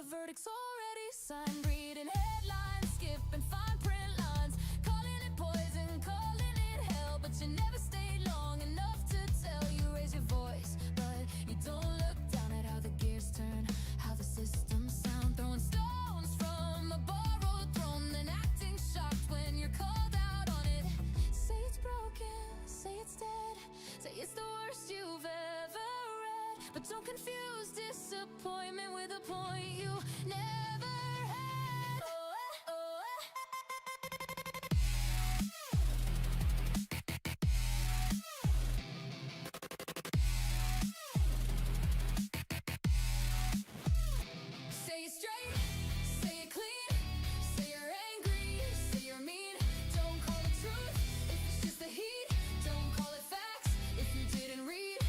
verdict's already signed, reading headlines, skipping fine print lines, calling it poison, calling it hell, but you never stayed long enough to tell. You raise your voice, but you don't look down at how the gears turn, how the systems sound, throwing stones from a borrowed throne, then acting shocked when you're called out on it. Say it's broken, say it's dead, say it's the worst you've ever read, but don't confuse disappointment with a point you never had. Say it straight, say it clean, say you're angry, say you're mean. Don't call it truth if it's just the heat. Don't call it facts if you didn't read.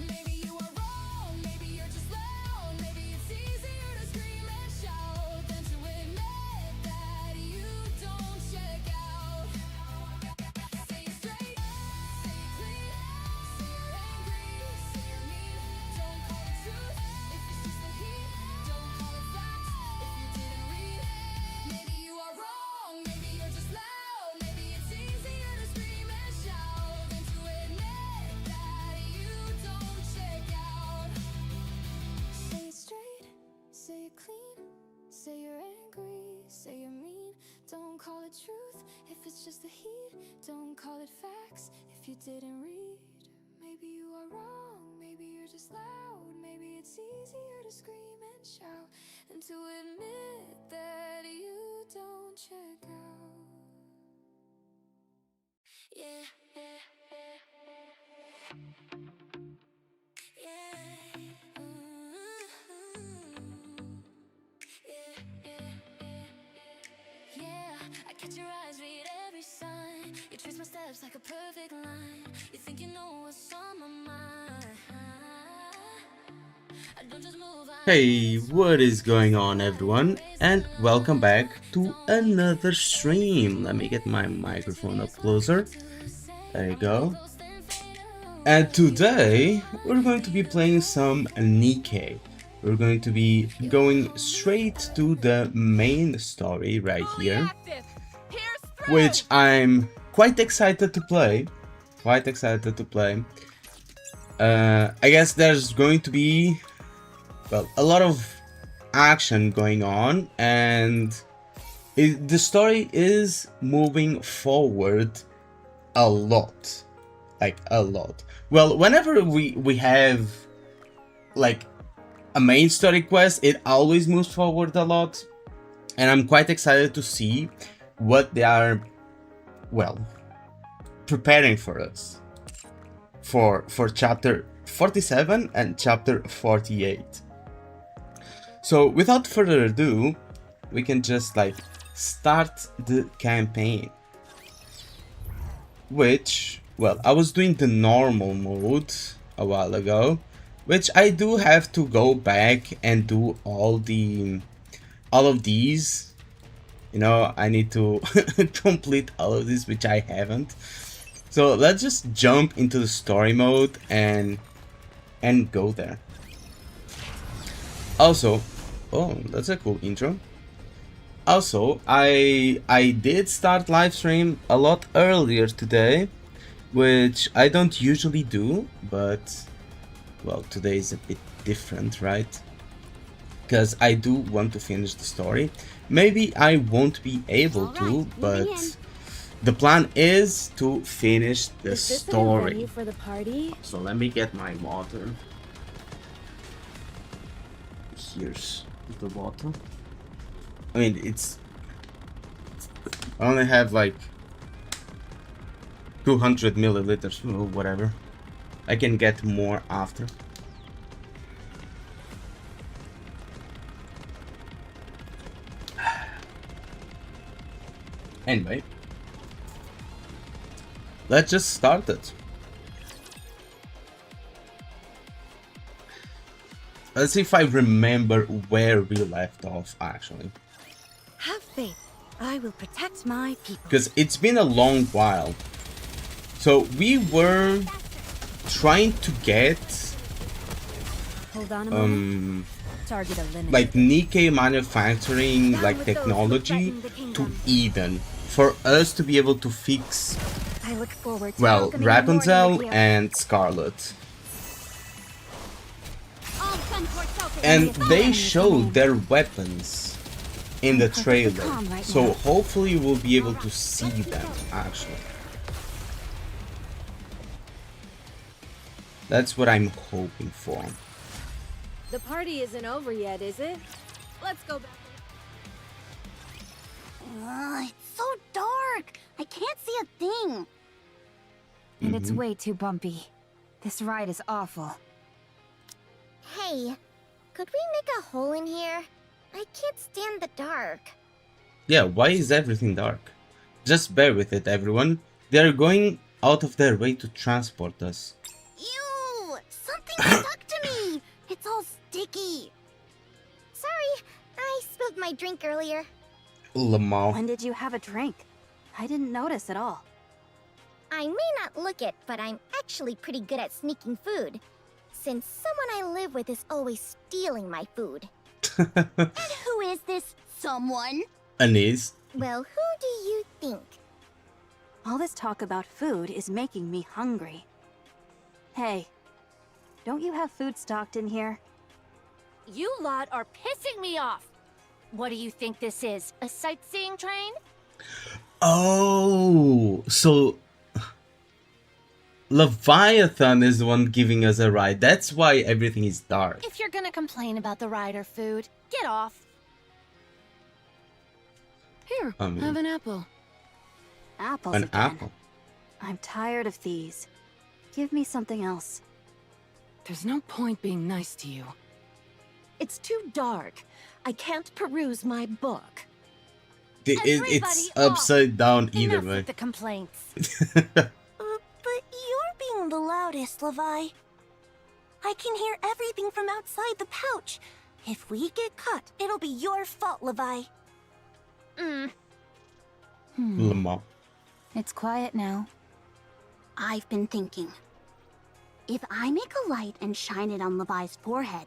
Maybe you are wrong, maybe you're just loud. Maybe it's easier to scream and shout than to admit that you don't check out. Say it straight, say it clean, say you're angry, say you're mean. Don't call it truth if it's just the heat. Don't call it facts if you didn't read. Maybe you are wrong, maybe you're just loud. Maybe it's easier to scream and shout than to admit that you don't check out. Say it straight, say it clean, say you're angry, say you're mean. Don't call it truth if it's just the heat. Don't call it facts if you didn't read. Maybe you are wrong, maybe you're just loud. Maybe it's easier to scream and shout than to admit that you don't check out. Yeah, yeah, yeah, yeah. Yeah, I catch your eyes, read every sign. You trace my steps like a perfect line. You think you know what's on my mind. I don't just move, Hey, what is going on everyone, and welcome back to another stream. Let me get my microphone up closer. There you go. And today we're going to be playing some NIKKE. We're going to be going straight to the main story right here, which I'm quite excited to play. I guess there's going to be, well, a lot of action going on, and the story is moving forward a lot, like a lot. Well, whenever we have like a main story quest, it always moves forward a lot, and I'm quite excited to see what they are, well, preparing for us for chapter 47 and chapter 48. So without further ado, we can just like start the campaign, which, well, I was doing the normal mode a while ago, which I do have to go back and do all of these. You know, I need to complete all of this, which I haven't. So let's just jump into the story mode and go there. Also, oh, that's a cool intro. Also, I did start live stream a lot earlier today, which I don't usually do, but well, today is a bit different, right? Because I do want to finish the story. Maybe I won't be able to, but the plan is to finish the story. Ready for the party? So let me get my water. Here's the water. I mean, I only have like 200 milliliters or whatever. I can get more after. Anyway, let's just start it. Let's see if I remember where we left off, actually. Have faith. I will protect my people. Because it's been a long while. So we were trying to get Hold on a moment. Target eliminated. like NIKKE manufacturing Down like with those who technology threaten the to kingdom. Eden for us to be able to fix, I look forward to well, welcoming the morning Rapunzel with you. and Scarlet. All gunport focus. And Only a they few showed enemies their weapons in the I'm perfectly trailer, calm right so now. hopefully we'll be able to see them actually. That's what I'm hoping for. The party isn't over yet, is it? Let's go back. It's so dark. I can't see a thing. And it's way too bumpy. This ride is awful. Hey, could we make a hole in here? I can't stand the dark. Yeah, why is everything dark? Just bear with it, everyone. They're going out of their way to transport us. Ew! Something stuck to me! It's all sticky. Sorry, I spilled my drink earlier. Lamau. When did you have a drink? I didn't notice at all. I may not look it, but I'm actually pretty good at sneaking food. Since someone I live with is always stealing my food. And who is this someone? Anise. Well, who do you think? All this talk about food is making me hungry. Hey, don't you have food stocked in here? You lot are pissing me off. What do you think this is? A sightseeing train? Oh, so Leviathan is the one giving us a ride. That's why everything is dark. If you're gonna complain about the ride or food, get off. Here, I mean- have an apple. Apples An again. apple. I'm tired of these. Give me something else. There's no point being nice to you. It's too dark. I can't peruse my book. It's Everybody upside down either Enough way. with the complaints. But you're being the loudest, Levi. I can hear everything from outside the pouch. If we get caught, it'll be your fault, Levi. Lamau. It's quiet now. I've been thinking. If I make a light and shine it on Levi's forehead,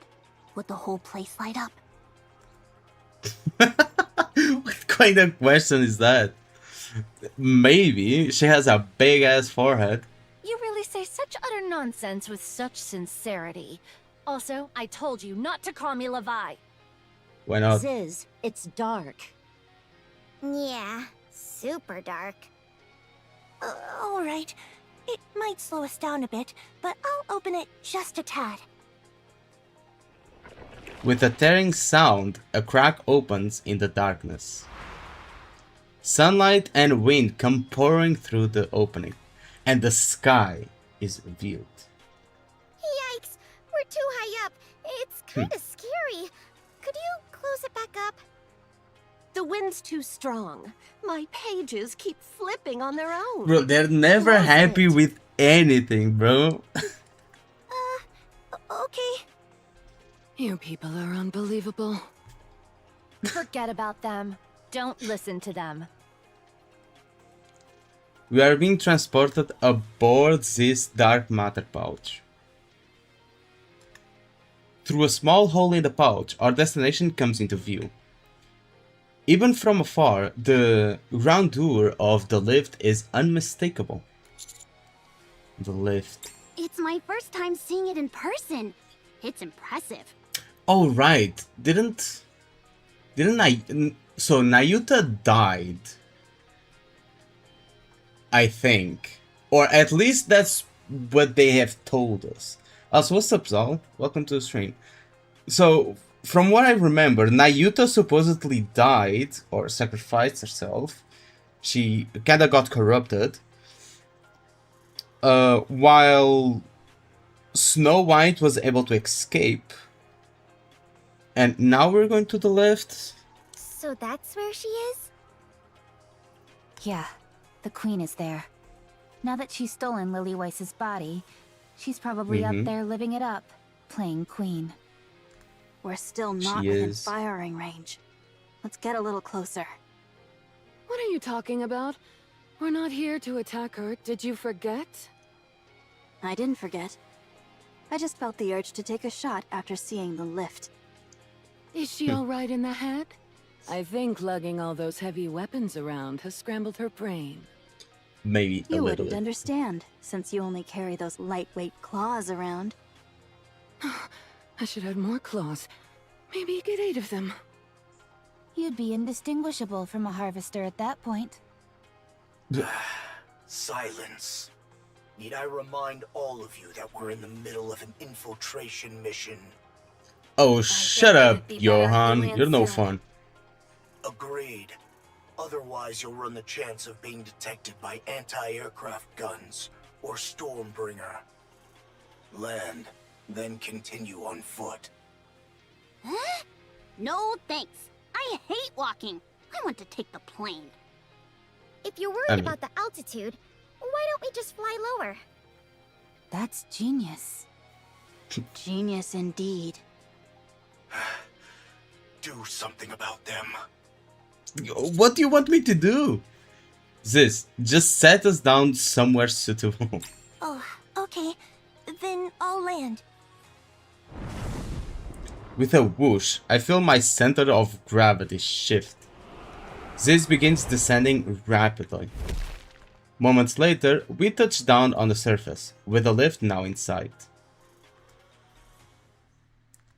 would the whole place light up? What kind of question is that? Maybe. She has a big ass forehead. You really say such utter nonsense with such sincerity. Also, I told you not to call me Levi. Why not? Ziz, it's dark. Yeah, super dark. All right. It might slow us down a bit, but I'll open it just a tad. With a tearing sound, a crack opens in the darkness. Sunlight and wind come pouring through the opening, and the sky is revealed. Yikes! We're too high up. It's kinda scary. Could you close it back up? The wind's too strong. My pages keep flipping on their own. Bro, they're never Close happy it. with anything, bro. Okay. You people are unbelievable. Forget about them. Don't listen to them. We are being transported aboard this dark matter pouch. Through a small hole in the pouch, our destination comes into view. Even from afar, the grandeur of the lift is unmistakable. The lift. It's my first time seeing it in person. It's impressive. Oh right, didn't I? So Nayuta died, I think, or at least that's what they have told us. Also, what's up, Zal? Welcome to the stream. So, from what I remember, Nayuta supposedly died or sacrificed herself. She kinda got corrupted. While Snow White was able to escape. And now we're going to the left. So that's where she is? Yeah, the queen is there. Now that she's stolen Lily Weiss's body, she's probably up there living it up, playing queen. We're still not She within is. firing range. Let's get a little closer. What are you talking about? We're not here to attack her. Did you forget? I didn't forget. I just felt the urge to take a shot after seeing the lift. Is she all right in the head? I think lugging all those heavy weapons around has scrambled her brain. Maybe a You little wouldn't bit. understand, since you only carry those lightweight claws around. I should have more claws. Maybe get 8 of them. You'd be indistinguishable from a harvester at that point. Silence. Need I remind all of you that we're in the middle of an infiltration mission? Oh, shut bet up, it'd be better if we Johan. ran You're no soon. fun. Agreed. Otherwise, you'll run the chance of being detected by anti-aircraft guns or Stormbringer. Land, then continue on foot. Huh? No thanks. I hate walking. I want to take the plane. If you're worried about the altitude, why don't we just fly lower? That's genius. Genius indeed. Do something about them. What do you want me to do? This, just set us down somewhere suitable. Oh, okay. Then I'll land. With a whoosh, I feel my center of gravity shift. This begins descending rapidly. Moments later, we touch down on the surface, with the lift now in sight.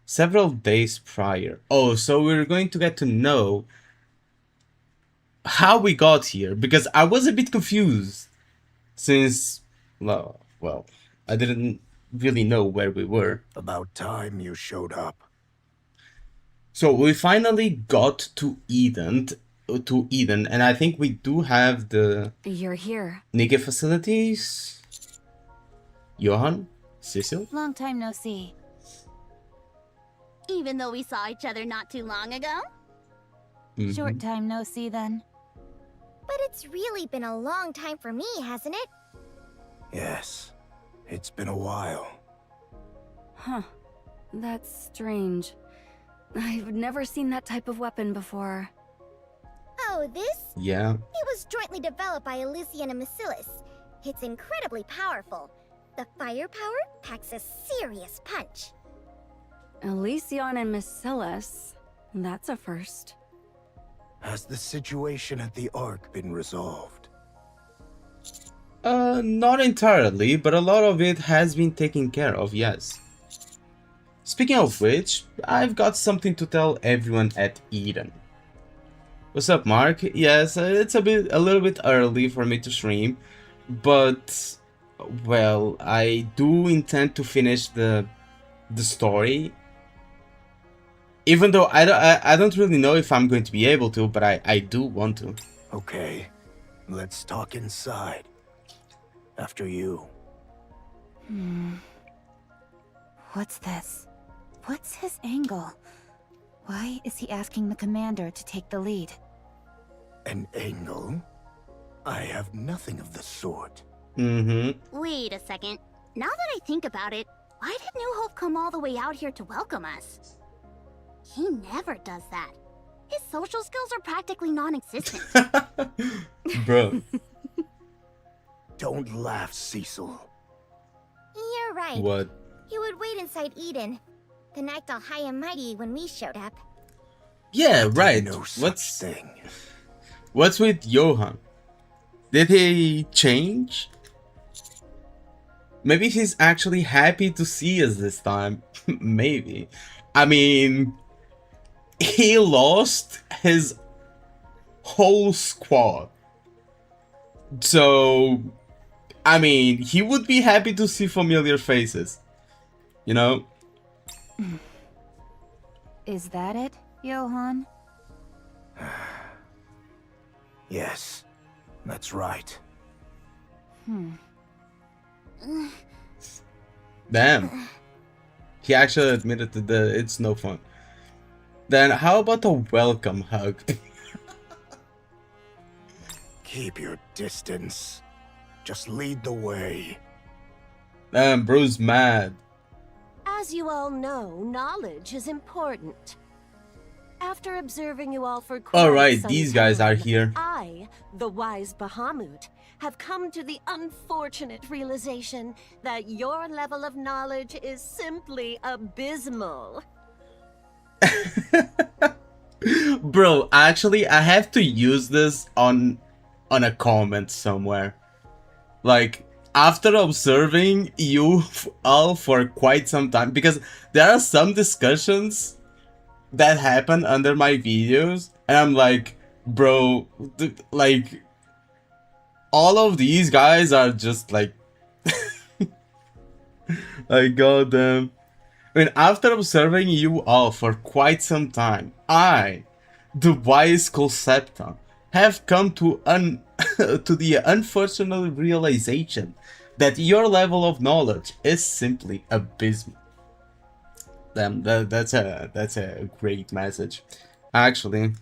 Several days prior. Oh, so we're going to get to know how we got here, because I was a bit confused since, well, I didn't really know where we were. About time you showed up. So we finally got to Eden, and I think we do have the You're here. NIKKE facilities. Johan? Cecil? Long time no see. Even though we saw each other not too long ago? Mhm. Short time no see then. But it's really been a long time for me, hasn't it? Yes, it's been a while. Huh. That's strange. I've never seen that type of weapon before. Oh, this? Yeah. It was jointly developed by Elysian and Macilis. It's incredibly powerful. The firepower packs a serious punch. Elysion and Macilis. That's a first. Has the situation at the Ark been resolved? Not entirely, but a lot of it has been taken care of, yes. Speaking of which, I've got something to tell everyone at Eden. What's up, Mark? Yes, it's a little bit early for me to stream, but well, I do intend to finish the story. Even though I don't really know if I'm going to be able to, but I do want to. Okay, let's talk inside. After you. What's this? What's his angle? Why is he asking the commander to take the lead? An angle? I have nothing of the sort. Wait a second. Now that I think about it, why did New Hope come all the way out here to welcome us? He never does that. His social skills are practically non-existent. Bro. Don't laugh, Cecil. You're right. What? He would wait inside Eden. The night all high and mighty when we showed up. Yeah, right. No such What's thing. What's with Johan? Did he change? Maybe he's actually happy to see us this time. Maybe. I mean, he lost his whole squad. So, I mean, he would be happy to see familiar faces. You know? Is that it, Johan? Yes, that's right. Damn. He actually admitted that it's no fun. Then how about a welcome hug? Keep your distance. Just lead the way. Damn, bro's mad. As you all know, knowledge is important. After observing you all for quite Alright, some these guys are time, here. I, the wise Bahamut, have come to the unfortunate realization that your level of knowledge is simply abysmal. Bro, actually, I have to use this on a comment somewhere. Like, after observing you all for quite some time, because there are some discussions that happen under my videos, and I'm like, bro, like, all of these guys are just like, like, goddamn. I mean, after observing you all for quite some time, I, the wise Colcepta, have come to to the unfortunate realization that your level of knowledge is simply abysmal. Damn, that's a great message. Actually,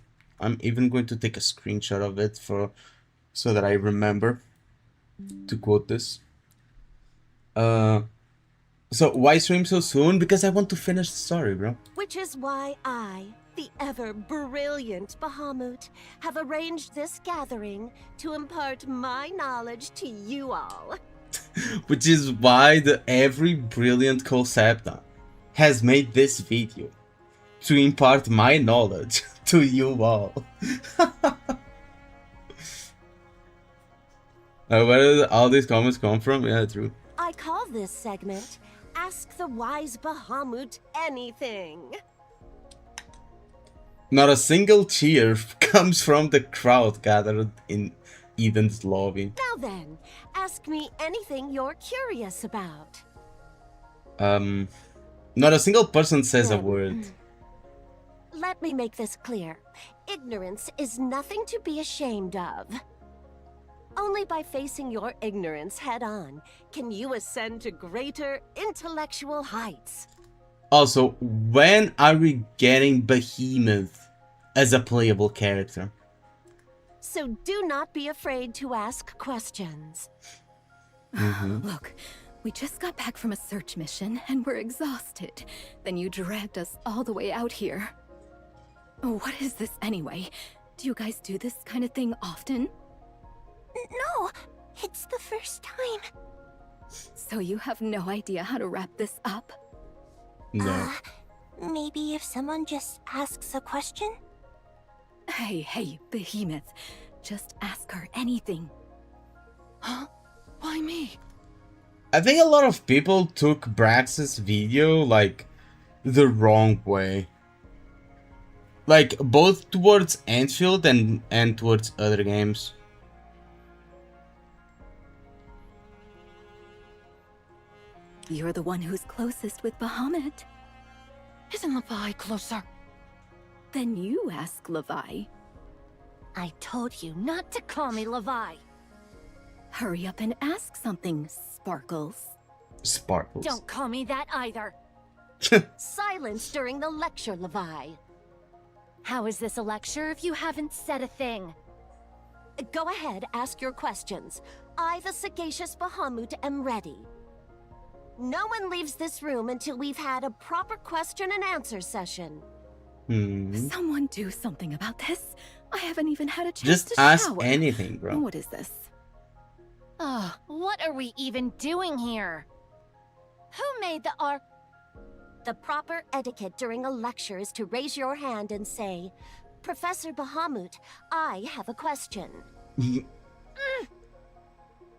I'm even going to take a screenshot of it so that I remember to quote this. So why stream so soon? Because I want to finish the story, bro. Which is why I, the ever-brilliant Bahamut, have arranged this gathering to impart my knowledge to you all. Which is why the every brilliant Colcepta has made this video to impart my knowledge to you all. Where did all these comments come from? Yeah, true. I call this segment Ask the Wise Bahamut Anything. Not a single cheer comes from the crowd gathered in Eden's lobby. Now then, ask me anything you're curious about. Not a single person says a word. Let me make this clear. Ignorance is nothing to be ashamed of. Only by facing your ignorance head-on can you ascend to greater intellectual heights. Also, when are we getting Behemoth as a playable character? So do not be afraid to ask questions. Look, we just got back from a search mission and we're exhausted. Then you dragged us all the way out here. What is this anyway? Do you guys do this kind of thing often? No, it's the first time. So you have no idea how to wrap this up? No. Maybe if someone just asks a question? Hey, Behemoth. Just ask her anything. Huh? Why me? I think a lot of people took Brax's video, like, the wrong way. Like, both towards Anfield and towards other games. You're the one who's closest with Bahamut. Isn't Levi closer? Then you ask Levi. I told you not to call me Levi. Hurry up and ask something, Sparkles. Sparkles. Don't call me that either. Silence during the lecture, Levi. How is this a lecture if you haven't said a thing? Go ahead, ask your questions. I, the sagacious Bahamut, am ready. No one leaves this room until we've had a proper question and answer session. Someone do something about this. I haven't even had a chance Just to ask shower. anything, bro. What is this? Ugh, what are we even doing here? Who made the ark? The proper etiquette during a lecture is to raise your hand and say, Professor Bahamut, I have a question.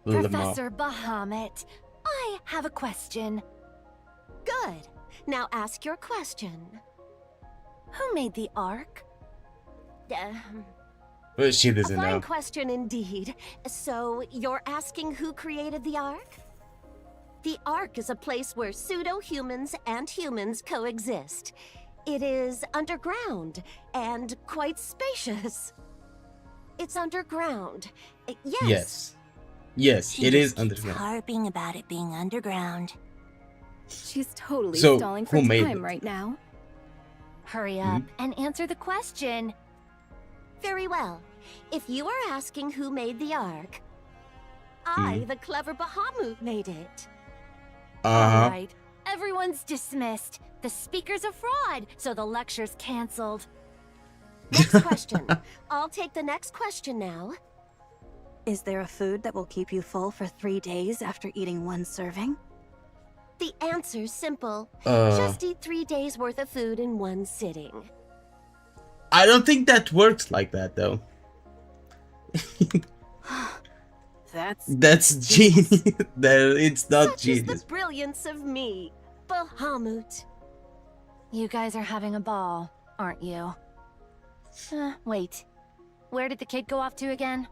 Professor Bahamut, I have a question. Good. Now ask your question. Who made the ark? Well, she A doesn't fine know. question indeed. So, you're asking who created the Ark? The Ark is a place where pseudo-humans and humans coexist. It is underground and quite spacious. It's underground. Yes. Yes, it is underground. Harping about it being underground. She's totally So, stalling for who made time it? right now. Hurry up and answer the question. Very well. If you are asking who made the Ark, I, the clever Bahamut, made it. Uh-huh. Alright, everyone's dismissed. The speaker's a fraud, so the lecture's cancelled. Next question. I'll take the next question now. Is there a food that will keep you full for 3 days after eating one serving? The answer's simple. Uh. Just eat 3 days worth of food in one sitting. I don't think that works like that though. That's genius. It's not Such is genius. the brilliance of me, Bahamut. You guys are having a ball, aren't you? Wait. Where did the kid go off to again?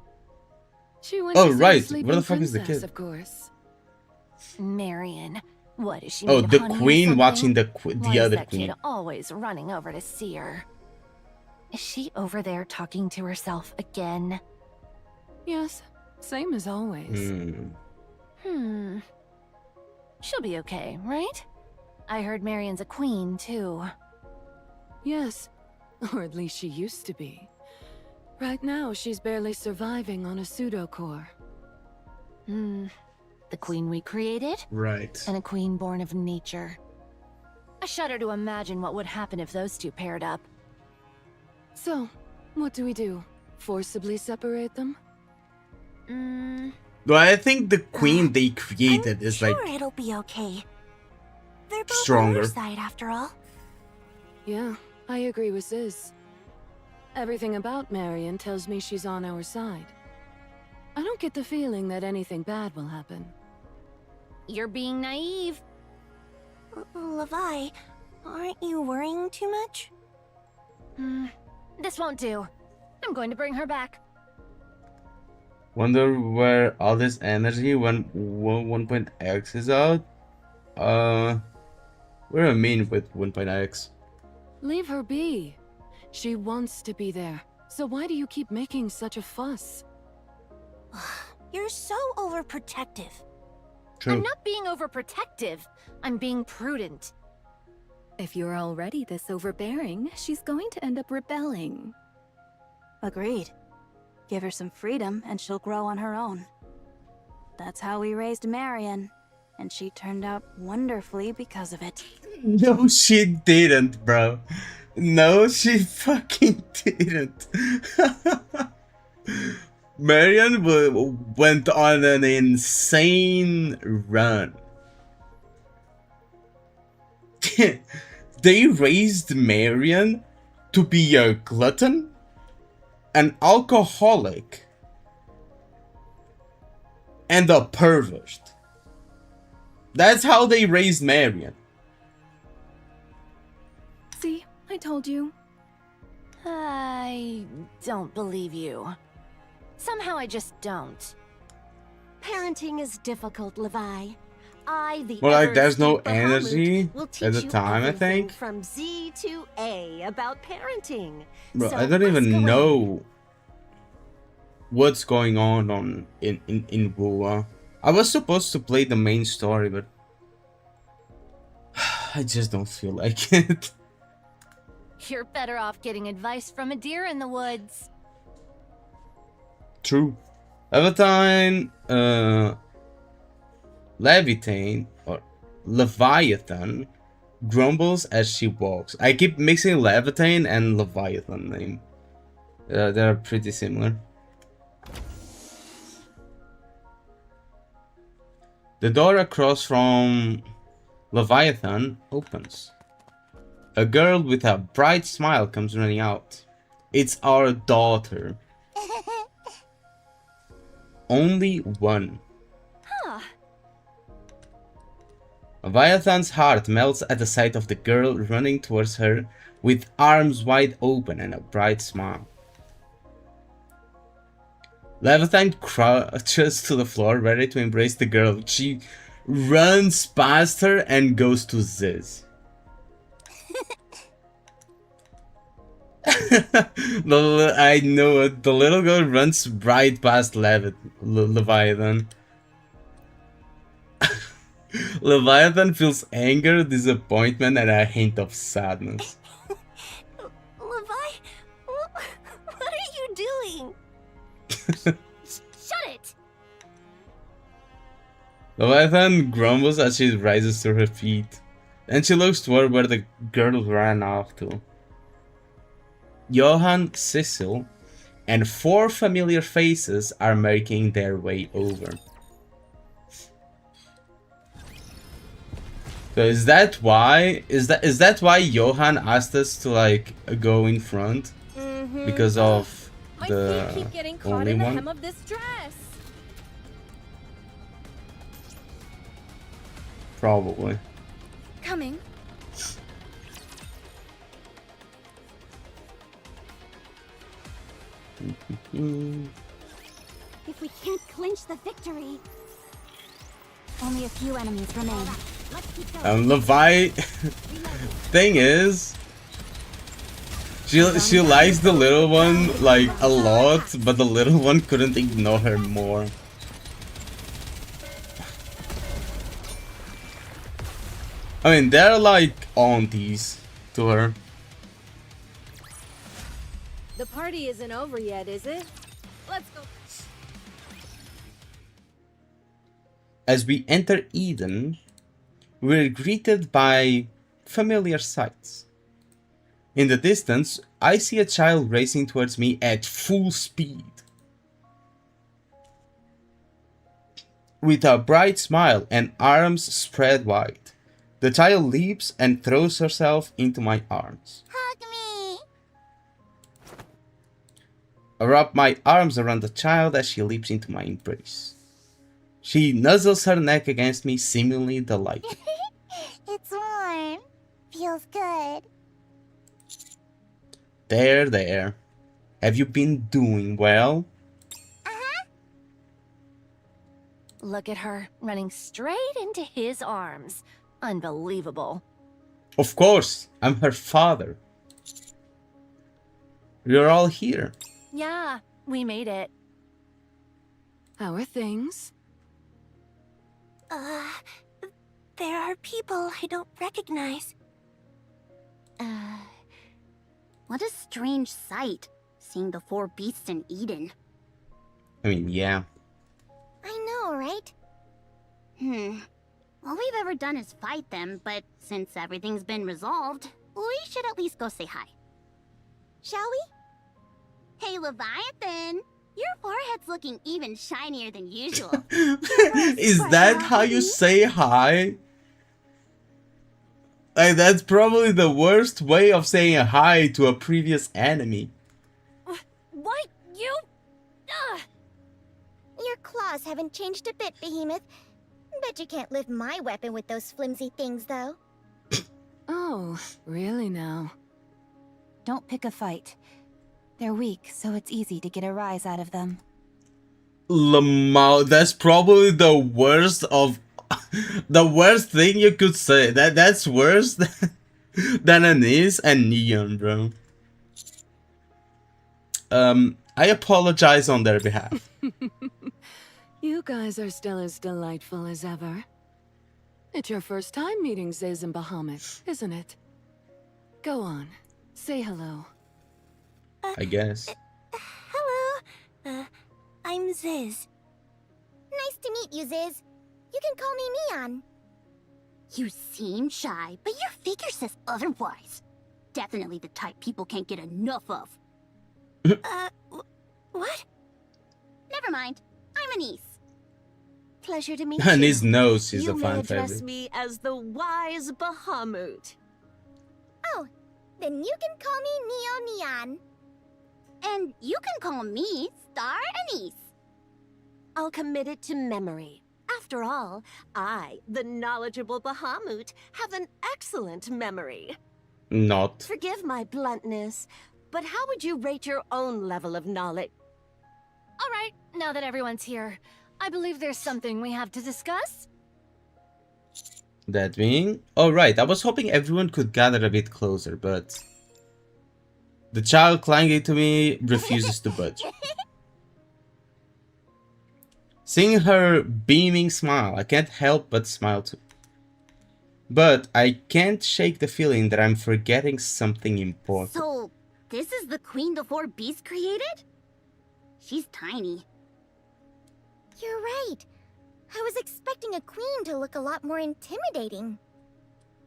She went Oh, to see right. the sleeping Where the fuck is the princess, kid? Of course. Marion. What is she? Oh, made of the honey or queen something? watching the Why is other that queen. kid always running over to see her? Is she over there talking to herself again? Yes, same as always. She'll be okay, right? I heard Marion's a queen, too. Yes, or at least she used to be. Right now, she's barely surviving on a pseudo-core. The queen we created? Right. And a queen born of nature. I shudder to imagine what would happen if those two paired up. So, what do we do? Forcibly separate them? No, I think the queen they created is Sure, like it'll be okay. They're both stronger. on our side, after all. Yeah, I agree with Sis. Everything about Marion tells me she's on our side. I don't get the feeling that anything bad will happen. You're being naive. Levi, aren't you worrying too much? This won't do. I'm going to bring her back. Wonder where all this energy when 1.x is out. What do I mean with 1.x? Leave her be. She wants to be there. So why do you keep making such a fuss? You're so overprotective. True. I'm not being overprotective. I'm being prudent. If you're already this overbearing, she's going to end up rebelling. Agreed. Give her some freedom and she'll grow on her own. That's how we raised Marion, and she turned out wonderfully because of it. No, she didn't, bro. No, she fucking didn't. Marion went on an insane run. They raised Marion to be a glutton, an alcoholic, and a pervert. That's how they raised Marion. See, I told you. I don't believe you. Somehow I just don't. Parenting is difficult, Levi. Well, like, there's no ever-astute Bahamut energy will at teach the you time, I everything think. From Z to A about parenting. Bro, So I don't ask even away. know what's going on in Wua. I was supposed to play the main story, but I just don't feel like it. You're better off getting advice from a deer in the woods. True. Leviathan, Leviathan, or Leviathan, grumbles as she walks. I keep mixing Leviathan and Leviathan name. They're pretty similar. The door across from Leviathan opens. A girl with a bright smile comes running out. It's our daughter. Only one. Leviathan's heart melts at the sight of the girl running towards her with arms wide open and a bright smile. Leviathan crouches to the floor, ready to embrace the girl. She runs past her and goes to Ziz. I know it. The little girl runs right past Leviathan. Leviathan feels anger, disappointment, and a hint of sadness. Levi, what are you doing? Shut it! Leviathan grumbles as she rises to her feet. Then she looks toward where the girl ran off to. Johan, Cecil, and 4 familiar faces are making their way over. So is that why? Is that why Johan asked us to like go in front? Because of My the feet keep getting caught only in the one? hem of this dress. Probably. Coming. If we can't clinch the victory, Only a few enemies remain. let's keep going. Levi. Thing is, she likes the little one like a lot, but the little one couldn't ignore her more. I mean, they're like aunties to her. The party isn't over yet, is it? Let's go. As we enter Eden, we're greeted by familiar sights. In the distance, I see a child racing towards me at full speed. With a bright smile and arms spread wide, the child leaps and throws herself into my arms. Hug me. I wrap my arms around the child as she leaps into my embrace. She nuzzles her neck against me, seemingly delighted. It's warm. Feels good. There. Have you been doing well? Look at her, running straight into his arms. Unbelievable. Of course, I'm her father. You're all here. Yeah, we made it. How are things? There are people I don't recognize. What a strange sight, seeing the 4 beasts in Eden. I mean, yeah. I know, right? All we've ever done is fight them, but since everything's been resolved, we should at least go say hi. Shall we? Hey, Leviathan! Your forehead's looking even shinier than usual. Is that how you say hi? Like, that's probably the worst way of saying hi to a previous enemy. What? You? Your claws haven't changed a bit, Behemoth. Bet you can't lift my weapon with those flimsy things, though. Oh, really now? Don't pick a fight. They're weak, so it's easy to get a rise out of them. Lamau, that's probably the worst of the worst thing you could say. That's worse than Anise and Neon, bro. I apologize on their behalf. You guys are still as delightful as ever. It's your first time meeting Ziz and Bahamut, isn't it? Go on, say hello. I guess. Hello. I'm Ziz. Nice to meet you, Ziz. You can call me Neon. You seem shy, but your figure says otherwise. Definitely the type people can't get enough of. What? Never mind. I'm Anise. Pleasure to meet you. Anise knows she's You a may fan address favorite. me as the wise Bahamut. Oh, then you can call me Neon. And you can call me Star Anise. I'll commit it to memory. After all, I, the knowledgeable Bahamut, have an excellent memory. Not. Forgive my bluntness, but how would you rate your own level of knowledge? All right, now that everyone's here, I believe there's something we have to discuss. That being... Oh, right. I was hoping everyone could gather a bit closer, but... The child clinging to me refuses to budge. Seeing her beaming smile, I can't help but smile too. But I can't shake the feeling that I'm forgetting something important. So, this is the queen the 4 beasts created? She's tiny. You're right. I was expecting a queen to look a lot more intimidating.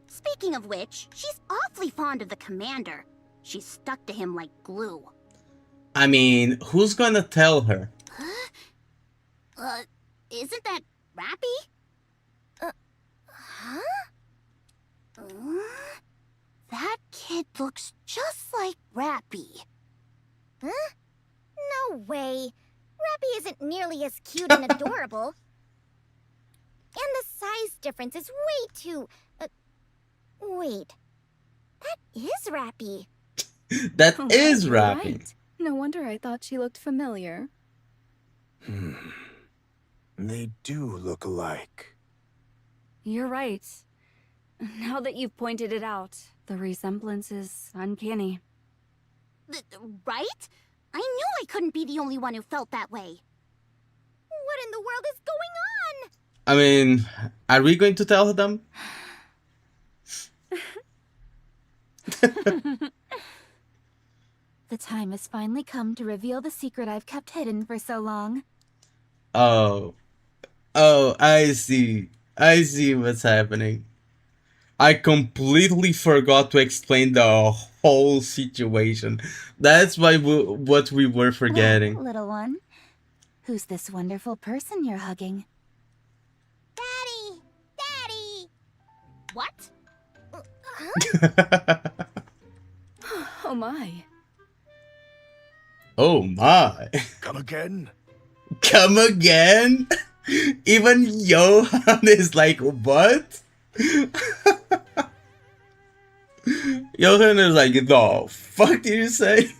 Speaking of which, she's awfully fond of the commander. She's stuck to him like glue. I mean, who's gonna tell her? Isn't that Rappy? Huh? That kid looks just like Rappy. Huh? No way. Rappy isn't nearly as cute and adorable. And the size difference is way too... wait. That is Rappy. That Oh, is you're rapping. right. No wonder I thought she looked familiar. They do look alike. You're right. Now that you've pointed it out, the resemblance is uncanny. Right? I knew I couldn't be the only one who felt that way. What in the world is going on? I mean, are we going to tell them? The time has finally come to reveal the secret I've kept hidden for so long. Oh. Oh, I see. I see what's happening. I completely forgot to explain the whole situation. That's why what we were forgetting. Well, little one, who's this wonderful person you're hugging? Daddy! Daddy! What? Oh my. Oh my. Come again? Come again? Even Johan is like, what? Johan is like, the fuck did you say?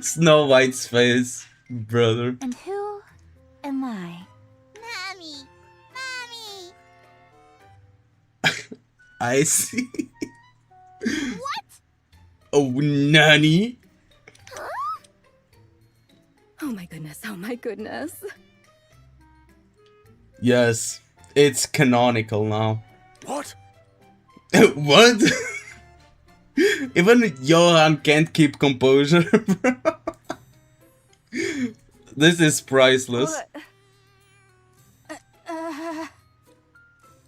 Snow White's face, brother. And who am I? Mommy! Mommy! I see. What? Oh, nanny. Oh my goodness, oh my goodness. Yes, it's canonical now. What? What? Even Johan can't keep composure. This is priceless.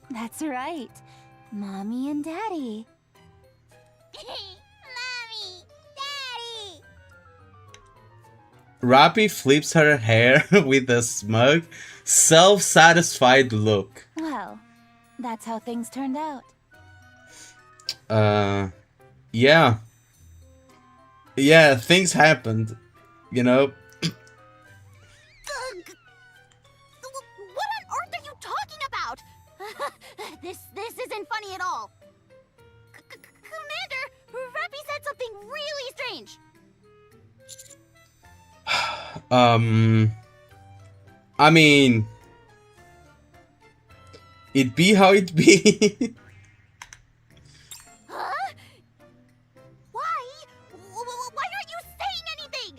That's right, Mommy and Daddy. Mommy! Daddy! Rappy flips her hair with a smug, self-satisfied look. Well, that's how things turned out. Yeah. Yeah, things happened, you know? What on earth are you talking about? This isn't funny at all. Commander, Rappy said something really strange. I mean, it be how it be. Huh? Why? Why aren't you saying anything?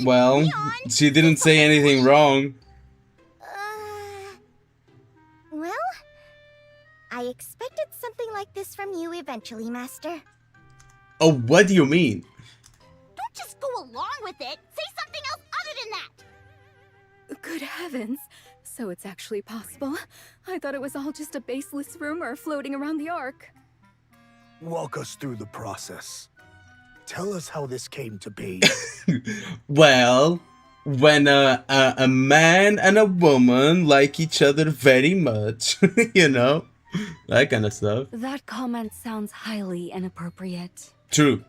Well, she didn't say anything wrong. Well, I expected something like this from you eventually, Master. Oh, what do you mean? Don't just go along with it. Say something else other than that. Good heavens. So it's actually possible. I thought it was all just a baseless rumor floating around the Ark. Walk us through the process. Tell us how this came to be. Well, when a man and a woman like each other very much, you know, that kind of stuff. That comment sounds highly inappropriate. True.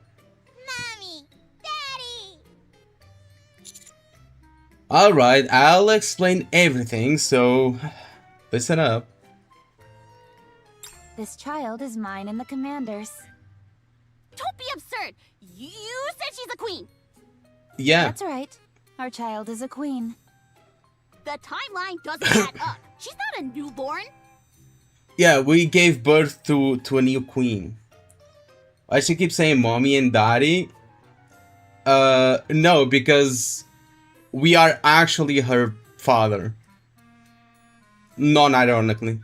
Mommy! Daddy! Alright, I'll explain everything, so listen up. This child is mine and the commander's. Don't be absurd! You said she's a queen! Yeah. That's right. Our child is a queen. The timeline doesn't add up. She's not a newborn. Yeah, we gave birth to a new queen. I should keep saying mommy and daddy. No, because we are actually her father. Non-ironically.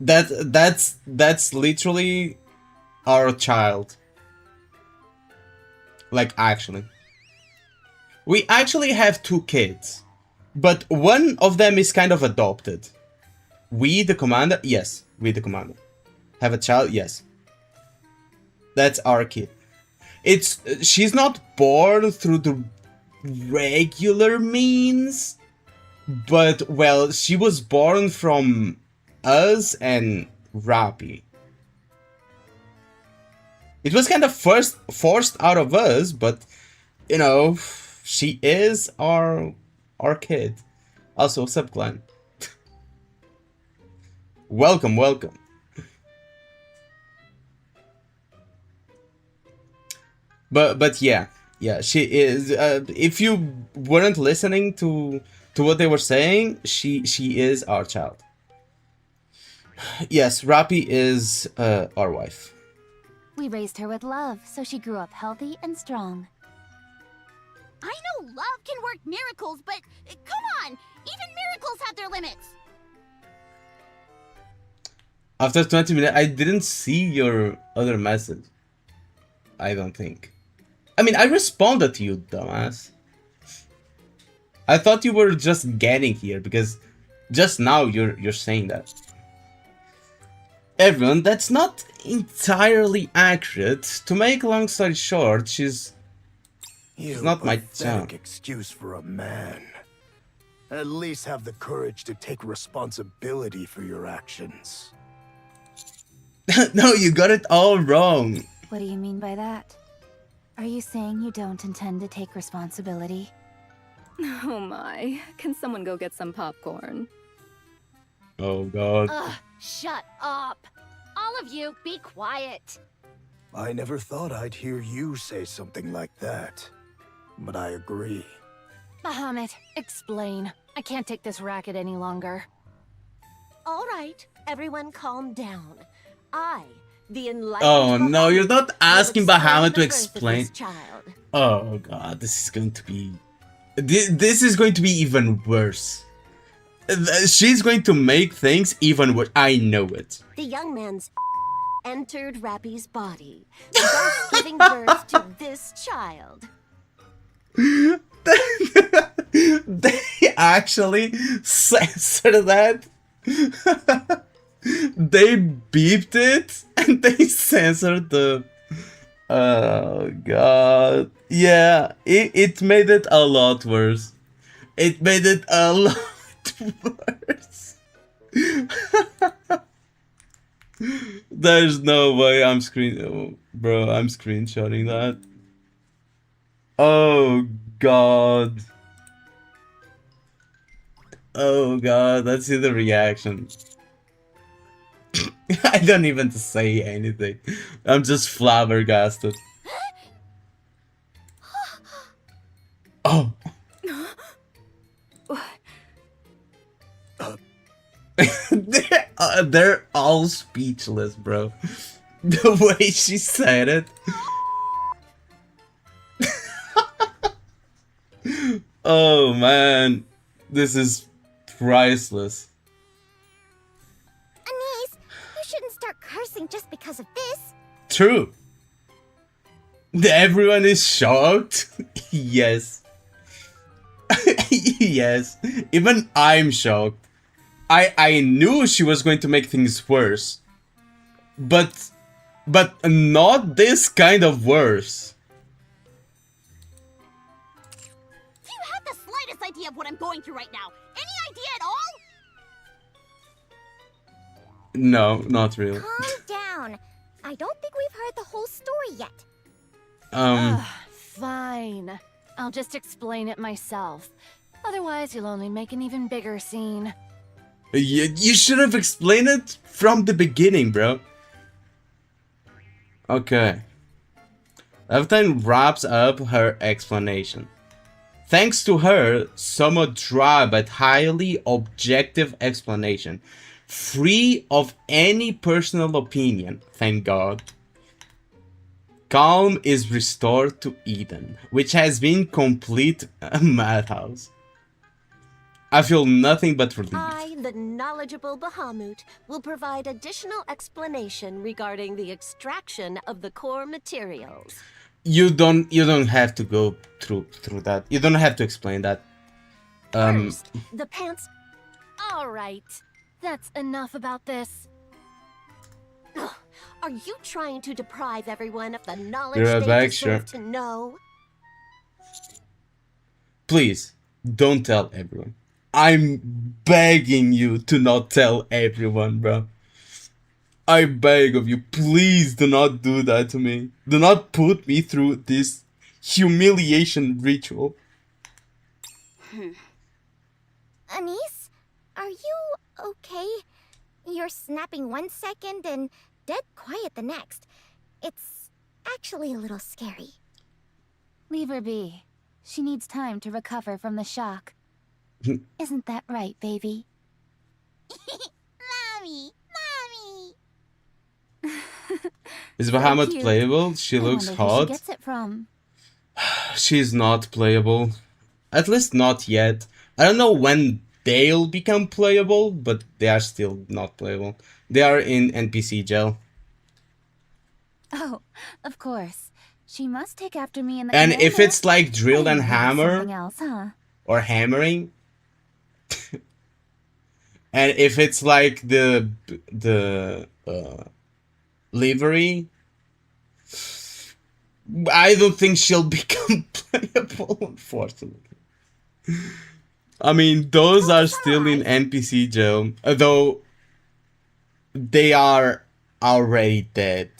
That's literally our child. Like, actually. We actually have two kids. But one of them is kind of adopted. We, the commander? Yes, we, the commander. Have a child? Yes. That's our kid. She's not born through the regular means, but, well, she was born from us and Rappi. It was kind of forced out of us, but, you know, she is our kid. Also, what's up, Glenn? Welcome, welcome. But yeah, she is. If you weren't listening to what they were saying, she is our child. Yes, Rappi is our wife. We raised her with love, so she grew up healthy and strong. I know love can work miracles, but come on! Even miracles have their limits! After 20 minutes, I didn't see your other message. I don't think. I mean, I responded to you, dumbass. I thought you were just getting here, because just now you're saying that. Everyone, that's not entirely accurate. To make a long story short, she's not my child. Excuse for a man. At least have the courage to take responsibility for your actions. No, you got it all wrong. What do you mean by that? Are you saying you don't intend to take responsibility? Oh my. Can someone go get some popcorn? Oh god. Ugh, shut up. All of you, be quiet. I never thought I'd hear you say something like that. But I agree. Bahamut, explain. I can't take this racket any longer. All right, everyone calm down. The enlightened Oh no, you're not asking Bahamut to explain the birth of this explain. child. Oh god, this is going to be... This is going to be even worse. She's going to make things even worse. I know it. The young man's entered Rappy's body, thus giving birth to this child. They actually censored that. They beeped it and they censored the... Oh god. Yeah, it made it a lot worse. It made it a lot worse. There's no way I'm Bro, I'm screenshotting that. Oh god. Oh god, let's see the reaction. I don't even say anything. I'm just flabbergasted. Oh. They're all speechless, bro. The way she said it. Oh man, this is priceless. Anise, you shouldn't start cursing just because of this. True. Everyone is shocked. Yes. Yes. Even I'm shocked. I knew she was going to make things worse. But not this kind of worse. Do you have the slightest idea of what I'm going through right now? Any idea at all? No, not really. Calm down. I don't think we've heard the whole story yet. Fine. I'll just explain it myself. Otherwise, you'll only make an even bigger scene. You should have explained it from the beginning, bro. Okay. Leviathan wraps up her explanation. Thanks to her somewhat dry but highly objective explanation, free of any personal opinion, thank God, calm is restored to Eden, which has been complete madhouse. I feel nothing but relief. I, the knowledgeable Bahamut, will provide additional explanation regarding the extraction of the core materials. You don't have to go through that. You don't have to explain that. First, the pants. All right. That's enough about this. Ugh, are you trying to deprive everyone of the knowledge Be right they back, deserve sure. to know? Please, don't tell everyone. I'm begging you to not tell everyone, bro. I beg of you, please do not do that to me. Do not put me through this humiliation ritual. Anise, are you okay? You're snapping 1 second and dead quiet the next. It's actually a little scary. Leave her be. She needs time to recover from the shock. Isn't that right, baby? Mommy! Mommy! Is So Bahamut cute. playable? She I looks wonder who she hot. gets it from. She's not playable. At least not yet. I don't know when they'll become playable, but they are still not playable. They are in NPC jail. Oh, of course. She must take after me in the And if commandment. it's like drill I and knew it was something hammer, else, huh? or hammering, and if it's like the livery, I don't think she'll become playable, unfortunately. I mean, those are still in NPC jail, although they are already dead.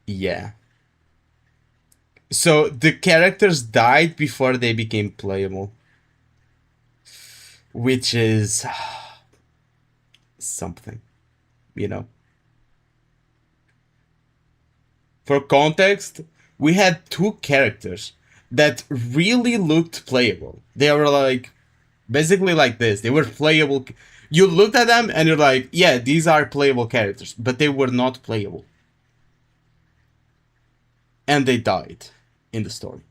Yeah. So the characters died before they became playable. Which is something, you know. For context, we had 2 characters that really looked playable. They were like, basically like this. They were playable. You looked at them and you're like, yeah, these are playable characters. But they were not playable. And they died in the story.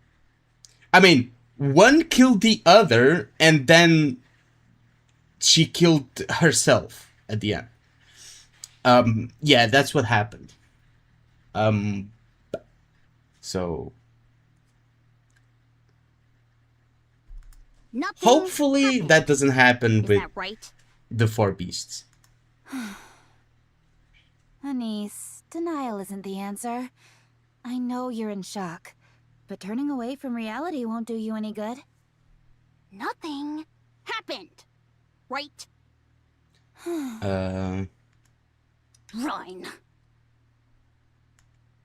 I mean, one killed the other and then she killed herself at the end. Yeah, that's what happened. So Nothing hopefully happened. that doesn't happen Is with that right? the 4 beasts. Anise, denial isn't the answer. I know you're in shock, but turning away from reality won't do you any good. Nothing happened. Right? Uh, Run.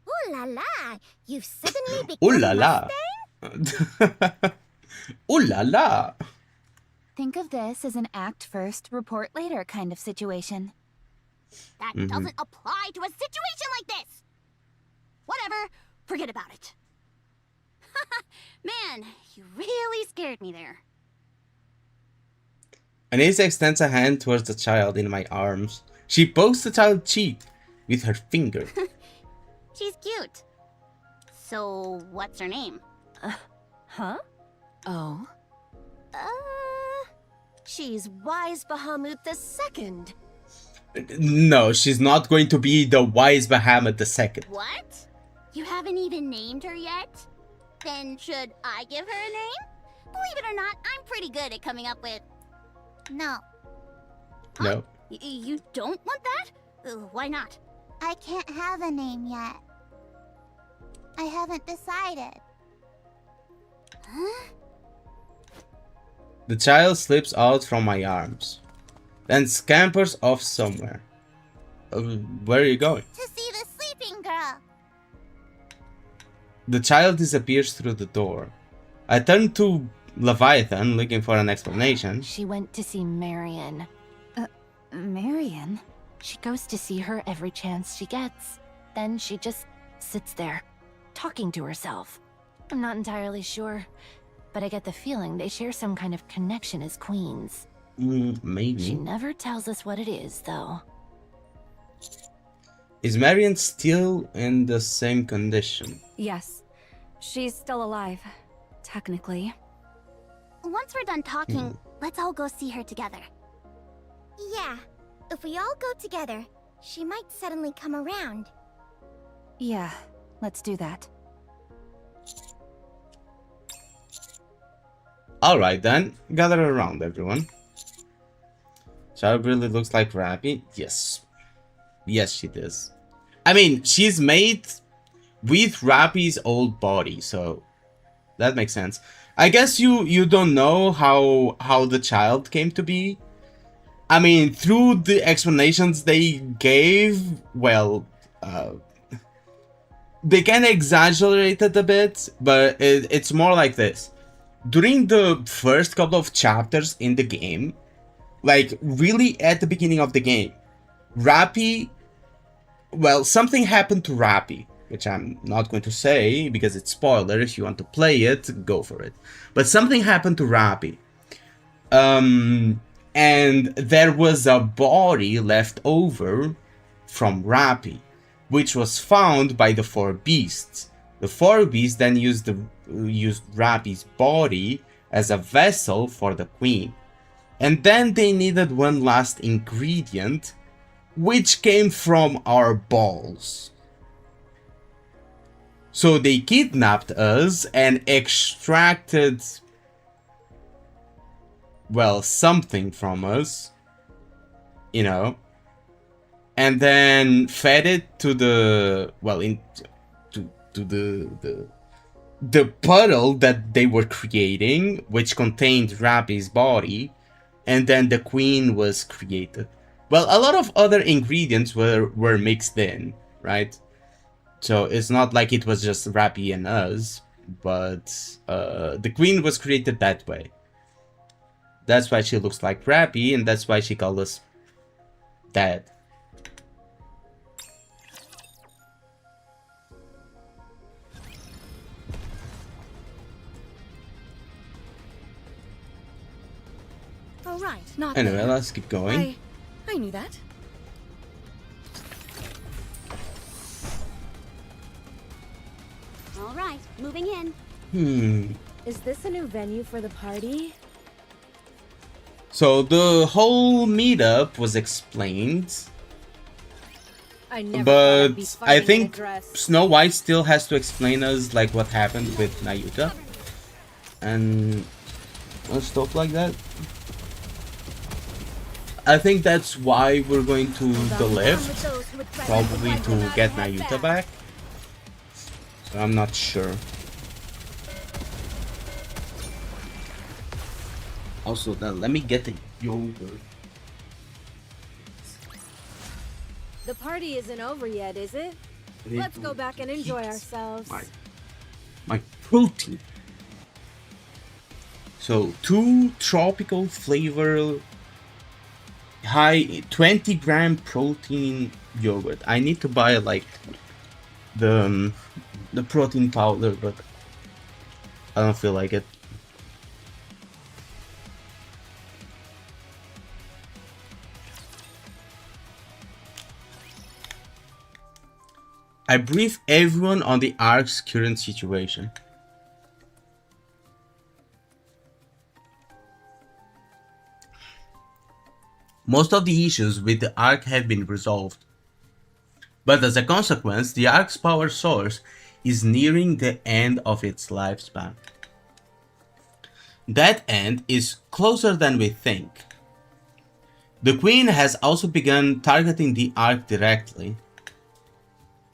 Ooh la la! You've suddenly become ooh la la. Mustang? Ooh la la. Think of this as an act first, report later kind of situation. That doesn't apply to a situation like this! Whatever, forget about it. Man, you really scared me there. Anisa extends a hand towards the child in my arms. She pokes the child's cheek with her finger. She's cute. So, what's her name? Huh? Oh? She's Wise Bahamut II. No, she's not going to be the wise Bahamut II. What? You haven't even named her yet? Then should I give her a name? Believe it or not, I'm pretty good at coming up with... No. No. You don't want that? Why not? I can't have a name yet. I haven't decided. Huh? The child slips out from my arms, then scampers off somewhere. Where are you going? To see the sleeping girl. The child disappears through the door. I turn to Leviathan, looking for an explanation. She went to see Marion. Marion? She goes to see her every chance she gets. Then she just sits there, talking to herself. I'm not entirely sure, but I get the feeling they share some kind of connection as queens. She Maybe. never tells us what it is, though. Is Marion still in the same condition? Yes. She's still alive. Technically. Once we're done talking, let's all go see her together. Yeah. If we all go together, she might suddenly come around. Yeah, let's do that. Alright then, gather around everyone. Child really looks like Rappy? Yes. Yes, she does. I mean, she's made with Rappy's old body, so that makes sense. I guess you don't know how the child came to be. I mean, through the explanations they gave, well, they kind of exaggerated a bit, but it's more like this. During the first couple of chapters in the game, like really at the beginning of the game, Rappy, well, something happened to Rappy, which I'm not going to say because it's spoiler. If you want to play it, go for it. But something happened to Rappy. And there was a body left over from Rappy, which was found by the four beasts. The four beasts then used Rappy's body as a vessel for the queen. And then they needed one last ingredient, which came from our balls. So they kidnapped us and extracted, well, something from us, you know, and then fed it to the, well, to the puddle that they were creating, which contained Rappy's body, and then the queen was created. Well, a lot of other ingredients were mixed in, right? So it's not like it was just Rappy and us, but the queen was created that way. That's why she looks like Rappy, and that's why she called us Dad. Oh, right. Not Anyway, there. let's keep going. I knew that. All right, moving in. Is this a new venue for the party? So the whole meetup was explained, I never thought I'd be but fighting I in a think dress. Snow White still has to explain us like what happened with Nayuta and stuff like that. I think that's why we're going to the lift, probably to get Nayuta back. So I'm not sure. Also, then let me get the yogurt. The party isn't over yet, is it? Let's go back and enjoy ourselves. My protein. So 2 tropical flavor, high 20-gram protein yogurt. I need to buy like the protein powder, but I don't feel like it. I brief everyone on the Ark's current situation. Most of the issues with the Ark have been resolved, but as a consequence, the Ark's power source is nearing the end of its lifespan. That end is closer than we think. The Queen has also begun targeting the Ark directly.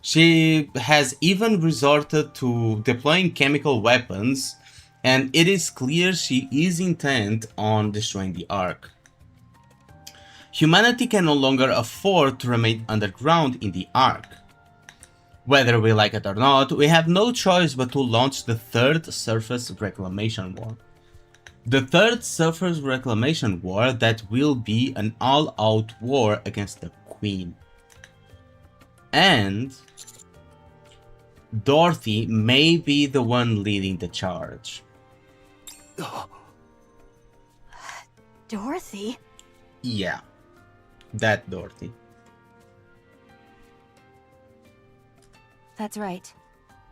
She has even resorted to deploying chemical weapons, and it is clear she is intent on destroying the Ark. Humanity can no longer afford to remain underground in the Ark. Whether we like it or not, we have no choice but to launch the Third Surface Reclamation War. The Third Surface Reclamation War that will be an all-out war against the Queen. And Dorothy may be the one leading the charge. Dorothy? Yeah, that Dorothy. That's right.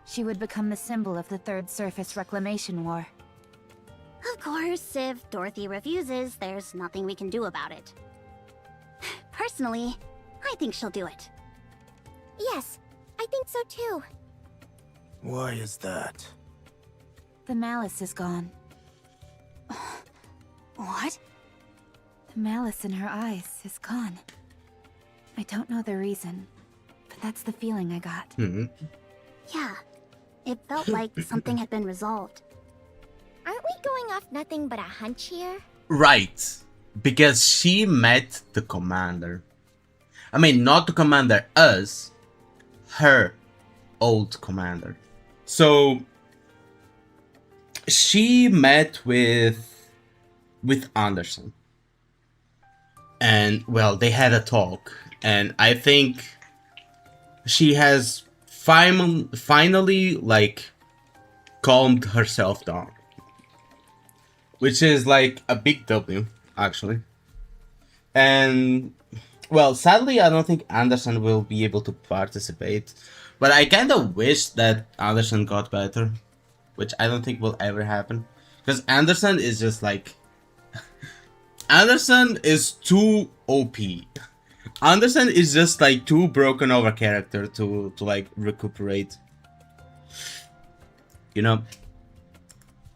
She would become the symbol of the Third Surface Reclamation War. Of course, if Dorothy refuses, there's nothing we can do about it. Personally, I think she'll do it. Yes, I think so too. Why is that? The malice is gone. What? The malice in her eyes is gone. I don't know the reason, but that's the feeling I got. Yeah, it felt like something had been resolved. Aren't we going off nothing but a hunch here? Right. Because she met the commander. I mean, not the commander, us. Her old commander. So she met with Anderson. And well, they had a talk. And I think she has finally like calmed herself down. Which is like a big W, actually. And well, sadly, I don't think Anderson will be able to participate. But I kind of wish that Anderson got better. Which I don't think will ever happen. Because Anderson is just like... Anderson is too OP. Anderson is just like too broken over character to like recuperate. You know?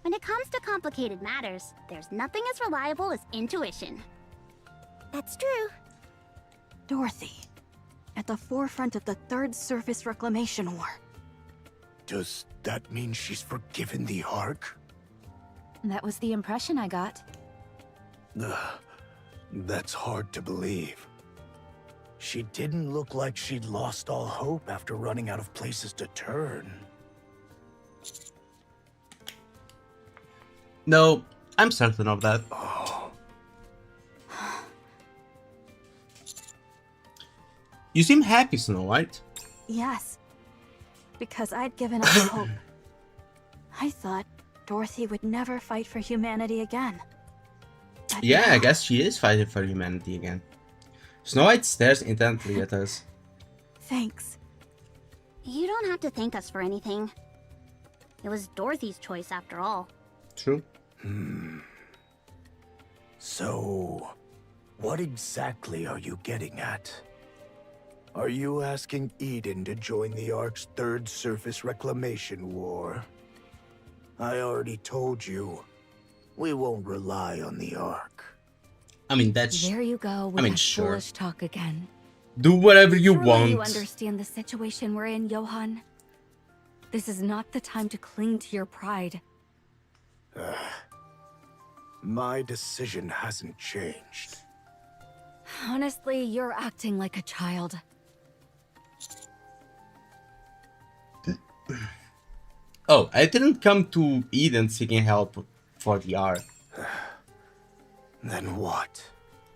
When it comes to complicated matters, there's nothing as reliable as intuition. That's true. Dorothy, at the forefront of the Third Surface Reclamation War. Does that mean she's forgiven the Ark? That was the impression I got. That's hard to believe. She didn't look like she'd lost all hope after running out of places to turn. No, I'm certain of that. You seem happy, Snow White. Yes, because I'd given up hope. I thought Dorothy would never fight for humanity again. But Yeah, now, I guess she is fighting for humanity again. Snow White stares intently at us. Thanks. You don't have to thank us for anything. It was Dorothy's choice after all. True. So, what exactly are you getting at? Are you asking Eden to join the Ark's Third Surface Reclamation War? I already told you, we won't rely on the Ark. I mean, that's... There you go with that sure. foolish talk again. Do whatever you Surely want. you understand the situation we're in, Johan. This is not the time to cling to your pride. My decision hasn't changed. Honestly, you're acting like a child. Oh, I didn't come to Eden seeking help for the Ark. Then what?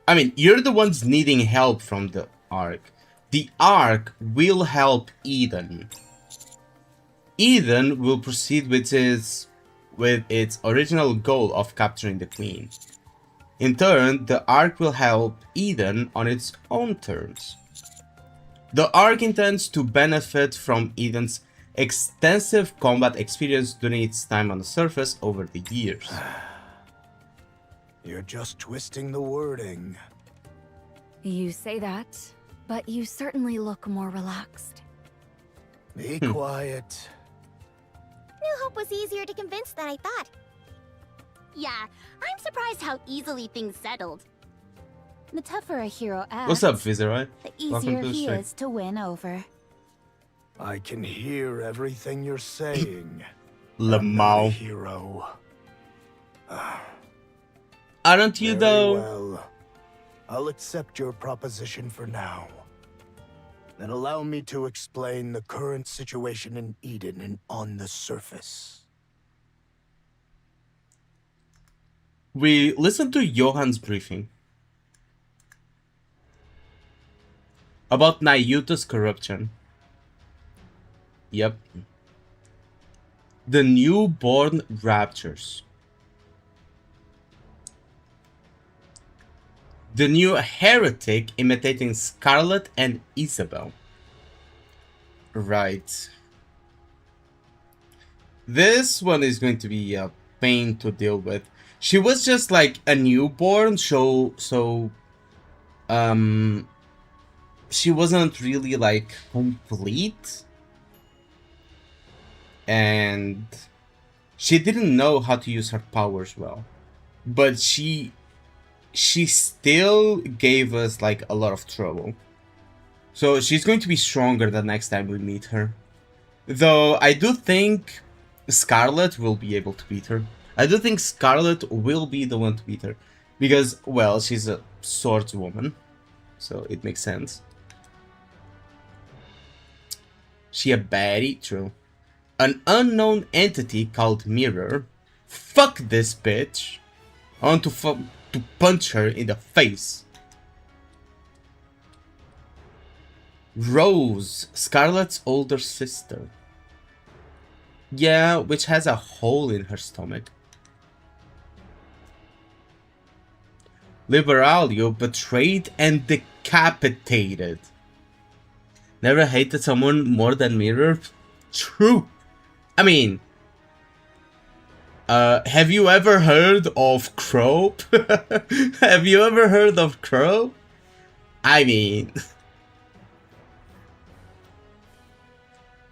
I mean, you're the ones needing help from the Ark. The Ark will help Eden. Eden will proceed with its original goal of capturing the Queen. In turn, the Ark will help Eden on its own terms. The Ark intends to benefit from Eden's extensive combat experience during its time on the surface over the years. You're just twisting the wording. You say that, but you certainly look more relaxed. Be quiet. New Hope was easier to convince than I thought. Yeah, I'm surprised how easily things settled. The tougher a hero acts, What's up, Vizeroy? the Welcome easier to the he stream. is to win over. I can hear everything you're saying. Lamau. I'm not a hero. Aren't you Very though? well. I'll accept your proposition for now. Then allow me to explain the current situation in Eden and on the surface. We listened to Johan's briefing about Nayuta's corruption. Yep. The newborn raptures. The new heretic imitating Scarlet and Isabel. Right. This one is going to be a pain to deal with. She was just like a newborn, so she wasn't really like complete. And she didn't know how to use her powers well. but she still gave us like a lot of trouble. So she's going to be stronger the next time we meet her. Though I do think Scarlet will be able to beat her. I do think Scarlet will be the one to beat her. Because, well, she's a swordswoman. So it makes sense. She a baddie? True. An unknown entity called Mirror. Fuck this bitch. I want to punch her in the face. Rose, Scarlet's older sister. Yeah, which has a hole in her stomach. Liberalio, betrayed and decapitated. Never hated someone more than Mirror? True. I mean, have you ever heard of Crow? Have you ever heard of Crow? I mean...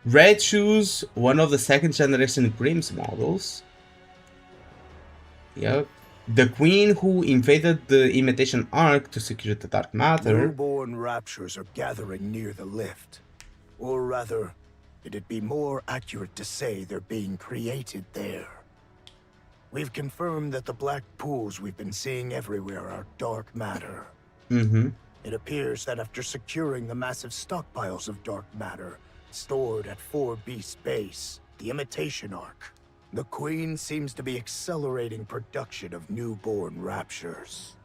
Red Shoes, one of the second generation Grimm's models. Yep. The queen who invaded the Imitation Ark to secure the Dark Matter. Newborn raptures are gathering near the lift. Or rather, it'd be more accurate to say they're being created there. We've confirmed that the black pools we've been seeing everywhere are dark matter. It appears that after securing the massive stockpiles of dark matter stored at 4B's base, the Imitation Ark, the Queen seems to be accelerating production of newborn raptures.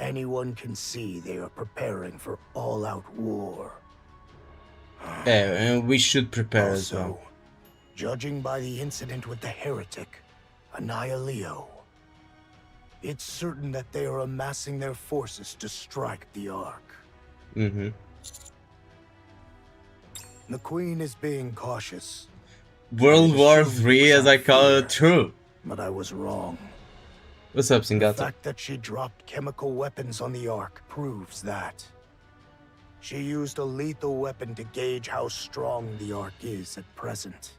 Anyone can see they are preparing for all-out war. And we should prepare as well. Also, judging by the incident with the heretic, Annihilio, it's certain that they are amassing their forces to strike the Ark. The Queen is being cautious. World War III, as I call it, true. But I was wrong. What's up, The Singata? fact that she dropped chemical weapons on the Ark proves that. She used a lethal weapon to gauge how strong the Ark is at present.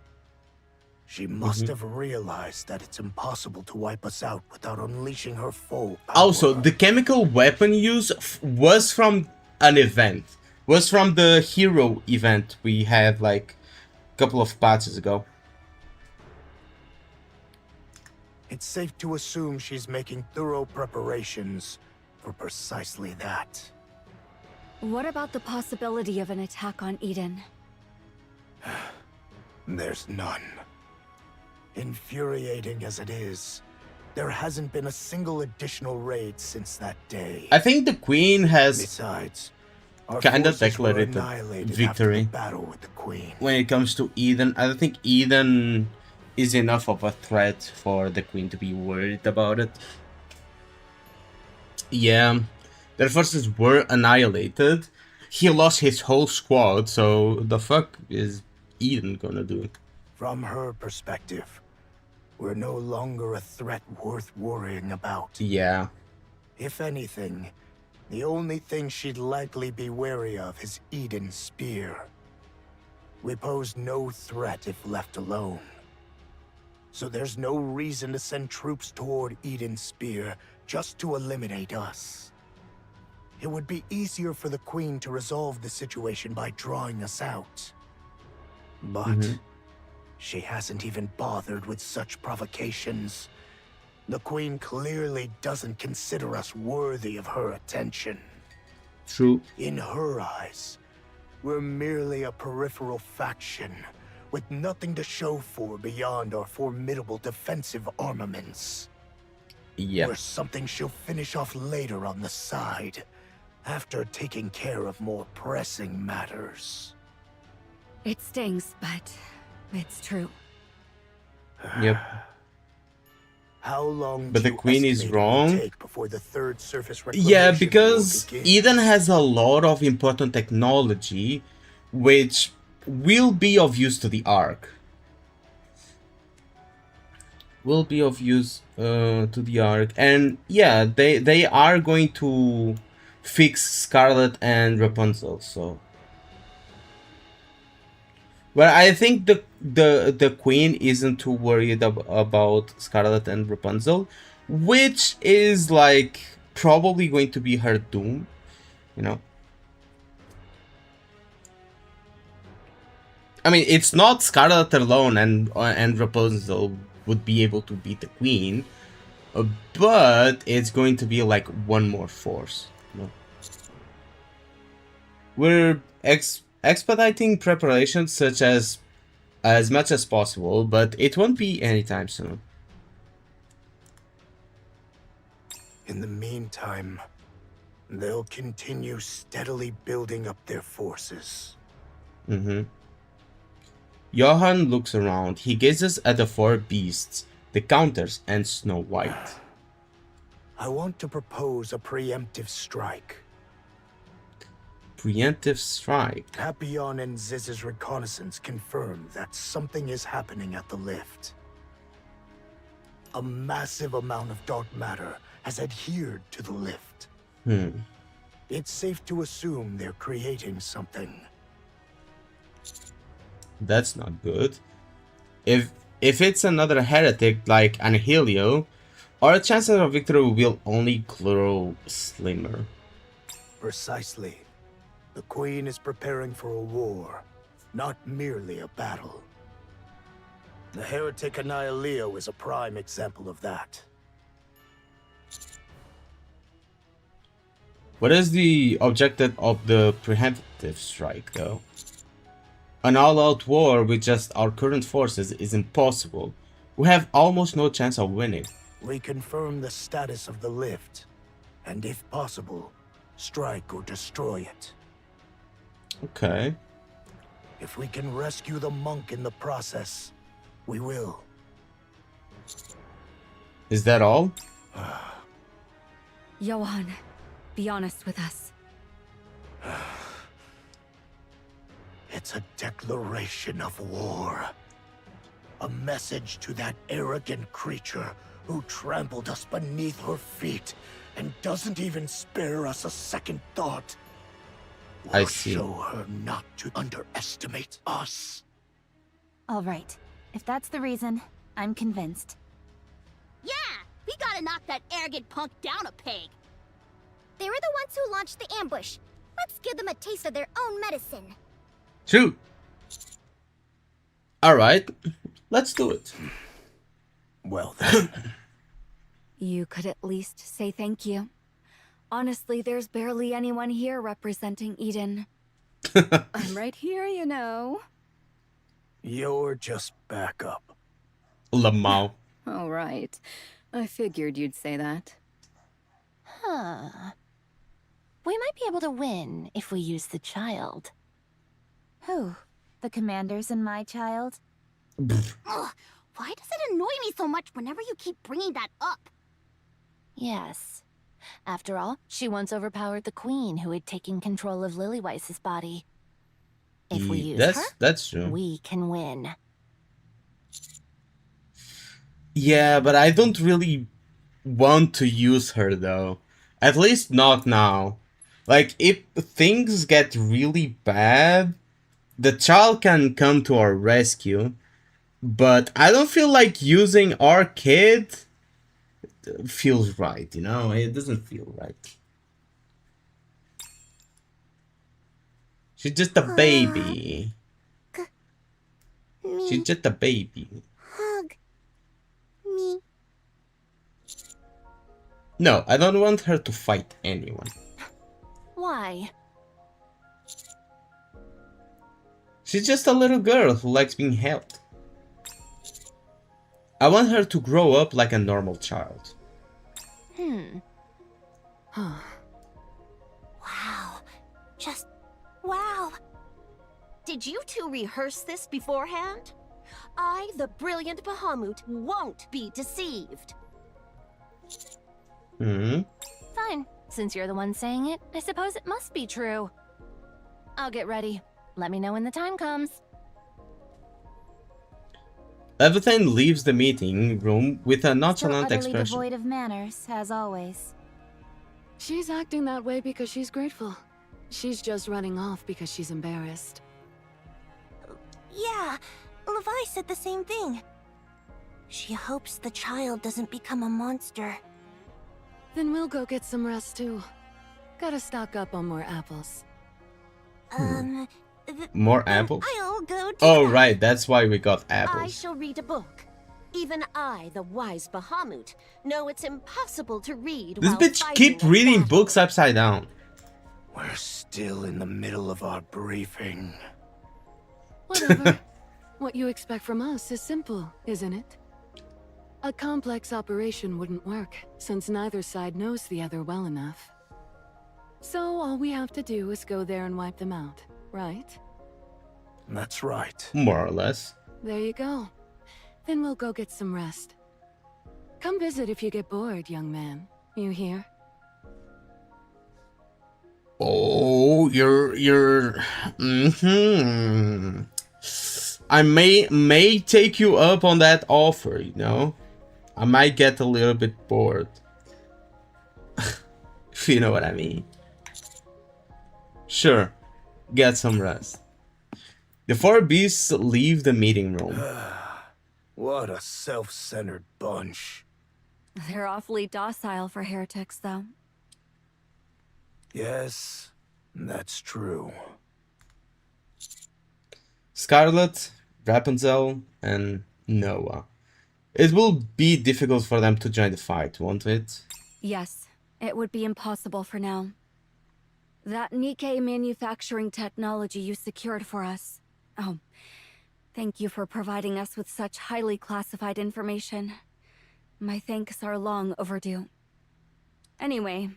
She must have realized that it's impossible to wipe us out without unleashing her full power. Also, the chemical weapon use was from an event. Was from the hero event we had like a couple of patches ago. It's safe to assume she's making thorough preparations for precisely that. What about the possibility of an attack on Eden? There's none. Infuriating as it is, there hasn't been a single additional raid since that day. I think the Queen has Besides, our kind of forces were declared annihilated after victory the battle with the Queen. when it comes to Eden. I don't think Eden is enough of a threat for the Queen to be worried about it. Yeah, their forces were annihilated. He lost his whole squad, so the fuck is Eden gonna do? From her perspective, we're no longer a threat worth worrying about. Yeah. If anything, the only thing she'd likely be wary of is Eden's spear. We pose no threat if left alone. So there's no reason to send troops toward Eden's spear just to eliminate us. It would be easier for the Queen to resolve the situation by drawing us out. But she hasn't even bothered with such provocations. The Queen clearly doesn't consider us worthy of her attention. True. In her eyes, we're merely a peripheral faction with nothing to show for beyond our formidable defensive armaments. Yeah. We're something she'll finish off later on the side, after taking care of more pressing matters. It stings, but it's true. Yep. How long But do the you Queen is estimate it will wrong. take before the third surface Yeah, reclamation because will begin? Eden has a lot of important technology which will be of use to the Ark. Will be of use to the Ark. And yeah, they are going to fix Scarlet and Rapunzel, so. Well, I think the Queen isn't too worried about Scarlet and Rapunzel. which is like probably going to be her doom, you know. I mean, it's not Scarlet alone and Rapunzel would be able to beat the Queen, but it's going to be like one more force, you know. We're expediting preparations such as much as possible, but it won't be anytime soon. In the meantime, they'll continue steadily building up their forces. Johann looks around. He gazes at the four beasts, the Countess, and Snow White. I want to propose a preemptive strike. Preemptive strike. Papillon and Ziz's reconnaissance confirm that something is happening at the lift. A massive amount of dark matter has adhered to the lift. It's safe to assume they're creating something. That's not good. If it's another heretic like Angelio, our chances of victory will only grow slimmer. Precisely. The Queen is preparing for a war, not merely a battle. The heretic Annihilaio is a prime example of that. What is the objective of the preemptive strike, though? An all-out war with just our current forces is impossible. We have almost no chance of winning. We confirm the status of the lift, and if possible, strike or destroy it. Okay. If we can rescue the monk in the process, we will. Is that all? Johann, be honest with us. It's a declaration of war. A message to that arrogant creature who trampled us beneath her feet and doesn't even spare us a second thought. We'll I see. show her not to underestimate us. All right. If that's the reason, I'm convinced. Yeah, we gotta knock that arrogant punk down a peg. They were the ones who launched the ambush. Let's give them a taste of their own medicine. True. Alright, let's do it. Well then. You could at least say thank you. Honestly, there's barely anyone here representing Eden. I'm right here, you know. You're just backup. Lamau. All right. I figured you'd say that. Huh. We might be able to win if we use the child. Who? The commanders and my child? Ugh, why does it annoy me so much whenever you keep bringing that up? Yes. After all, she once overpowered the queen who had taken control of Lilyweiß's body. If we use her, that's true. we can win. Yeah, but I don't really want to use her though. At least not now. Like, if things get really bad, the child can come to our rescue. But I don't feel like using our kid feels right, you know? It doesn't feel right. She's just a baby. Me. She's just a baby. Hug me. No, I don't want her to fight anyone. Why? She's just a little girl who likes being held. I want her to grow up like a normal child. Wow. Just wow. Did you two rehearse this beforehand? I, the brilliant Bahamut, won't be deceived. Fine. Since you're the one saying it, I suppose it must be true. I'll get ready. Let me know when the time comes. Leviathan leaves the meeting room with a nonchalant Still utterly expression. devoid of manners, as always. She's acting that way because she's grateful. She's just running off because she's embarrassed. Yeah, Levi said the same thing. She hopes the child doesn't become a monster. Then we'll go get some rest too. Gotta stock up on more apples. More Then apples? I'll go to Oh, that. right, that's why we got I apples. shall read a book. Even I, the wise Bahamut, know it's impossible to read This while bitch fighting keep a reading battle. books upside down. We're still in the middle of our briefing. Whatever. What you expect from us is simple, isn't it? A complex operation wouldn't work, since neither side knows the other well enough. So all we have to do is go there and wipe them out, right? That's right. More or less. There you go. Then we'll go get some rest. Come visit if you get bored, young man. You hear? Oh, you're. I may take you up on that offer, you know? I might get a little bit bored. If you know what I mean. Sure, get some rest. The four beasts leave the meeting room. What a self-centered bunch. They're awfully docile for heretics, though. Yes, that's true. Scarlet, Rapunzel, and Noah. It will be difficult for them to join the fight, won't it? Yes, it would be impossible for now. That NIKKE manufacturing technology you secured for us. Oh, thank you for providing us with such highly classified information. My thanks are long overdue. Anyway,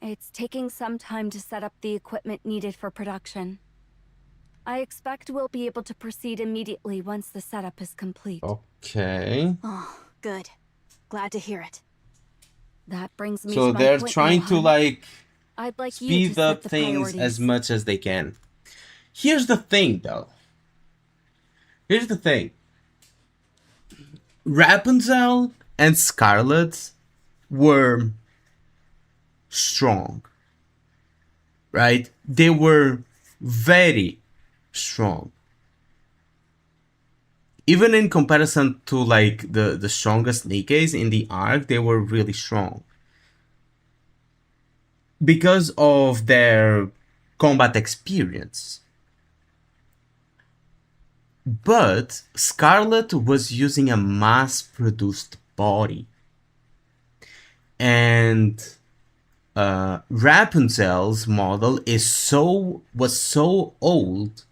it's taking some time to set up the equipment needed for production. I expect we'll be able to proceed immediately once the setup is complete. Okay. Oh, good. Glad to hear it. That brings me So to my they're point, trying to Mohan. like I'd like you to speed set up the things priorities. as much as they can. Here's the thing, though. Here's the thing. Rapunzel and Scarlet were strong, right? They were very strong. Even in comparison to like the strongest NIKKEs in the arc, they were really strong. Because of their combat experience. But Scarlet was using a mass-produced body. And Rapunzel's model was so old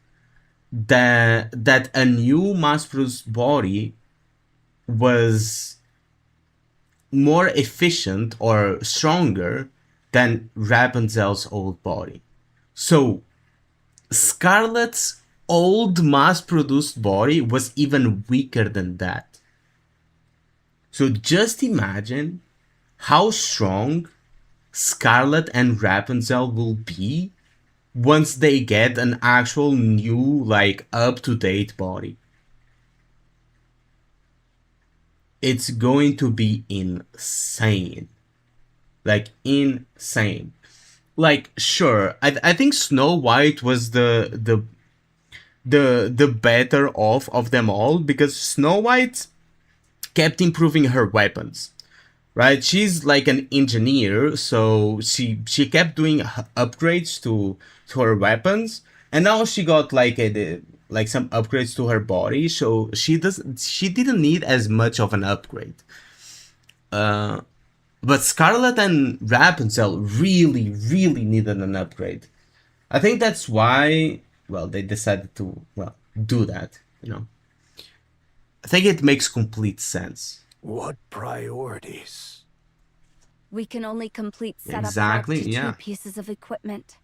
that a new mass-produced body was more efficient or stronger than Rapunzel's old body. So Scarlet's old mass-produced body was even weaker than that. So just imagine how strong Scarlet and Rapunzel will be once they get an actual new, like, up-to-date body. It's going to be insane. Like, insane. Like, sure, I think Snow White was the better off of them all, because Snow White kept improving her weapons, right? She's like an engineer, so she kept doing upgrades to her weapons, and now she got like some upgrades to her body, so she didn't need as much of an upgrade. But Scarlet and Rapunzel really needed an upgrade. I think that's why, well, they decided to, well, do that, you know. I think it makes complete sense. What priorities? We can only complete setup Exactly, up to yeah. 2 pieces of equipment.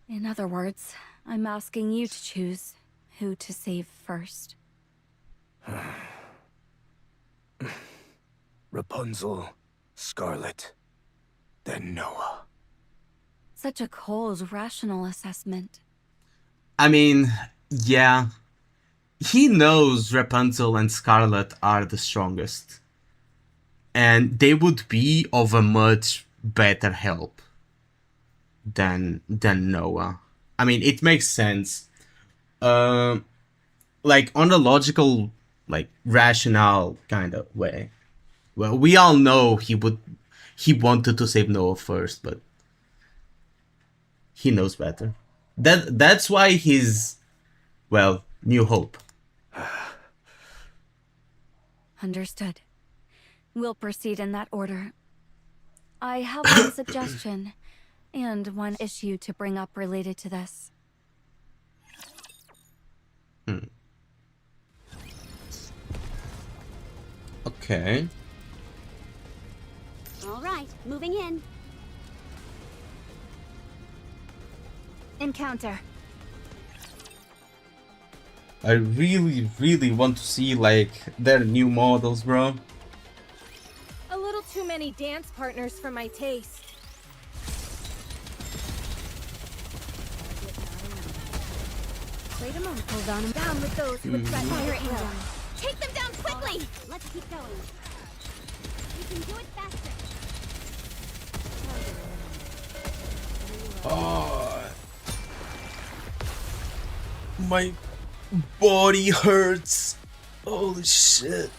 In other words, I'm asking you to choose who to save first. Rapunzel, Scarlet, then Noah. Such a cold, rational assessment. I mean, yeah. He knows Rapunzel and Scarlet are the strongest. And they would be of a much better help than Noah. I mean, it makes sense. Like, on a logical like rational kind of way. Well, we all know he wanted to save Noah first, but he knows better. That's why he's, well, New Hope. Understood. We'll proceed in that order. I have one suggestion and one issue to bring up related to this. Okay. All right, moving in. Encounter. I really, really want to see like their new models, bro. A little too many dance partners for my taste. Wait a moment. Hold on. I'm down with those who would threaten fire anger. Take them down quickly! Let's keep going. You can do it faster. Oh, my body hurts. Holy shit.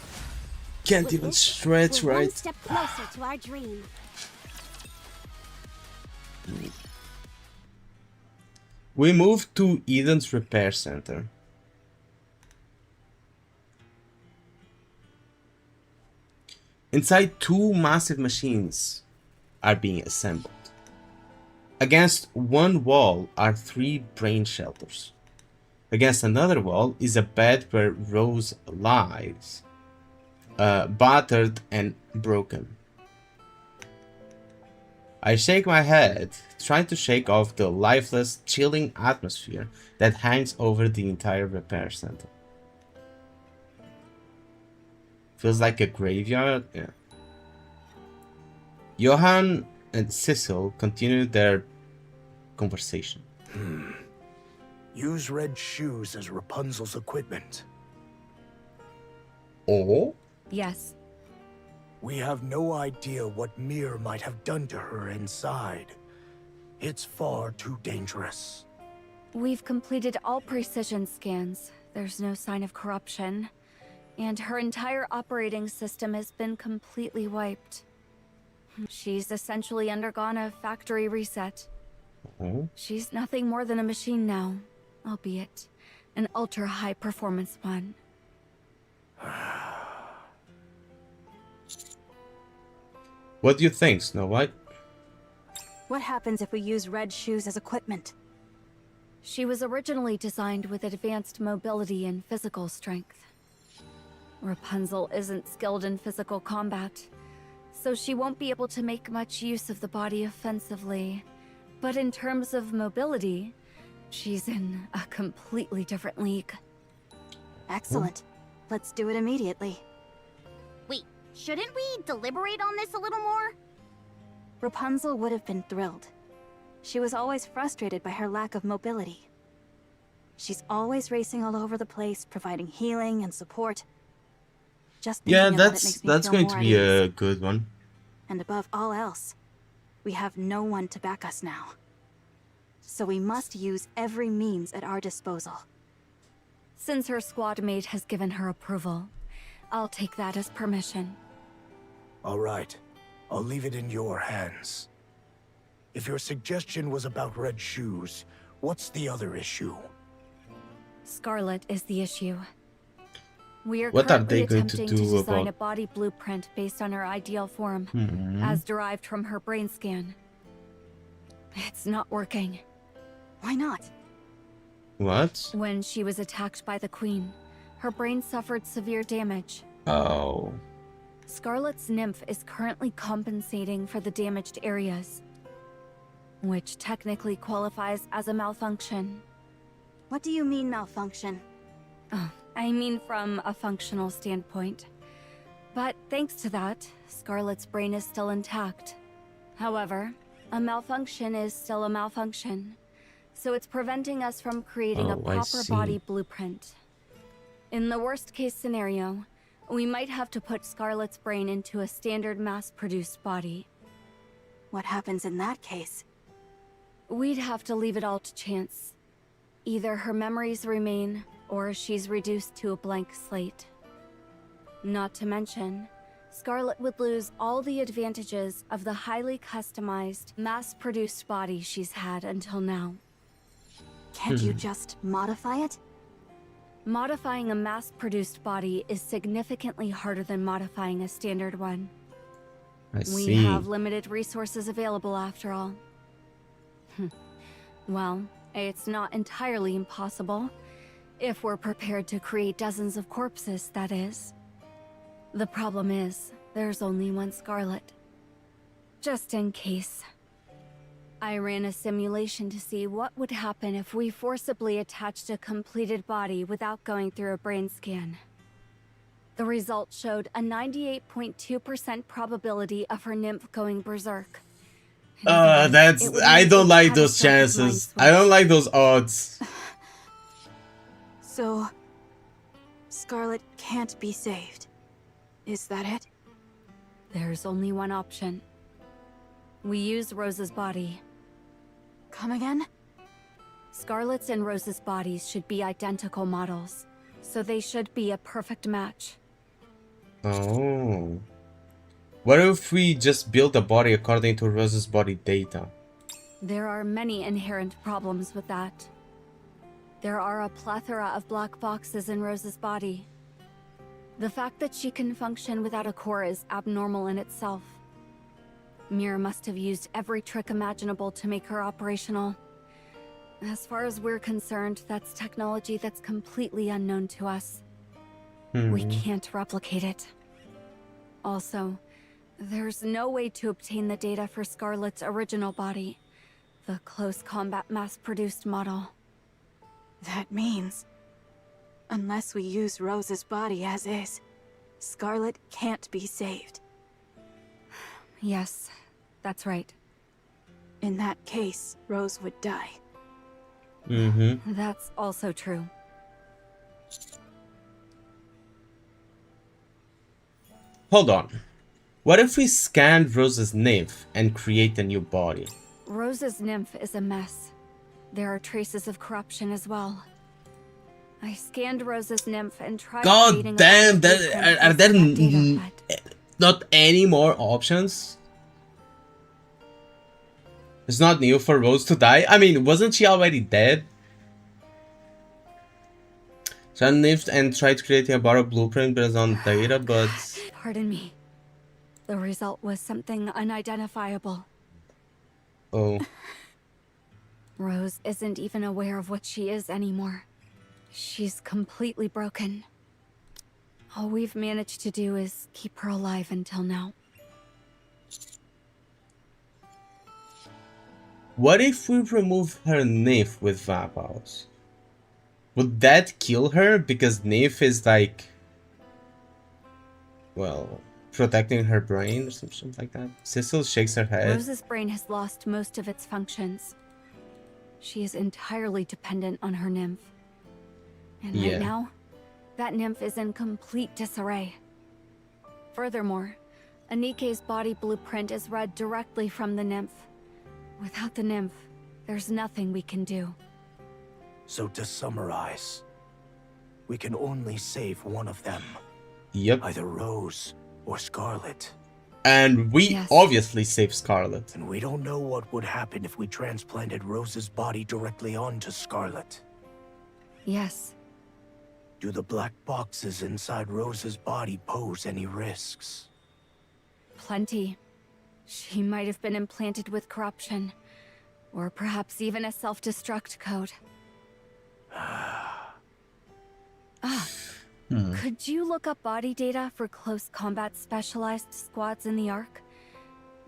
Can't even stretch We're one right. step closer to our dream. We moved to Eden's repair center. Inside, two massive machines are being assembled. Against one wall are 3 brain shelters. Against another wall is a bed where Rose lies, battered and broken. I shake my head, trying to shake off the lifeless, chilling atmosphere that hangs over the entire repair center. Feels like a graveyard. Yeah. Johan and Cecil continue their conversation. Use red shoes as Rapunzel's equipment. Oh? Yes. We have no idea what Mir might have done to her inside. It's far too dangerous. We've completed all precision scans. There's no sign of corruption. And her entire operating system has been completely wiped. She's essentially undergone a factory reset. Oh? She's nothing more than a machine now, albeit an ultra-high performance one. What do you think, Snow White? What happens if we use red shoes as equipment? She was originally designed with advanced mobility and physical strength. Rapunzel isn't skilled in physical combat, so she won't be able to make much use of the body offensively. But in terms of mobility, she's in a completely different league. Excellent. Let's do it immediately. Wait, shouldn't we deliberate on this a little more? Rapunzel would have been thrilled. She was always frustrated by her lack of mobility. She's always racing all over the place, providing healing and support. Just thinking Yeah, about it makes me that's feel going more to at be ease. a good one. And above all else, we have no one to back us now. So we must use every means at our disposal. Since her squad mate has given her approval, I'll take that as permission. All right, I'll leave it in your hands. If your suggestion was about red shoes, what's the other issue? Scarlet is the issue. We are What are currently they going to attempting do design about- a body blueprint based on her ideal form, Hmm. as derived from her brain scan. It's not working. Why not? What? When she was attacked by the Queen, her brain suffered severe damage. Oh. Scarlet's nymph is currently compensating for the damaged areas, which technically qualifies as a malfunction. What do you mean malfunction? Oh, I mean from a functional standpoint. But thanks to that, Scarlet's brain is still intact. However, a malfunction is still a malfunction, so it's preventing us from creating a Oh, I proper see. body blueprint. In the worst case scenario, we might have to put Scarlet's brain into a standard mass-produced body. What happens in that case? We'd have to leave it all to chance. Either her memories remain, or she's reduced to a blank slate. Not to mention, Scarlet would lose all the advantages of the highly customized, mass-produced body she's had until now. Can't you just modify it? Modifying a mass-produced body is significantly harder than modifying a standard one. I We see. have limited resources available after all. Well, it's not entirely impossible. If we're prepared to create dozens of corpses, that is. The problem is, there's only one Scarlet. Just in case. I ran a simulation to see what would happen if we forcibly attached a completed body without going through a brain scan. The result showed a 98.2% probability of her nymph going berserk. In other words, it would I mean don't a like those catastrophic mind chances. I don't switch. like those odds. So, Scarlet can't be saved. Is that it? There's only one option. We use Rose's body. Come again? Scarlet's and Rose's bodies should be identical models, so they should be a perfect match. Oh. What if we just build a body according to Rose's body data? There are many inherent problems with that. There are a plethora of black boxes in Rose's body. The fact that she can function without a core is abnormal in itself. Mir must have used every trick imaginable to make her operational. As far as we're concerned, that's technology that's completely unknown to us. We can't replicate it. Also, there's no way to obtain the data for Scarlet's original body, the close combat mass-produced model. That means, unless we use Rose's body as is, Scarlet can't be saved. Yes, that's right. In that case, Rose would die. That's also true. Hold on. What if we scanned Rose's nymph and create a new body? Rose's nymph is a mess. There are traces of corruption as well. I scanned Rose's nymph and tried creating God damn, a that, blueprint are there based on that data, but not any more options? It's not new for Rose to die? I mean, wasn't she already dead? So I lived and tried creating a borrowed blueprint based on data, but... Pardon me. The result was something unidentifiable. Oh. Rose isn't even aware of what she is anymore. She's completely broken. All we've managed to do is keep her alive until now. What if we remove her nymph with vampires? Would that kill her? Because nymph is like... well... protecting her brain or something like that. Cecil shakes her head. Rose's brain has lost most of its functions. She is entirely dependent on her nymph. And right now, that nymph is in complete disarray. Furthermore, NIKKE's body blueprint is read directly from the nymph. Without the nymph, there's nothing we can do. So to summarize, we can only save one of them. Yep. Either Rose or Scarlet. And we obviously save Scarlet. And we don't know what would happen if we transplanted Rose's body directly onto Scarlet. Yes. Do the black boxes inside Rose's body pose any risks? Plenty. She might have been implanted with corruption. Or perhaps even a self-destruct code. Could you look up body data for close combat specialized squads in the Ark?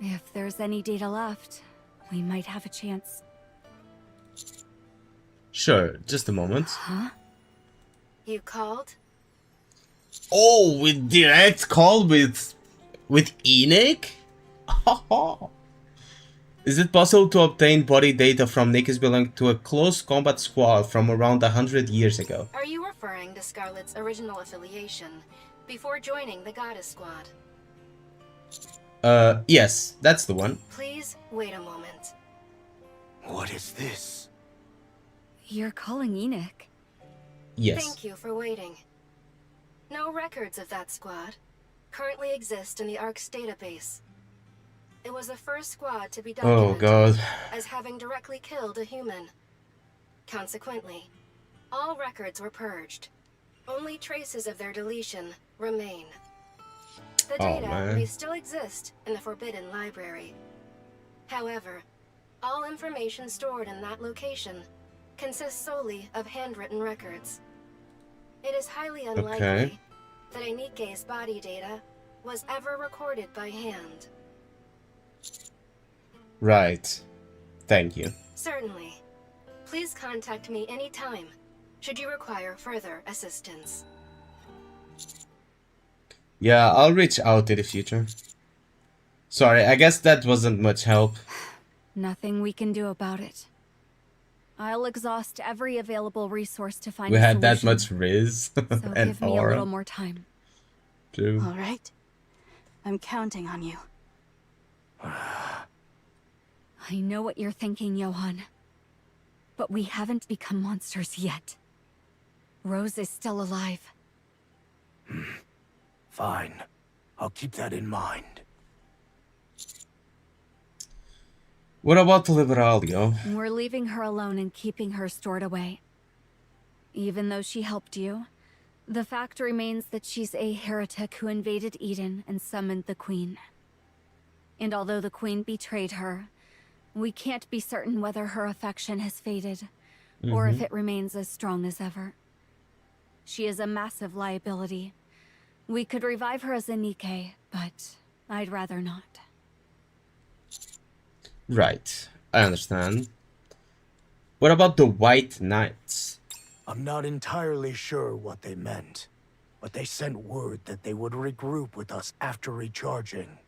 If there's any data left, we might have a chance. Sure, just a moment. Huh? You called? Oh, with direct call with Enoch? Is it possible to obtain body data from NIKKE's belonging to a close combat squad from around 100 years ago? Are you referring to Scarlet's original affiliation before joining the Goddess Squad? Yes, that's the one. Please wait a moment. What is this? You're calling Enoch? Yes. Thank you for waiting. No records of that squad currently exist in the ARC's database. It was the first squad to be Oh documented god. as having directly killed a human. Consequently, all records were purged. Only traces of their deletion remain. The Oh, data man. may still exist in the Forbidden Library. However, all information stored in that location consists solely of handwritten records. It is highly unlikely Okay. that a NIKKE's body data was ever recorded by hand. Right. Thank you. Certainly. Please contact me anytime, should you require further assistance. Yeah, I'll reach out in the future. Sorry, I guess that wasn't much help. Nothing we can do about it. I'll exhaust every available resource to find We a had that solution. much Riz So and give me a little aura. more time. True. All right. I'm counting on you. I know what you're thinking, Johan. But we haven't become monsters yet. Rose is still alive. Fine. I'll keep that in mind. What about Liberaglio? We're leaving her alone and keeping her stored away. Even though she helped you, the fact remains that she's a heretic who invaded Eden and summoned the Queen. And although the Queen betrayed her, we can't be certain whether her affection has faded, or if it remains as strong as ever. She is a massive liability. We could revive her as a NIKKE, but I'd rather not. Right, I understand. What about the White Knights? I'm not entirely sure what they meant, but they sent word that they would regroup with us after recharging.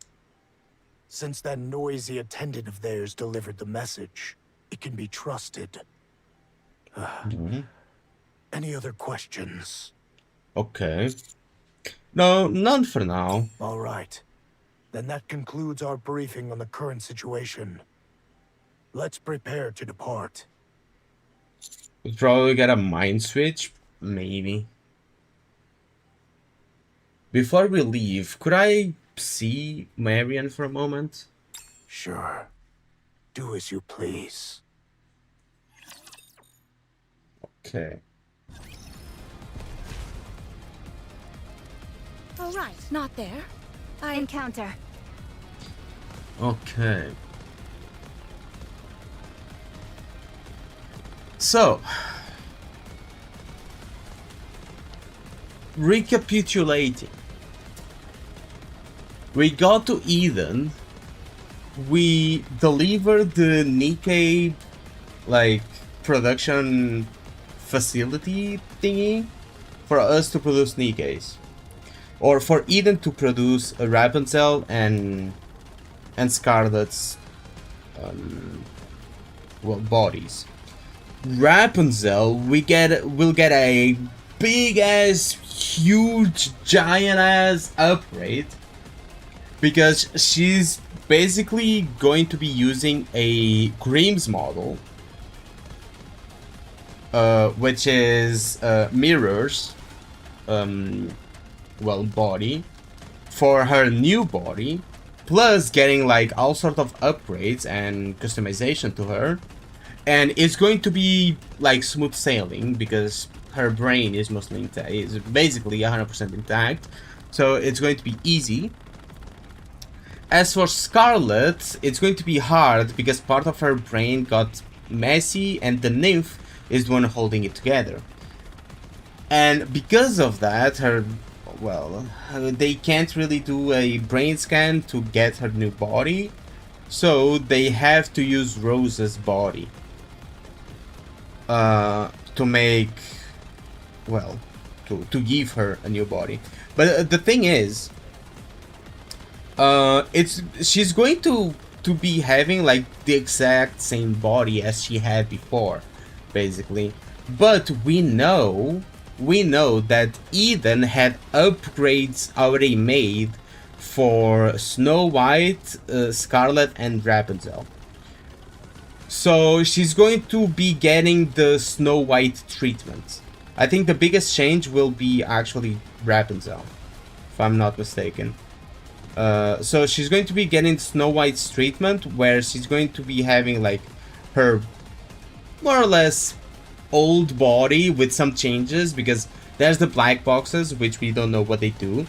Since that noisy attendant of theirs delivered the message, it can be trusted. Any other questions? Okay. No, none for now. All right. Then that concludes our briefing on the current situation. Let's prepare to depart. We'll probably get a mind switch, maybe. Before we leave, could I see Marion for a moment? Sure. Do as you please. Okay. All right. Not there. Encounter. Okay. So, recapitulating. We got to Eden. We delivered the NIKKE, like, production facility thingy for us to produce NIKKEs. Or for Eden to produce a Rapunzel and Scarlet's well, bodies. Rapunzel, will get a big ass, huge, giant ass upgrade because she's basically going to be using a Grimm's model, which is mirrors, well, body for her new body, plus getting like all sort of upgrades and customization to her. And it's going to be like smooth sailing because her brain is mostly intact, is basically 100% intact, so it's going to be easy. As for Scarlet, it's going to be hard because part of her brain got messy and the nymph is the one holding it together. And because of that, well, they can't really do a brain scan to get her new body, so they have to use Rose's body to make, well, to give her a new body. But the thing is, she's going to be having like the exact same body as she had before, basically. But we know that Eden had upgrades already made for Snow White, Scarlet, and Rapunzel. So she's going to be getting the Snow White treatment. I think the biggest change will be actually Rapunzel, if I'm not mistaken. So she's going to be getting Snow White's treatment, where she's going to be having like her more or less old body with some changes, because there's the black boxes, which we don't know what they do.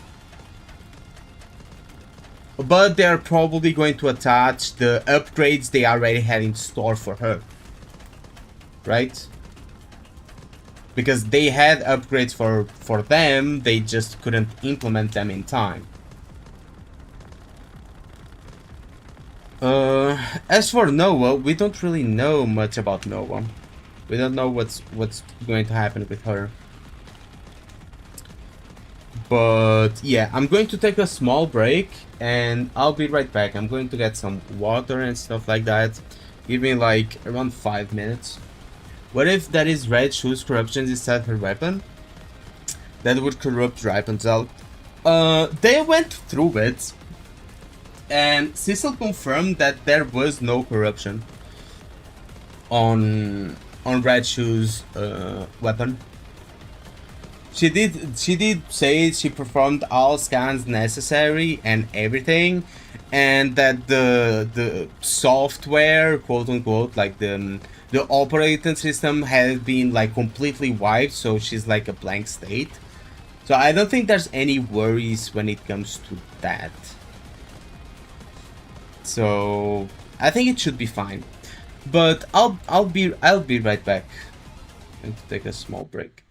But they're probably going to attach the upgrades they already had in store for her. Right? Because they had upgrades for them, they just couldn't implement them in time. As for Noah, we don't really know much about Noah. We don't know what's going to happen with her. But yeah, I'm going to take a small break and I'll be right back. I'm going to get some water and stuff like that. Give me like around 5 minutes. What if that is Red Shoes corruption instead her weapon? That would corrupt Rapunzel. They went through it. And Cecil confirmed that there was no corruption on Red Shoes' weapon. She did say she performed all scans necessary and everything, and that the software, quote unquote, like the operating system had been like completely wiped, so she's like a blank state. So I don't think there's any worries when it comes to that. So I think it should be fine. But I'll be right back. I'm going to take a small break.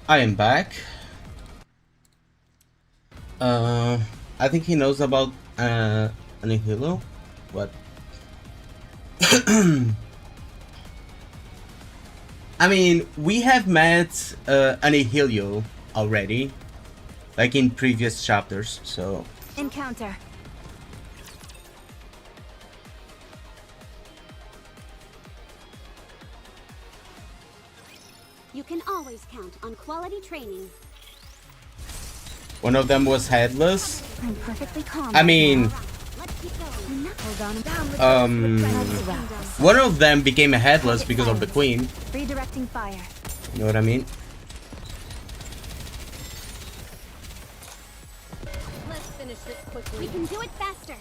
I am back. I think he knows about Anihilo, but I mean, we have met Anihilo already, like in previous chapters, so... Encounter. You can always count on quality training. One of them was headless. I'm perfectly calm. I mean, Hold on. Down with one of them became a headless because of the queen. Redirecting fire. You know what I mean? Let's finish this quickly. We can do it faster.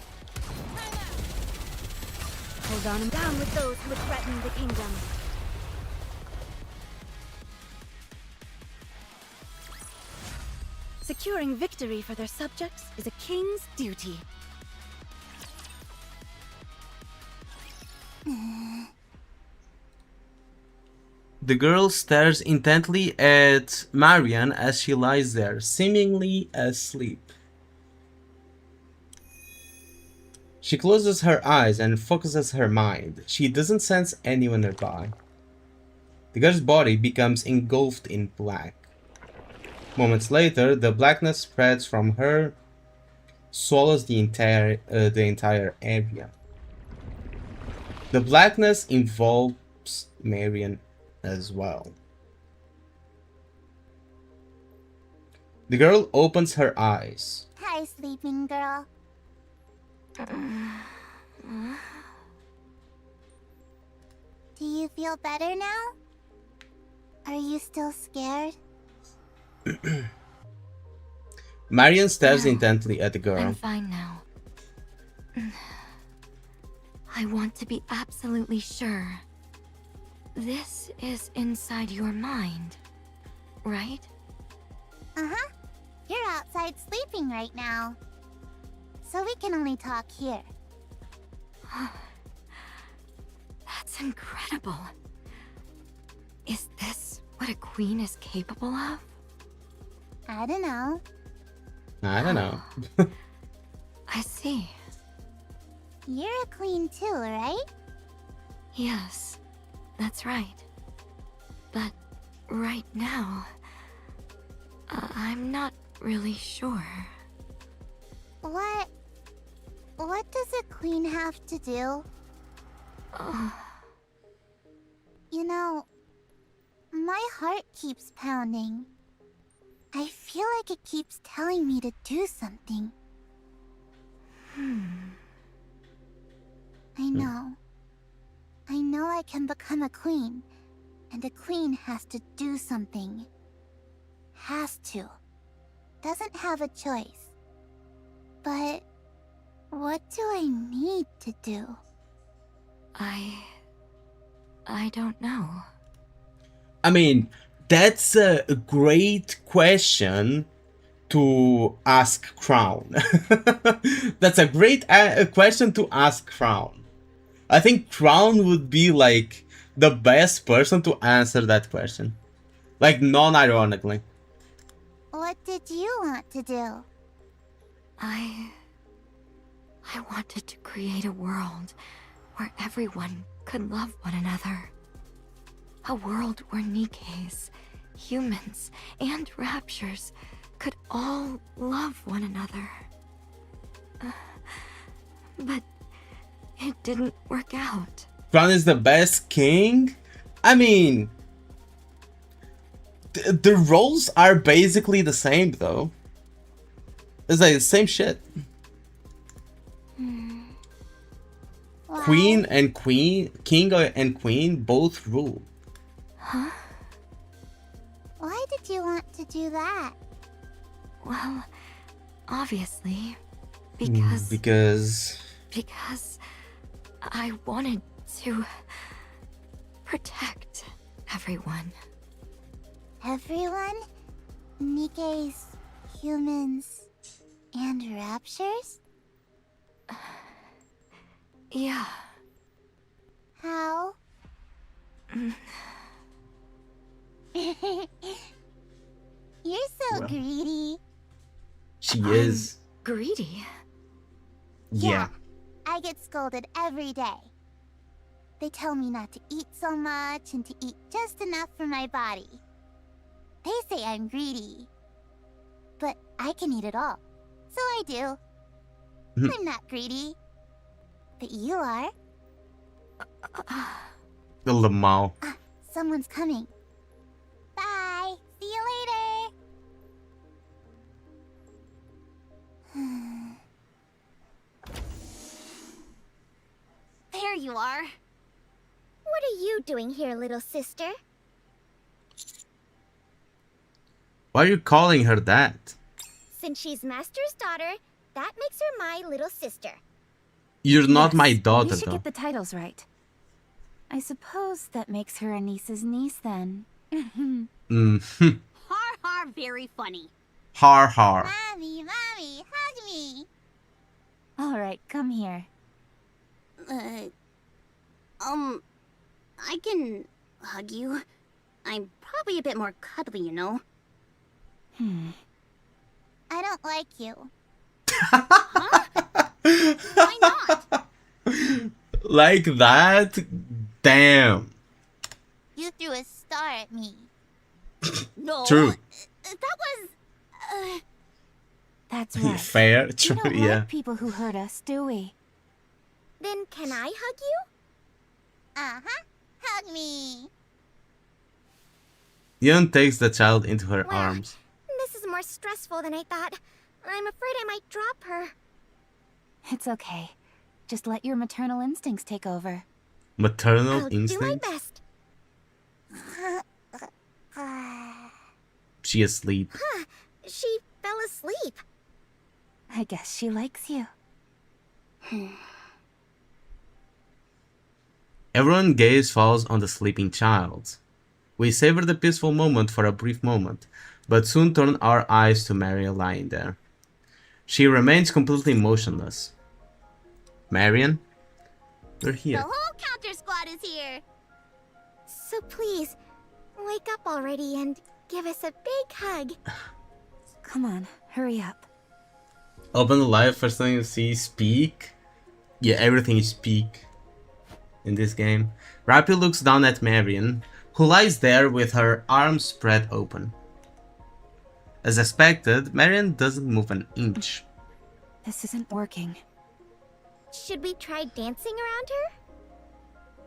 Hold on. Down with those who would threaten the kingdom. Securing victory for their subjects is a king's duty. The girl stares intently at Marian as she lies there, seemingly asleep. She closes her eyes and focuses her mind. She doesn't sense anyone nearby. The girl's body becomes engulfed in black. Moments later, the blackness spreads from her, swallows the entire area. The blackness involves Marian as well. The girl opens her eyes. Hi, sleeping girl. Do you feel better now? Are you still scared? Marian stares intently at the girl. I'm fine now. I want to be absolutely sure. This is inside your mind, right? Uh-huh. You're outside sleeping right now. So we can only talk here. That's incredible. Is this what a queen is capable of? I don't know. I don't know. I see. You're a queen too, right? Yes, that's right. But right now, I'm not really sure. What does a queen have to do? You know, my heart keeps pounding. I feel like it keeps telling me to do something. I know I can become a queen, and a queen has to do something. Has to. Doesn't have a choice. But what do I need to do? I don't know. I mean, that's a great question to ask Crown. That's a great question to ask Crown. I think Crown would be like the best person to answer that question. Like, non-ironically. What did you want to do? I wanted to create a world where everyone could love one another. A world where Nikke's, humans, and Raptures could all love one another. But it didn't work out. Crown is the best king? I mean... The roles are basically the same, though. It's like the same shit. Queen and queen, king and queen both rule. Huh? Why did you want to do that? Well, obviously, because I wanted to protect everyone. Everyone? Nikke's, humans, and Raptures? Yeah. How? so Well. greedy. She is. Greedy. Yeah. I get scolded every day. They tell me not to eat so much and to eat just enough for my body. They say I'm greedy. But I can eat it all. So I do. I'm not greedy. But you are. The Lamau. Someone's coming. Bye. See you later. There you are. What are you doing here, little sister? Why are you calling her that? Since she's Master's daughter, that makes her my little sister. You're not my Yes, daughter, We should though. get the titles right. I suppose that makes her a niece's niece then. Mm. Har har, very funny. Har har. Mommy, Mommy, hug me. All right, come here. I can hug you. I'm probably a bit more cuddly, you know. I don't like you. Why not? Like that? Damn. You threw a star at me. No. True. That was... That's right. Fair. We True. don't Yeah. like people who hurt us, do we? Then can I hug you? Uh-huh. Hug me. Yun takes the child into her Wow. arms. This is more stressful than I thought. I'm afraid I might drop her. It's okay. Just let your maternal instincts take over. Maternal I'll do my instinct? best. She asleep. She fell asleep. I guess she likes you. Everyone's gaze falls on the sleeping child. We savor the peaceful moment for a brief moment, but soon turn our eyes to Marion lying there. She remains completely motionless. Marion? We're The here. whole counter squad is here. So please, wake up already and give us a big hug. Come on, hurry up. Open the live, first thing you see, speak. Yeah, everything is speak in this game. Rappy looks down at Marion, who lies there with her arms spread open. As expected, Marion doesn't move an inch. This isn't working. Should we try dancing around her?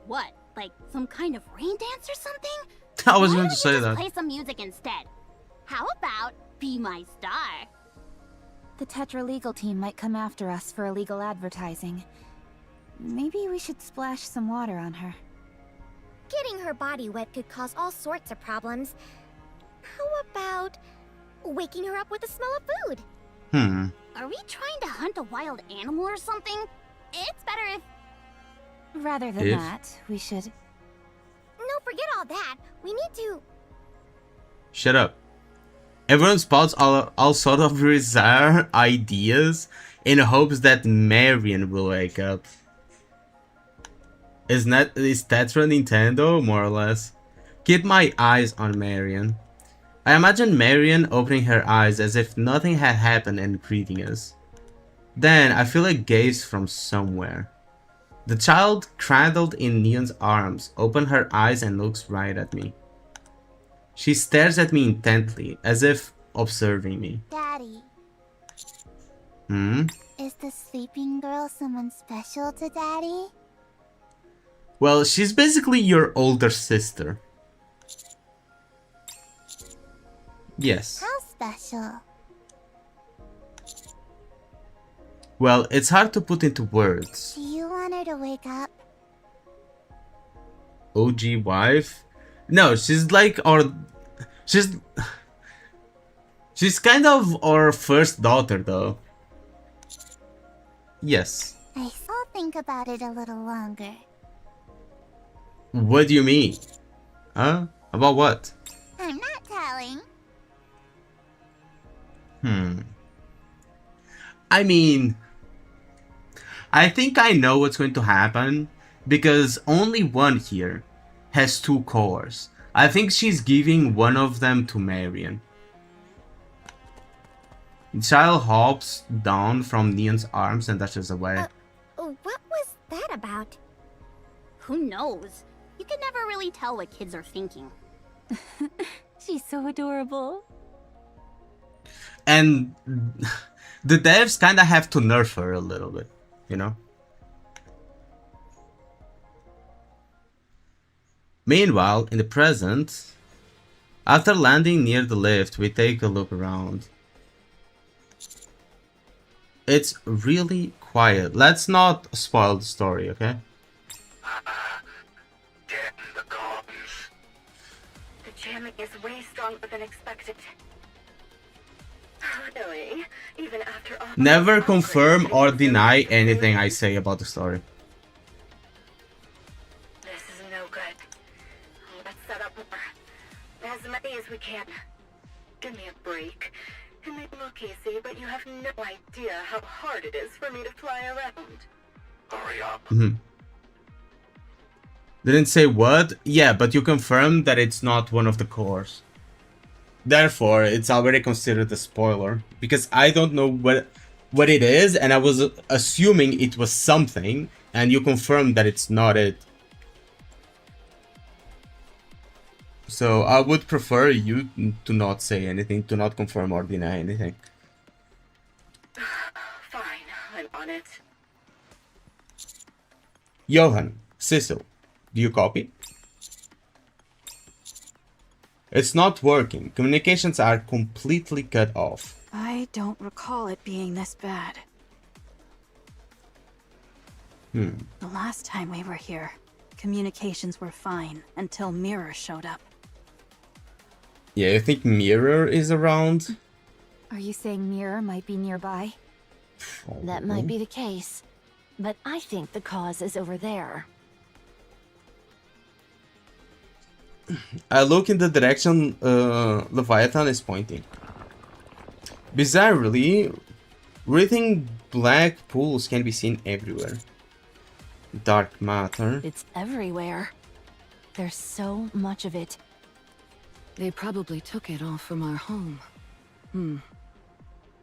What? Like some kind of rain dance or something? I was Why going don't to say we just that. play some music instead? How about Be My Star? The Tetra legal team might come after us for illegal advertising. Maybe we should splash some water on her. Getting her body wet could cause all sorts of problems. How about waking her up with the smell of food? Are we trying to hunt a wild animal or something? It's better if... Rather than If? that, we should... No, forget all that. We need to... Shut up. Everyone spouts all sort of bizarre ideas in hopes that Marion will wake up. Is Tetra Nintendo, more or less? Keep my eyes on Marion. I imagine Marion opening her eyes as if nothing had happened and greeting us. Then I feel a gaze from somewhere. The child, cradled in Neon's arms, opens her eyes and looks right at me. She stares at me intently, as if observing me. Daddy, is the sleeping girl someone special to Daddy? Well, she's basically your older sister. Yes. How special? Well, it's hard to put into words. Do you want her to wake up? OG wife? No, she's like our... She's kind of our first daughter, though. Yes. I'll think about it a little longer. What do you mean? Huh? About what? I'm not telling. I mean... I think I know what's going to happen, because only one here has two cores. I think she's giving one of them to Marion. The child hops down from Neon's arms and dashes away. What was that about? Who knows? You can never really tell what kids are thinking. She's so adorable. And the devs kinda have to nerf her a little bit, you know? Meanwhile, in the present, after landing near the lift, we take a look around. It's really quiet. Let's not spoil the story, okay? The jamming is way stronger than expected. Really? Even after all. Never confirm or deny anything I say about the story. This is no good. Let's set up more. As many as we can. Give me a break. It may look easy, but you have no idea how hard it is for me to fly around. Hurry up. Didn't say what? Yeah, but you confirmed that it's not one of the cores. Therefore, it's already considered a spoiler. Because I don't know what it is, and I was assuming it was something, and you confirmed that it's not it. So I would prefer you to not say anything, to not confirm or deny anything. Fine, I'm on it. Johan, Cecil, do you copy? It's not working. Communications are completely cut off. I don't recall it being this bad. The last time we were here, communications were fine until Mirror showed up. Yeah, I think Mirror is around. Are you saying Mirror might be nearby? That might be the case. But I think the cause is over there. I look in the direction Leviathan is pointing. Bizarrely, writhing black pools can be seen everywhere. Dark matter. It's everywhere. There's so much of it. They probably took it all from our home.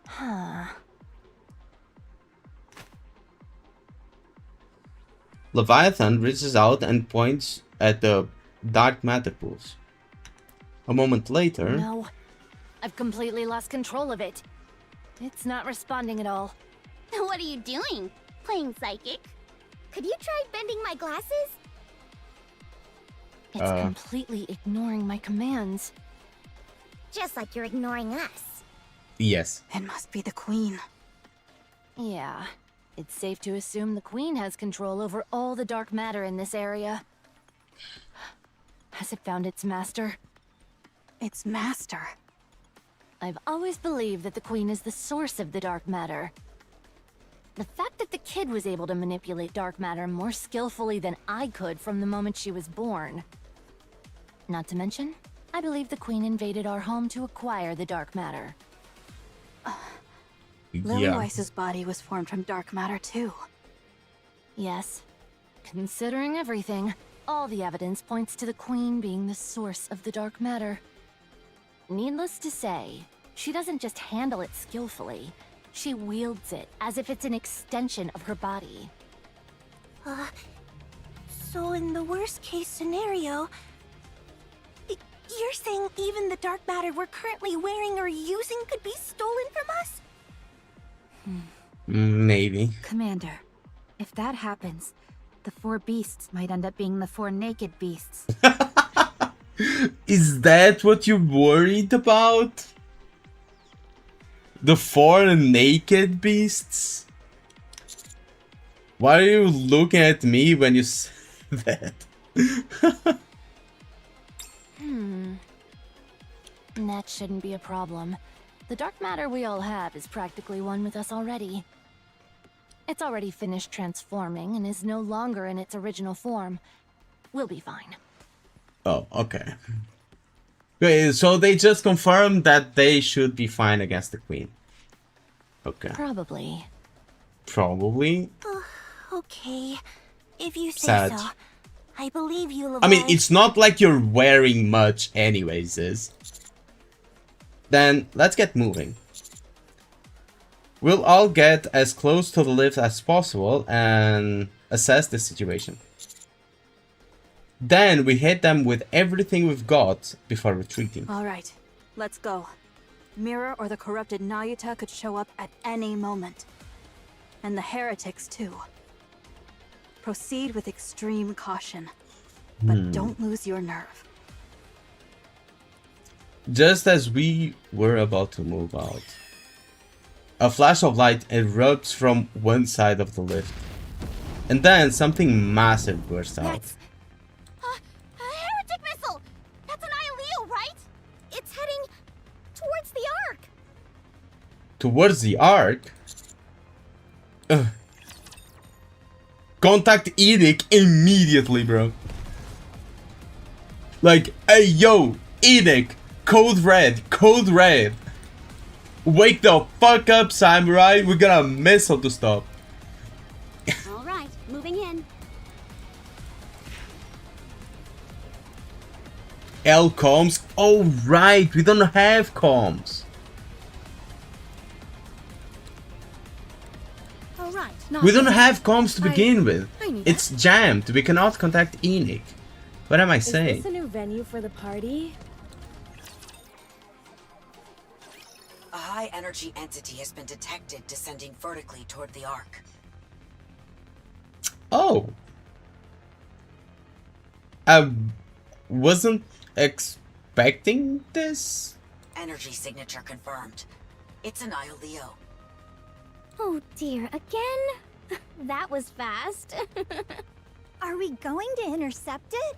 Huh. Leviathan reaches out and points at the dark matter pools. A moment later... No. I've completely lost control of it. It's not responding at all. What are you doing? Playing psychic? Could you try bending my glasses? It's completely ignoring my commands. Just like you're ignoring us. Yes. It must be the Queen. Yeah. It's safe to assume the Queen has control over all the dark matter in this area. Has it found its master? Its master? I've always believed that the Queen is the source of the dark matter. The fact that the kid was able to manipulate dark matter more skillfully than I could from the moment she was born. Not to mention, I believe the Queen invaded our home to acquire the dark matter. Lily Weiss's body was formed from dark matter too. Yes. Considering everything, all the evidence points to the Queen being the source of the dark matter. Needless to say, she doesn't just handle it skillfully. She wields it as if it's an extension of her body. So in the worst case scenario, you're saying even the dark matter we're currently wearing or using could be stolen from us? Maybe. Commander, if that happens, the 4 beasts might end up being the 4 naked beasts. Is that what you're worried about? The 4 naked beasts? Why are you looking at me when you say that? That shouldn't be a problem. The dark matter we all have is practically one with us already. It's already finished transforming and is no longer in its original form. We'll be fine. Oh, okay. Okay, so they just confirmed that they should be fine against the Queen. Okay. Probably. Probably? Okay. If you say Sad. so. I believe you, Levi. I mean, it's not like you're wearing much anyways, is. Then, let's get moving. We'll all get as close to the lift as possible and assess the situation. Then we hit them with everything we've got before retreating. All right, let's go. Mirror or the corrupted Nayuta could show up at any moment. And the heretics too. Proceed with extreme caution, but don't lose your nerve. Just as we were about to move out, a flash of light erupts from one side of the lift. And then something massive bursts out. A heretic missile! That's an Ioleo, right? It's heading towards the Ark. Towards the Ark? Ugh. Contact Edic immediately, bro. Like, hey yo, Edic, code red, code red. Wake the fuck up, Samurai. We got a missile to stop. All right, moving in. L comms? Oh right, we don't have comms. All right. We don't have comms to begin with. It's jammed. We cannot contact Enoch. What am I saying? Is this a new venue for the party? A high-energy entity has been detected descending vertically toward the Ark. Oh. I wasn't expecting this. Energy signature confirmed. It's an Ioleo. Oh dear, again? That was fast. Are we going to intercept it?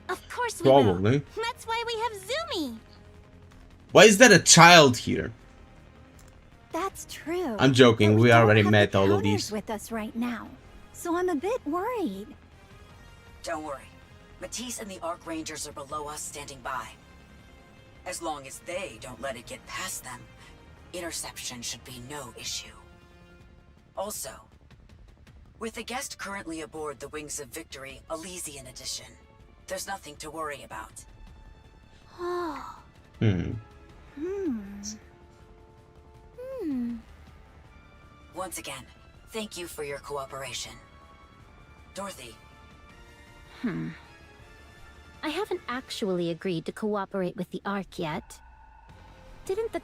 Of course we will. Probably. That's why we have Zumi. Why is there a child here? That's true. I'm joking. But We don't already have met the all of counters these. with us right now, so I'm a bit worried. Don't worry. Matisse and the Ark Rangers are below us standing by. As long as they don't let it get past them, interception should be no issue. Also, with the guest currently aboard the Wings of Victory Elysian Edition, there's nothing to worry about. Oh. Once again, thank you for your cooperation. Dorothy. I haven't actually agreed to cooperate with the Ark yet. Didn't the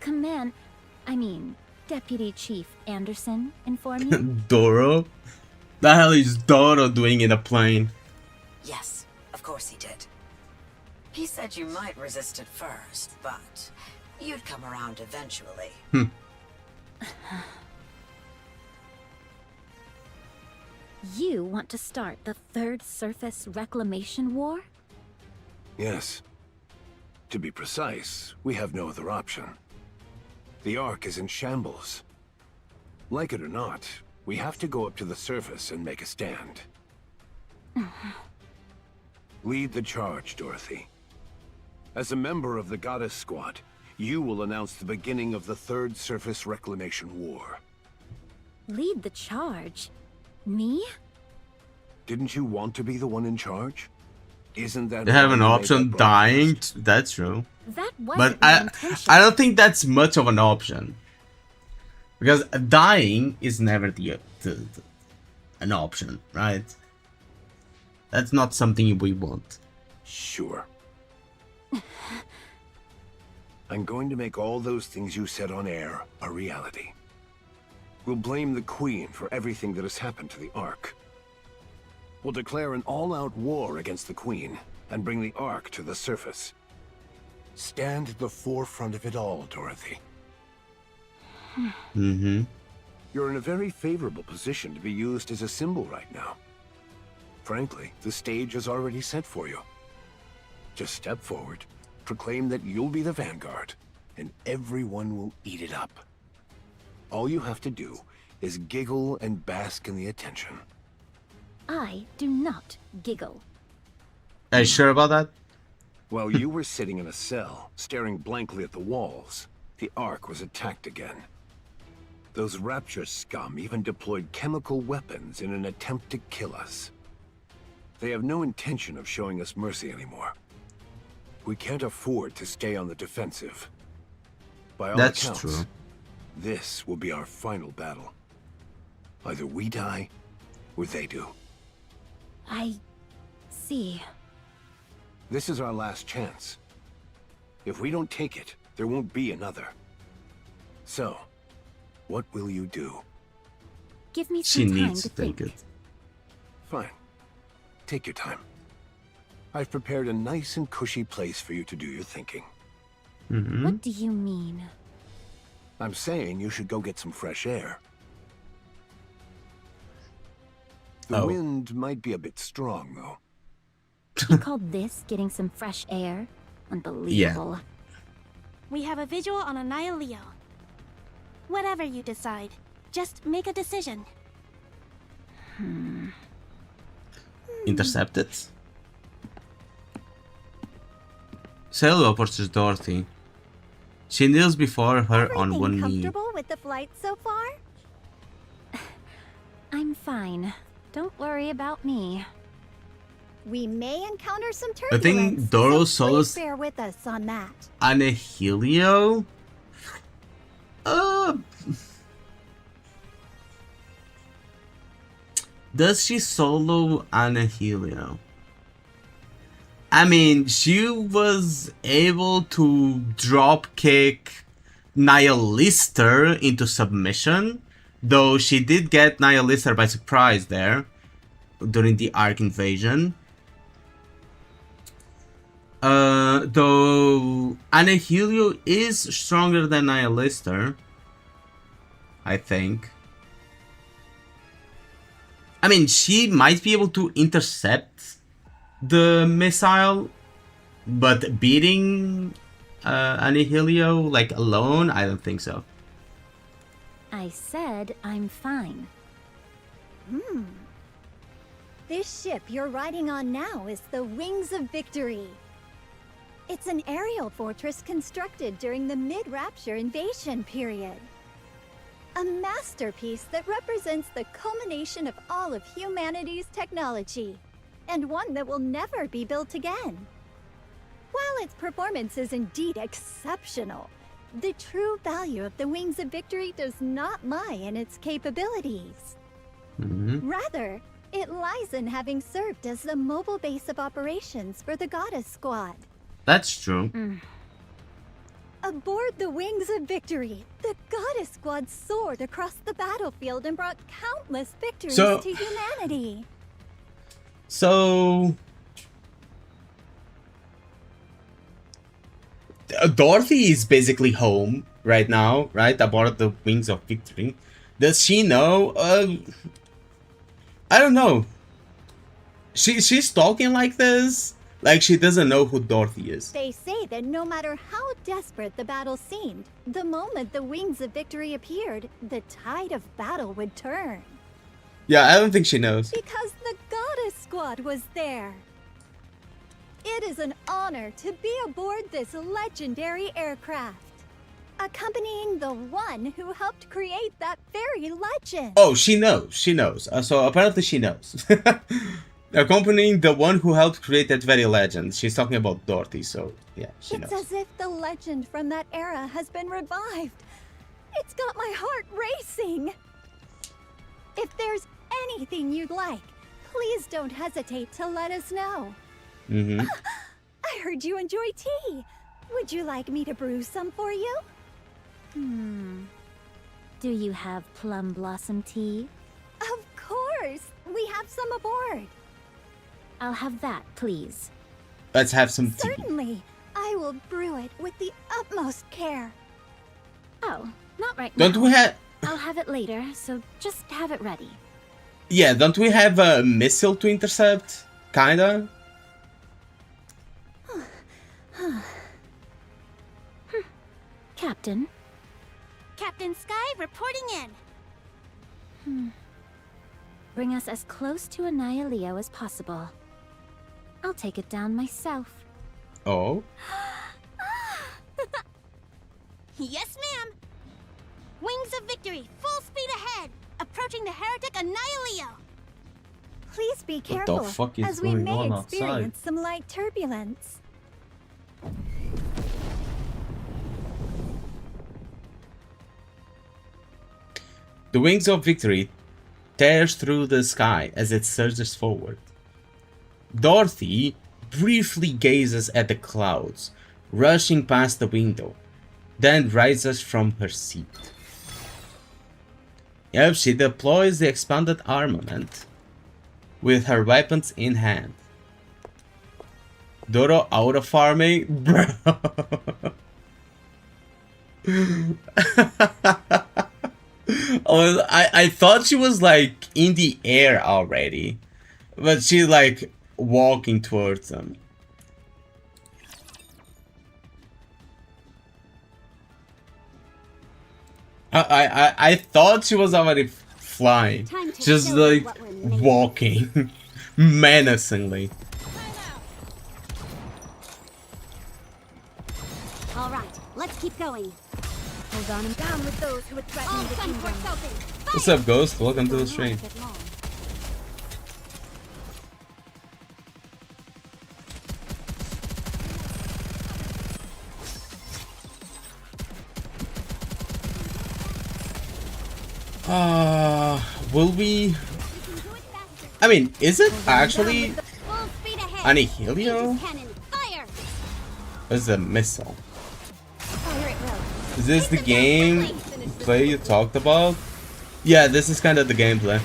Deputy Chief Anderson inform you? Doro? The hell is Doro doing in a plane? Yes, of course he did. He said you might resist at first, but you'd come around eventually. You want to start the Third Surface Reclamation War? Yes. To be precise, we have no other option. The Ark is in shambles. Like it or not, we have to go up to the surface and make a stand. Lead the charge, Dorothy. As a member of the Goddess Squad, you will announce the beginning of the Third Surface Reclamation War. Lead the charge? Me? Didn't you want to be the one in charge? Isn't that They have why an you made option that dying. broadcast? That's true. That But wasn't my intention. I don't think that's much of an option. Because dying is never an option, right? That's not something we want. Sure. I'm going to make all those things you said on air a reality. We'll blame the Queen for everything that has happened to the Ark. We'll declare an all-out war against the Queen and bring the Ark to the surface. Stand at the forefront of it all, Dorothy. You're in a very favorable position to be used as a symbol right now. Frankly, the stage is already set for you. Just step forward, proclaim that you'll be the vanguard, and everyone will eat it up. All you have to do is giggle and bask in the attention. I do not giggle. Are you sure about that? While you were sitting in a cell, staring blankly at the walls, the Ark was attacked again. Those Rapture scum even deployed chemical weapons in an attempt to kill us. They have no intention of showing us mercy anymore. We can't afford to stay on the defensive. By all That's accounts, true. This will be our final battle. Either we die, or they do. I see. This is our last chance. If we don't take it, there won't be another. So, what will you do? Give me She some time needs to to take think. it. Fine. Take your time. I've prepared a nice and cushy place for you to do your thinking. What do you mean? I'm saying you should go get some fresh air. The wind might be a bit strong, though. You called this getting some fresh air? Unbelievable. We have a visual on Annihilio. Whatever you decide, just make a decision. Intercept it. Selva approaches Dorothy. She kneels before her on one knee. Comfortable with the flight so far? I'm fine. Don't worry about me. We may encounter some I think turbulence, Doro so Solos please bear with us on that. Annihilio? Does she solo Annihilio? I mean, she was able to drop kick Nihilister into submission, though she did get Nihilister by surprise there during the Ark invasion. Though Annihilio is stronger than Nihilister, I think. I mean, she might be able to intercept the missile, but beating Annihilio like alone, I don't think so. I said I'm fine. This ship you're riding on now is the Wings of Victory. It's an aerial fortress constructed during the mid-Rapture invasion period. A masterpiece that represents the culmination of all of humanity's technology, and one that will never be built again. While its performance is indeed exceptional, the true value of the Wings of Victory does not lie in its capabilities. Rather, it lies in having served as the mobile base of operations for the Goddess Squad. That's true. Aboard the Wings of Victory, the Goddess Squad soared across the battlefield and brought countless victories to humanity. So Dorothy is basically home right now, right? Aboard the Wings of Victory. Does she know? I don't know. She's talking like this, like she doesn't know who Dorothy is. They say that no matter how desperate the battle seemed, the moment the Wings of Victory appeared, the tide of battle would turn. Yeah, I don't think she knows. Because the Goddess Squad was there. It is an honor to be aboard this legendary aircraft, accompanying the one who helped create that very legend. Oh, she knows. She knows. So apparently she knows. Accompanying the one who helped create that very legend. She's talking about Dorothy, so yeah, she knows. It's as if the legend from that era has been revived. It's got my heart racing. If there's anything you'd like, please don't hesitate to let us know. I heard you enjoy tea. Would you like me to brew some for you? Do you have plum blossom tea? Of course. We have some aboard. I'll have that, please. Let's have some tea. Certainly. I will brew it with the utmost care. Oh, not right now. Don't we have... I'll have it later, so just have it ready. Yeah, don't we have a missile to intercept? Kinda? Captain? Captain Sky reporting in. Bring us as close to Annihilio as possible. I'll take it down myself. Oh? Yes, ma'am. Wings of Victory, full speed ahead. Approaching the heretic Annihilio. Please be What the careful, fuck is as we going may on outside? experience some light turbulence. The wings of victory tears through the sky as it surges forward. Dorothy briefly gazes at the clouds, rushing past the window, then rises from her seat. Yep, she deploys the expanded armament with her weapons in hand. Doro out of farming? Bro. I thought she was like in the air already, but she's like walking towards them. I thought she was already flying, just like walking menacingly. All right, let's keep going. Hold on, I'm down with those who would threaten the kingdom. What's up, Ghost? Welcome to the stream. Will we? I mean, is it actually Annihilio? Or is it a missile? Is this the gameplay you talked about? Yeah, this is kind of the gameplay.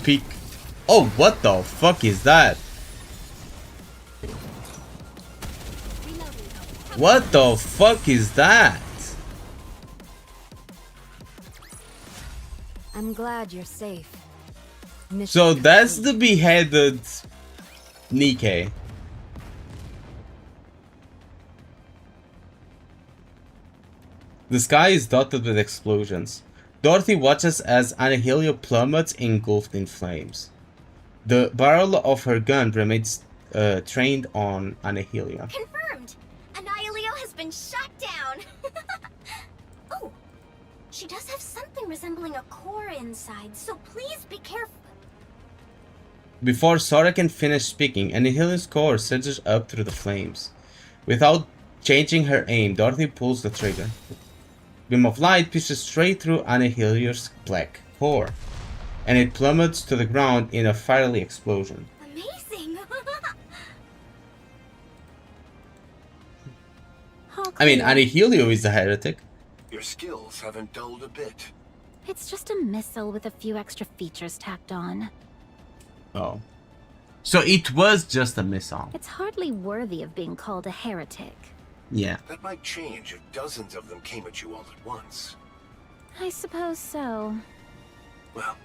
Peek. Oh, what the fuck is that? What the fuck is that? I'm glad you're safe. So that's the beheaded NIKKE. The sky is dotted with explosions. Dorothy watches as Annihilio plummets engulfed in flames. The barrel of her gun remains trained on Annihilio. Confirmed! Annihilio has been shot down! Oh, she does have something resembling a core inside, so please be careful. Before Sora can finish speaking, Annihilio's core surges up through the flames. Without changing her aim, Dorothy pulls the trigger. Beam of light pierces straight through Annihilio's black core, and it plummets to the ground in a fiery explosion. Amazing! I mean, Annihilio is a heretic. Your skills haven't dulled a bit. It's just a missile with a few extra features tacked on. Oh. So it was just a missile. It's hardly worthy of being called a heretic. Yeah. That might change if dozens of them came at you all at once. I suppose so. Well,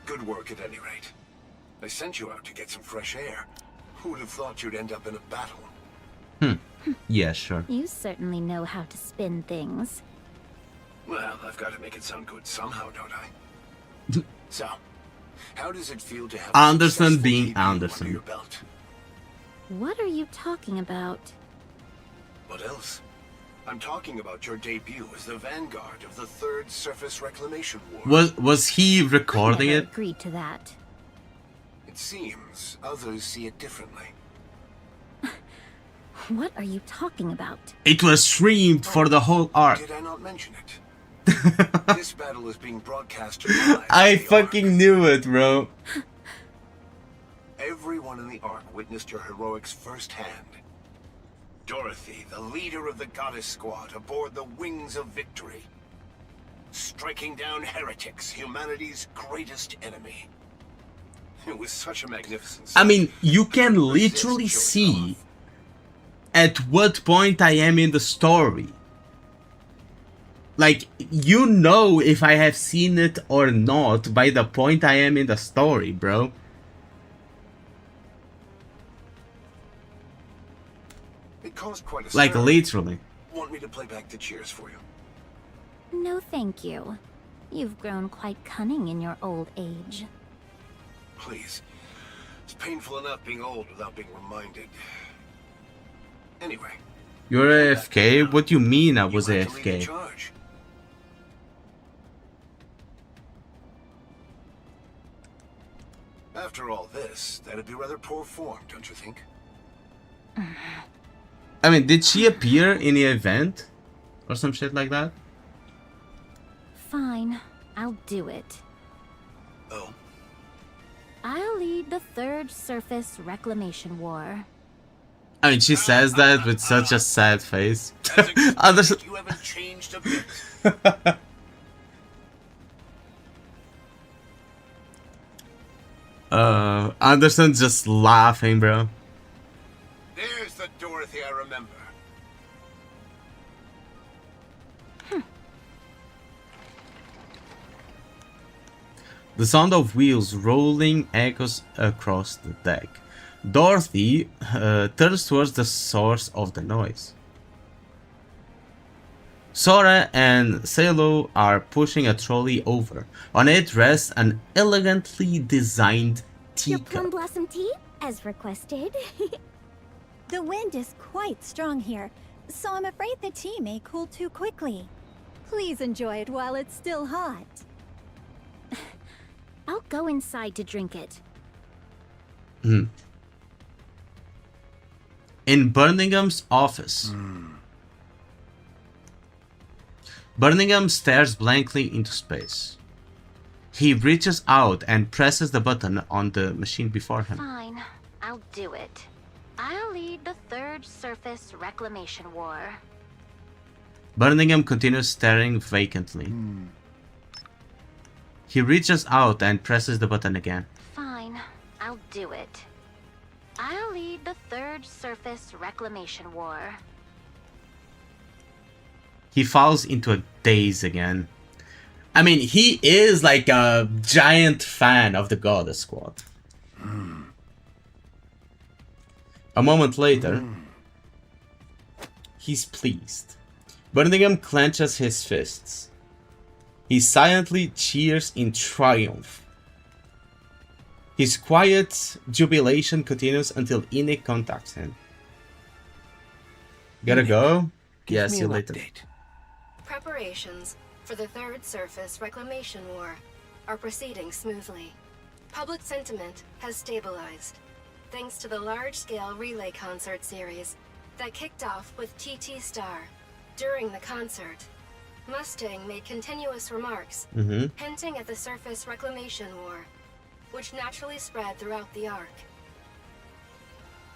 good work at any rate. I sent you out to get some fresh air. Who would have thought you'd end up in a battle? Yeah, sure. You certainly know how to spin things. Well, I've got to make it sound good somehow, don't I? So, how does it feel to have Anderson being under Anderson. your belt? What are you talking about? What else? I'm talking about your debut as the vanguard of the Third Surface Reclamation War. Was he recording I never it? agreed to that. It seems others see it differently. What are you talking about? It was streamed for the whole arc. Did I not mention it? This battle is being broadcast live. I fucking knew it, bro. Everyone in the Ark witnessed your heroics firsthand. Dorothy, the leader of the Goddess Squad, aboard the Wings of Victory. Striking down heretics, humanity's greatest enemy. It was such a magnificent I sight. mean, you can literally see at what point I am in the story. Like, you know if I have seen it or not by the point I am in the story, bro. It caused quite a Like, stir. literally. Want me to play back the cheers for you? No, thank you. You've grown quite cunning in your old age. Please. It's painful enough being old without being reminded. Anyway, You're AFK? What do you mean I was you had to lead the AFK? charge. After all this, that'd be rather poor form, don't you think? I mean, did she appear in the event? Or some shit like that? Fine. I'll do it. Oh? I'll lead the Third Surface Reclamation War. I mean, she says that with such a sad face. Anderson, You haven't changed a bit. Anderson's just laughing, bro. There's the Dorothy I remember. The sound of wheels rolling echoes across the deck. Dorothy turns towards the source of the noise. Sora and Salo are pushing a trolley over. On it rests an elegantly designed Your teacup. plum blossom tea, as requested. The wind is quite strong here, so I'm afraid the tea may cool too quickly. Please enjoy it while it's still hot. I'll go inside to drink it. In Birmingham's office. Birmingham stares blankly into space. He reaches out and presses the button on the machine before him. Fine, I'll do it. I'll lead the Third Surface Reclamation War. Birmingham continues staring vacantly. He reaches out and presses the button again. Fine, I'll do it. I'll lead the Third Surface Reclamation War. He falls into a daze again. I mean, he is like a giant fan of the Goddess Squad. A moment later, he's pleased. Birmingham clenches his fists. He silently cheers in triumph. His quiet jubilation continues until NIKKE contacts him. Gotta go? Yeah, see you later. Preparations for the Third Surface Reclamation War are proceeding smoothly. Public sentiment has stabilized, thanks to the large-scale relay concert series that kicked off with TT Star. During the concert, Mustang made continuous remarks, hinting at the Surface Reclamation War, which naturally spread throughout the Ark.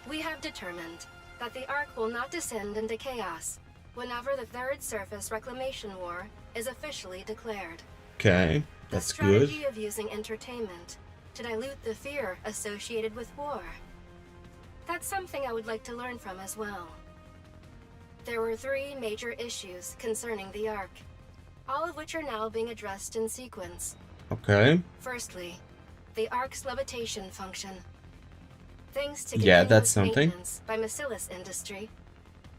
We have determined that the Ark will not descend into chaos whenever the Third Surface Reclamation War is officially declared. Okay, that's good. The strategy of using entertainment to dilute the fear associated with war. That's something I would like to learn from as well. There were 3 major issues concerning the Ark, all of which are now being addressed in sequence. Okay. Firstly, the Ark's levitation function. Thanks to that's something. maintenance by Macilis Industry,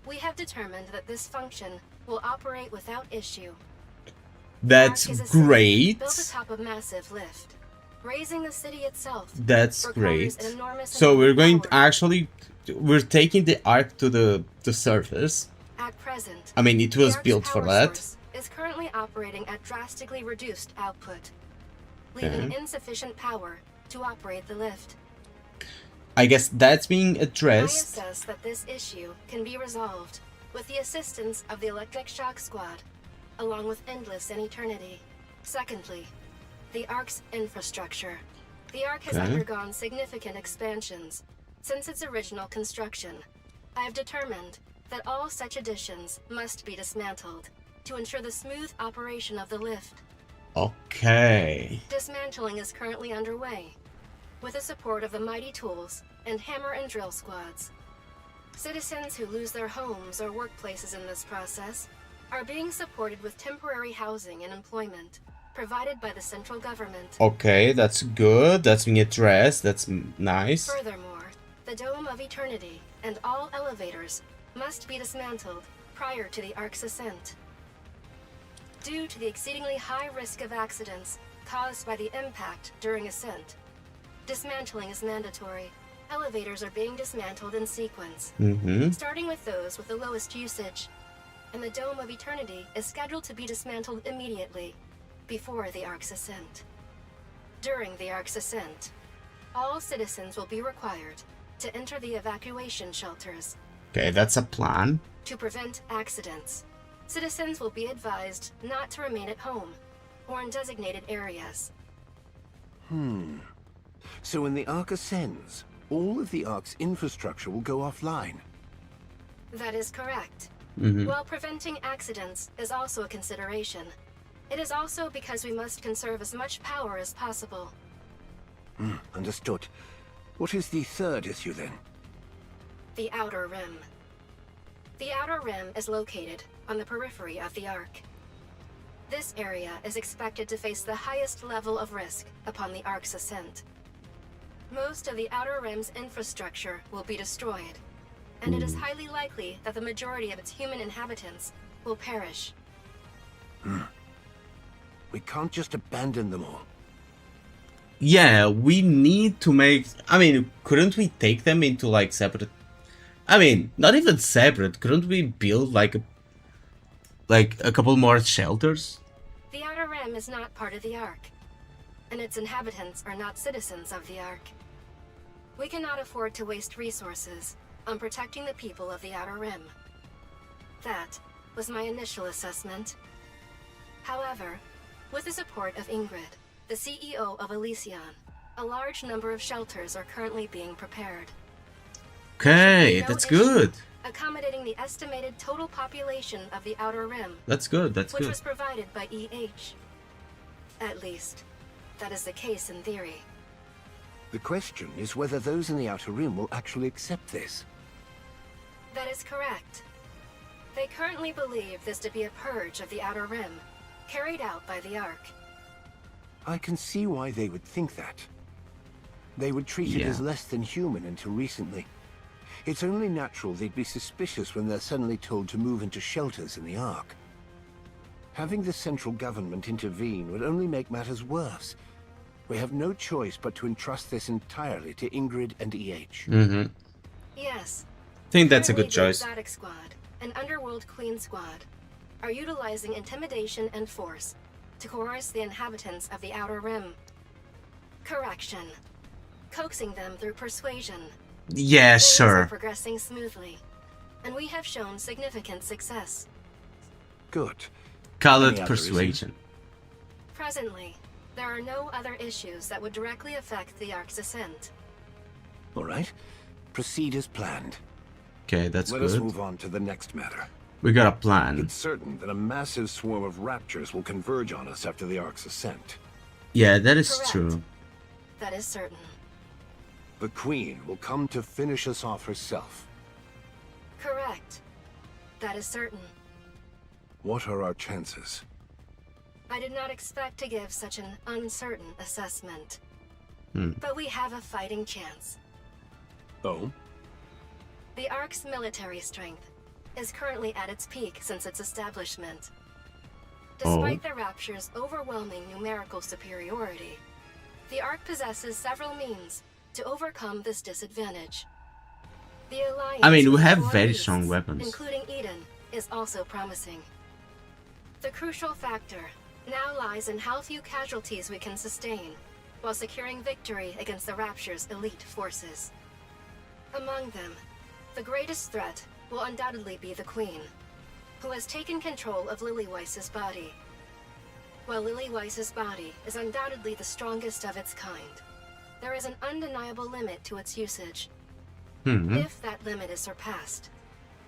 we have determined that this function will operate without issue. That's The Ark is a city great. built atop a massive lift. Raising the city itself That's requires great. an enormous So amount we're of going power. we're taking the Ark to the surface. At present, I mean, it was the Ark's built for power that. source is currently operating at drastically reduced output, leaving Okay. insufficient power to operate the lift. I guess that's being I addressed. assess that this issue can be resolved with the assistance of the Electric Shock Squad, along with Endless and Eternity. Secondly, the Ark's infrastructure. The Ark has Okay. undergone significant expansions since its original construction. I have determined that all such additions must be dismantled to ensure the smooth operation of the lift. Okay. Dismantling is currently underway, with the support of the Mighty Tools and Hammer and Drill squads. Citizens who lose their homes or workplaces in this process are being supported with temporary housing and employment provided by the central government. Okay, that's good. That's being addressed. That's nice. Furthermore, the Dome of Eternity and all elevators must be dismantled prior to the Ark's ascent. Due to the exceedingly high risk of accidents caused by the impact during ascent, dismantling is mandatory. Elevators are being dismantled in sequence, starting with those with the lowest usage, and the Dome of Eternity is scheduled to be dismantled immediately before the Ark's ascent. During the Ark's ascent, all citizens will be required to enter the evacuation shelters. Okay, that's a plan. To prevent accidents, citizens will be advised not to remain at home or in designated areas. So when the Ark ascends, all of the Ark's infrastructure will go offline. That is correct. Mm-hmm. While preventing accidents is also a consideration, it is also because we must conserve as much power as possible. Understood. What is the third issue then? The Outer Rim. The Outer Rim is located on the periphery of the Ark. This area is expected to face the highest level of risk upon the Ark's ascent. Most of the Outer Rim's infrastructure will be destroyed, and it is highly likely that the majority of its human inhabitants will perish. We can't just abandon them all. Yeah, we need to make... I mean, couldn't we take them into, like, separate... I mean, not even separate. Couldn't we build, like a couple more shelters? The Outer Rim is not part of the Ark, and its inhabitants are not citizens of the Ark. We cannot afford to waste resources on protecting the people of the Outer Rim. That was my initial assessment. However, with the support of Ingrid, the CEO of Elysion, a large number of shelters are currently being prepared. Okay, No that's issue good. accommodating the estimated total population of the Outer Rim. That's good, that's which good. was provided by EH. At least, that is the case in theory. The question is whether those in the Outer Rim will actually accept this. That is correct. They currently believe this to be a purge of the Outer Rim, carried out by the Ark. I can see why they would think that. They would treat it as less than human until recently. It's only natural they'd be suspicious when they're suddenly told to move into shelters in the Ark. Having the central government intervene would only make matters worse. We have no choice but to entrust this entirely to Ingrid and EH. Mm-hmm. Yes. I think that's a good Currently, the choice. Exotic Squad and Underworld Queen Squad are utilizing intimidation and force to coerce the inhabitants of the Outer Rim. Correction. Coaxing them through persuasion. Yeah, Things sure. are progressing smoothly, and we have shown significant success. Good. Call Any it other persuasion. Presently, there are no other issues that would directly affect the Ark's ascent. All right. Proceed as planned. Okay, that's Let us good. move on to the next matter. We got a plan. It's certain that a massive swarm of raptors will converge on us after the Ark's ascent. Yeah, that is Correct. true. That is certain. The Queen will come to finish us off herself. Correct. That is certain. What are our chances? I did not expect to give such an uncertain assessment. Hmm. But we have a fighting chance. Oh? The Ark's military strength is currently at its peak since its establishment. Despite the Rapture's overwhelming numerical superiority, the Ark possesses several means to overcome this disadvantage. The alliance I mean, we with have four very beasts, strong weapons. including Eden, is also promising. The crucial factor now lies in how few casualties we can sustain while securing victory against the Rapture's elite forces. Among them, the greatest threat will undoubtedly be the Queen, who has taken control of Lillyweiss's body. While Lillyweiss's body is undoubtedly the strongest of its kind, there is an undeniable limit to its usage. Hmm. If that limit is surpassed,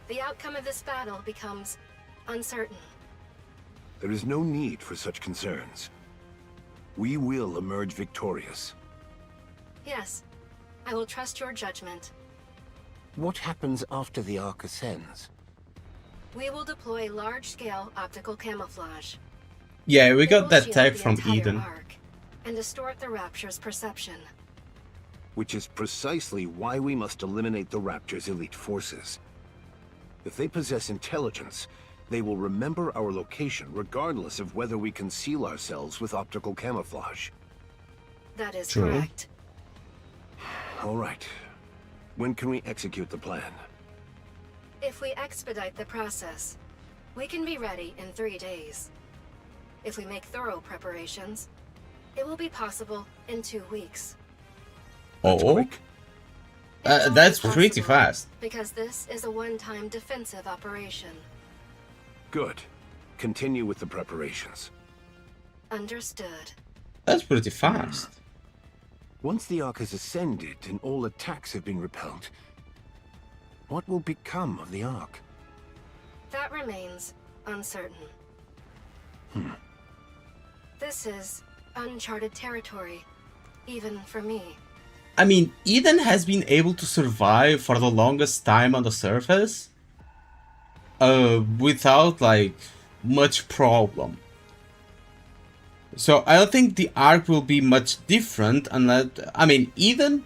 the outcome of this battle becomes uncertain. There is no need for such concerns. We will emerge victorious. Yes, I will trust your judgment. What happens after the Ark ascends? We will deploy large-scale optical camouflage. Yeah, we It got will that shield tag the from entire Eden. Ark and distort the Rapture's perception. Which is precisely why we must eliminate the Rapture's elite forces. If they possess intelligence, they will remember our location regardless of whether we conceal ourselves with optical camouflage. That is True. correct. All right. When can we execute the plan? If we expedite the process, we can be ready in 3 days. If we make thorough preparations, it will be possible in 2 weeks. Oh? That's pretty fast. Because this is a one-time defensive operation. Good. Continue with the preparations. Understood. That's pretty fast. Once the Ark has ascended and all attacks have been repelled, what will become of the Ark? That remains uncertain. This is uncharted territory, even for me. I mean, Eden has been able to survive for the longest time on the surface without like much problem. So I don't think the Ark will be much different unless, I mean, Eden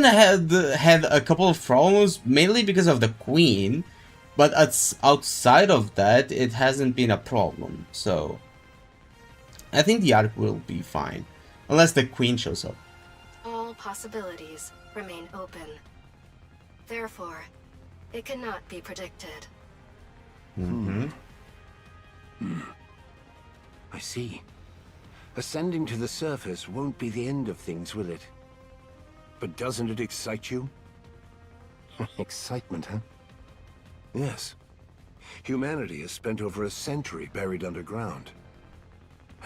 had a couple of problems mainly because of the Queen, but outside of that it hasn't been a problem. So I think the Ark will be fine unless the Queen shows up. All possibilities remain open. Therefore, it cannot be predicted. I see. Ascending to the surface won't be the end of things, will it? But doesn't it excite you? Excitement, huh? Yes. Humanity has spent over a century buried underground.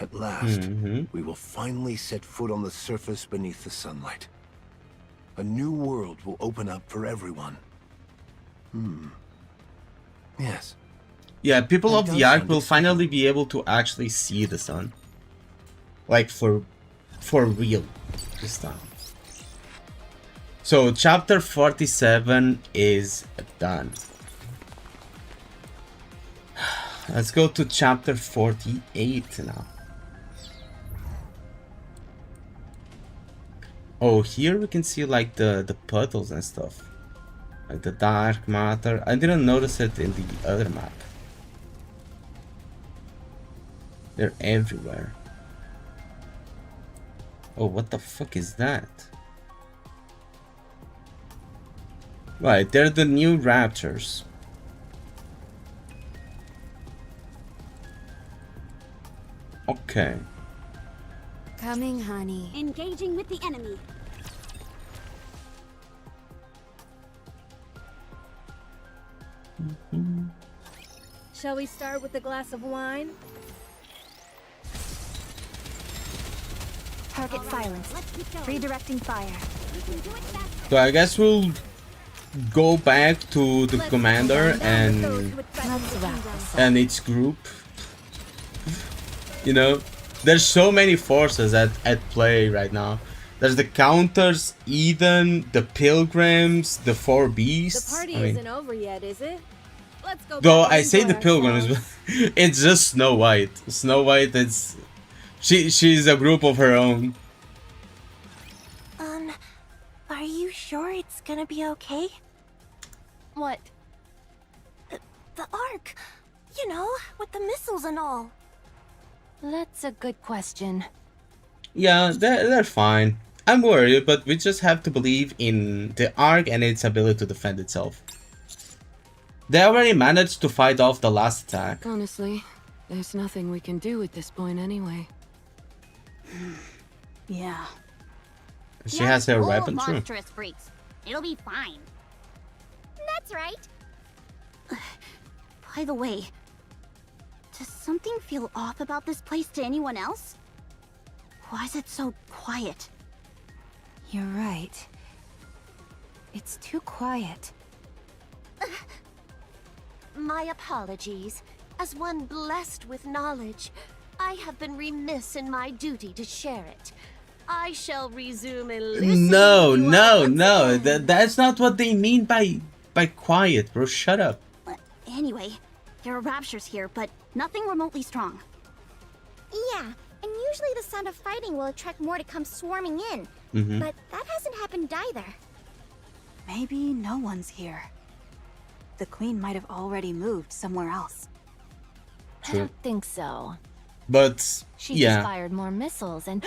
At last, we will finally set foot on the surface beneath the sunlight. A new world will open up for everyone. Yes. Yeah, people of the Ark will finally be able to actually see the sun. Like for real this time. So chapter 47 is done. Let's go to chapter 48 now. Oh, here we can see like the puddles and stuff. Like the dark matter. I didn't notice it in the other map. They're everywhere. Oh, what the fuck is that? Right, they're the new raptors. Okay. Coming, honey. Engaging with the enemy. Shall we start with a glass of wine? Target silenced. Redirecting fire. So I guess we'll go back to the commander and its group. You know, there's so many forces at play right now. There's the Counters, Eden, the Pilgrims, the Four Beasts. The party I mean, isn't over yet, is it? Let's go. though back I and say enjoy the Pilgrims, ourselves. but it's just Snow White. Snow White, she's a group of her own. Are you sure it's gonna be okay? What? The Ark. You know, with the missiles and all. That's a good question. Yeah, they're fine. I'm worried, but we just have to believe in the Ark and its ability to defend itself. They already managed to fight off the last attack. Honestly, there's nothing we can do at this point anyway. Yeah. She has her full of weapon too. monstrous freaks. It'll be fine. That's right. By the way, does something feel off about this place to anyone else? Why is it so quiet? You're right. It's too quiet. My apologies. As one blessed with knowledge, I have been remiss in my duty to share it. I shall resume in listening No, to you no, once no. again. That's not what they mean by quiet, bro. Shut up. Anyway, there are raptures here, but nothing remotely strong. Yeah, and usually the sound of fighting will attract more to come swarming in. Mhm. But that hasn't happened either. Maybe no one's here. The Queen might have already moved somewhere else. I don't think so. But She yeah, just fired more missiles and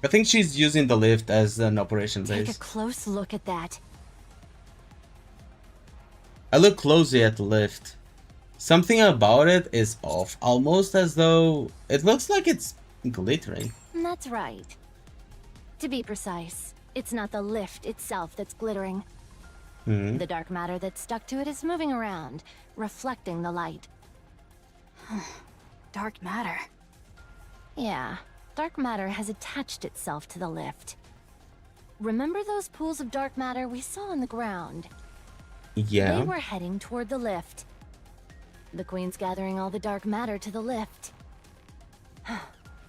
I think she's using the lift as an operation take a base. close look at that. I look closely at the lift. Something about it is off, almost as though it looks like it's glittering. That's right. To be precise, it's not the lift itself that's glittering. Hmm. The dark matter that's stuck to it is moving around, reflecting the light. dark matter. Yeah, dark matter has attached itself to the lift. Remember those pools of dark matter we saw on the ground? Yeah. They were heading toward the lift. The Queen's gathering all the dark matter to the lift.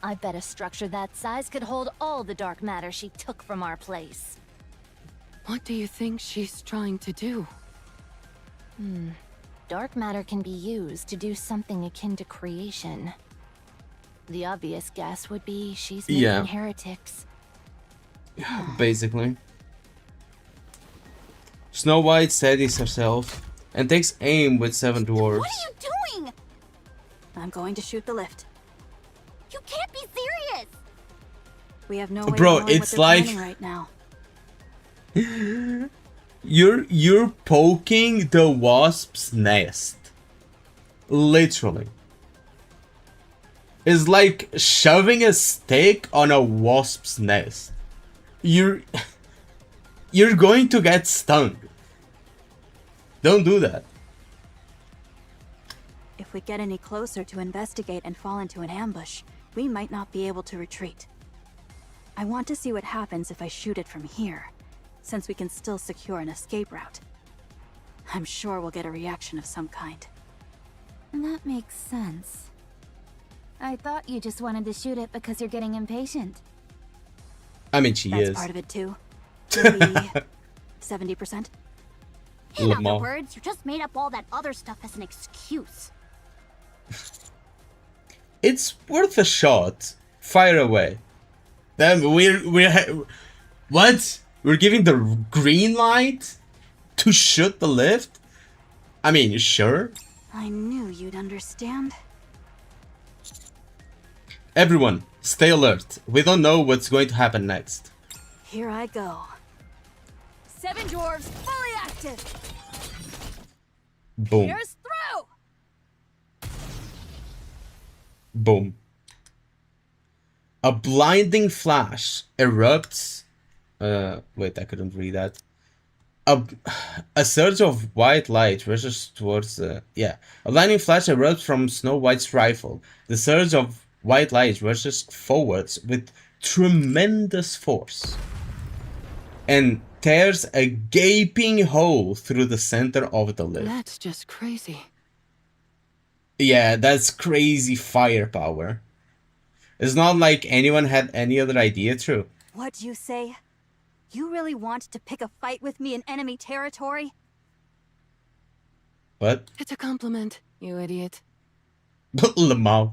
I bet a structure that size could hold all the dark matter she took from our place. What do you think she's trying to do? Dark matter can be used to do something akin to creation. The obvious guess would be she's making heretics. Basically. Snow White steadies herself and takes aim with 7 dwarves. What are you doing? I'm going to shoot the lift. You can't be serious! We have no way Bro, of knowing it's what they're like- planning right now. You're poking the wasp's nest. Literally. It's like shoving a stick on a wasp's nest. You're going to get stung. Don't do that. If we get any closer to investigate and fall into an ambush, we might not be able to retreat. I want to see what happens if I shoot it from here, since we can still secure an escape route. I'm sure we'll get a reaction of some kind. That makes sense. I thought you just wanted to shoot it because you're getting impatient. I mean, she That's is. part of it too. Maybe 70%. In other Lamar. words, you just made up all that other stuff as an excuse. It's worth a shot. Fire away. Then what? We're giving the green light to shoot the lift? I mean, sure. I knew you'd understand. Everyone, stay alert. We don't know what's going to happen next. Here I go. 7 dwarves fully active. Boom. Here's through. Boom. A blinding flash erupts. Wait, I couldn't read that. A surge of white light rushes towards a blinding flash erupts from Snow White's rifle. The surge of white light rushes forwards with tremendous force and tears a gaping hole through the center of the lift. That's just crazy. Yeah, that's crazy firepower. It's not like anyone had any other idea, true. What'd you say? You really want to pick a fight with me in enemy territory? What? It's a compliment, you idiot. Lamau.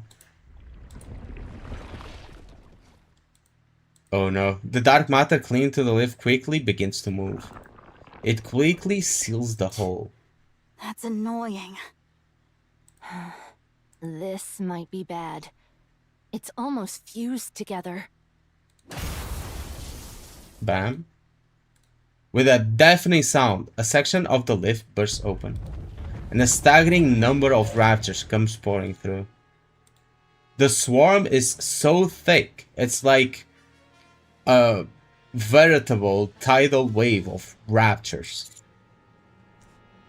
Oh no. The dark matter clinging to the lift quickly begins to move. It quickly seals the hole. That's annoying. This might be bad. It's almost fused together. Bam. With a deafening sound, a section of the lift bursts open, and a staggering number of raptors comes pouring through. The swarm is so thick, it's like a veritable tidal wave of raptors.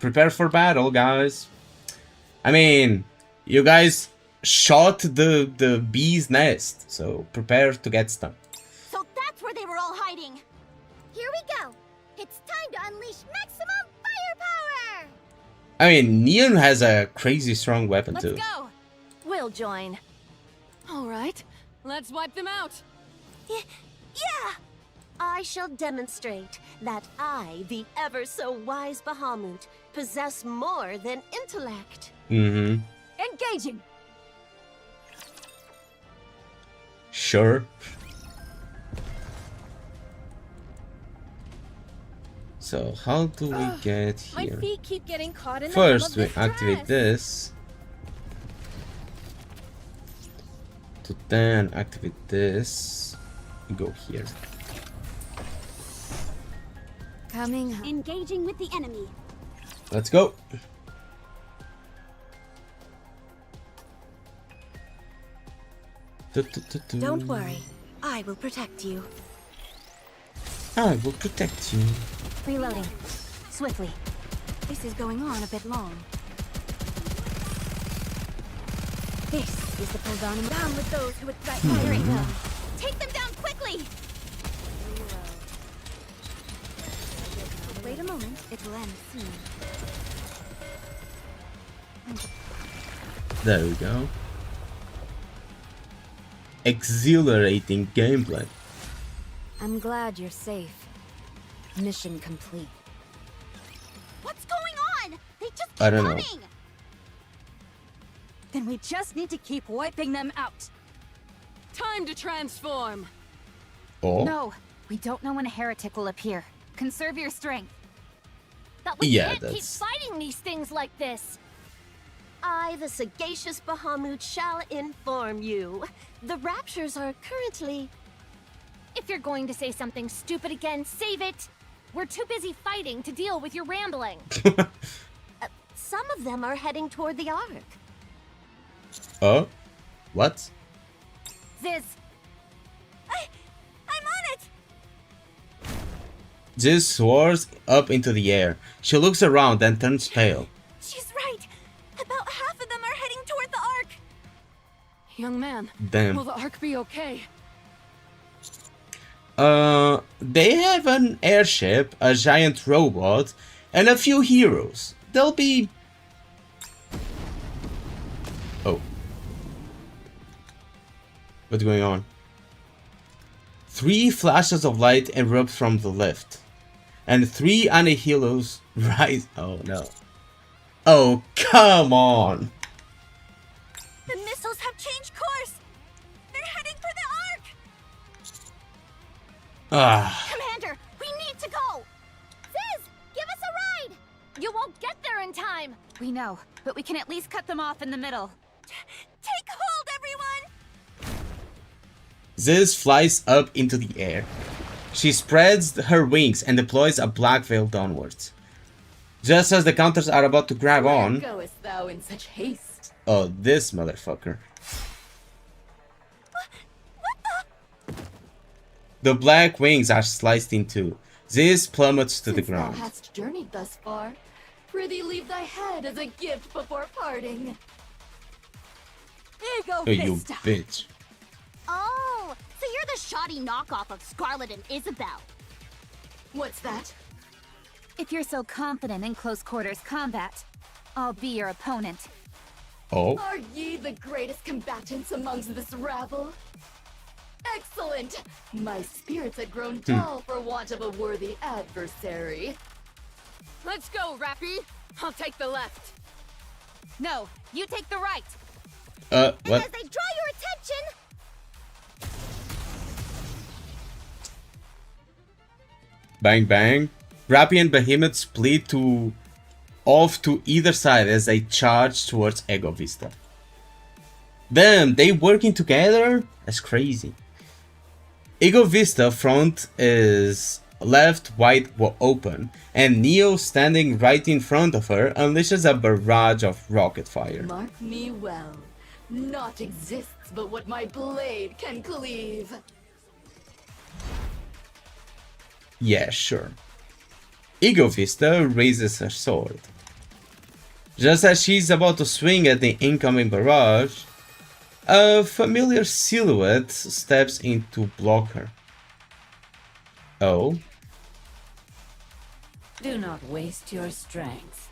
Prepare for battle, guys. I mean, you guys shot the bee's nest, so prepare to get stung. So that's where they were all hiding. Here we go. It's time to unleash maximum firepower. I mean, Neon has a crazy strong weapon too. Go! We'll join. All right, let's wipe them out. Yeah! I shall demonstrate that I, the ever so wise Bahamut, possess more than intellect. Mm-hmm. Engaging. Sure. So how do we get My here? feet keep getting caught in First, the we hem of this activate dress. this. To then activate this. Go here. Coming. Engaging with the enemy. Let's go. Don't worry. I will protect you. I will protect you. Reloading. Swiftly. This is going on a bit long. This is the Pulvanum. Down with those who would threaten my them. Take them down quickly! Wait a moment, it will end soon. There we go. Exhilarating gameplay. I'm glad you're safe. Mission complete. What's going on? They just keep I don't know. coming! Then we just need to keep wiping them out. Time to transform. Oh. No, we don't know when a heretic will appear. Conserve your strength. But we Yeah, can't keep that's- fighting these things like this. I, the sagacious Bahamut, shall inform you. The raptures are currently... If you're going to say something stupid again, save it. We're too busy fighting to deal with your rambling. Some of them are heading toward the Ark. Oh? What? Ziz! I'm on it! Ziz soars up into the air. She looks around and turns pale. She's right! About half of them are heading toward the Ark! Young man, Damn. will the Ark be okay? They have an airship, a giant robot, and a few heroes. They'll be... Oh. What's going on? 3 flashes of light erupt from the lift. And 3 annihilos rise... Oh no. Oh, come on! The missiles have changed course! They're heading for the Ark! Ah. Commander, we need to go. Ziz, give us a ride. You won't get there in time. We know, but we can at least cut them off in the middle. Take hold, everyone! Ziz flies up into the air. She spreads her wings and deploys a black veil downwards. Just as the counters are about to grab on... Where goest thou in such haste? Oh, this motherfucker. The black wings are sliced in two. Ziz plummets to the Since thou ground. hast journeyed thus far, prithee leave thy head as a gift before parting. Ego Oh, you Vista. bitch. Oh, so you're the shoddy knockoff of Scarlet and Isabel. What's that? If you're so confident in close quarters combat, I'll be your opponent. Oh? Are ye the greatest combatants amongst this rabble? Excellent! My spirits had grown dull for want of a worthy adversary. Let's go, Rappy. I'll take the left. No, you take the right. What? As they draw your attention, Bang bang. Rappy and Behemoth split off to either side as they charge towards Ego Vista. Damn, they working together? That's crazy. Ego Vista front is left wide open, and Neo standing right in front of her unleashes a barrage of rocket fire. Mark me well. Naught exists but what my blade can cleave. Yeah, sure. Ego Vista raises her sword. Just as she's about to swing at the incoming barrage, a familiar silhouette steps in to block her. Oh? Do not waste your strength.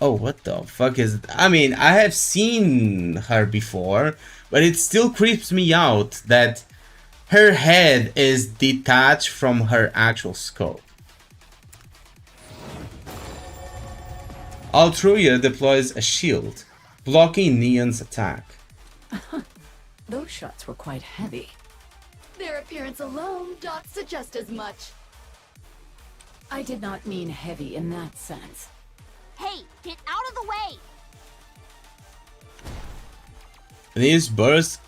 Oh, what the fuck is... I mean, I have seen her before, but it still creeps me out that her head is detached from her actual skull. Altruia deploys a shield, blocking Neon's attack. Those shots were quite heavy. Their appearance alone doth suggest as much. I did not mean heavy in that sense. hey, get out of the way! These burst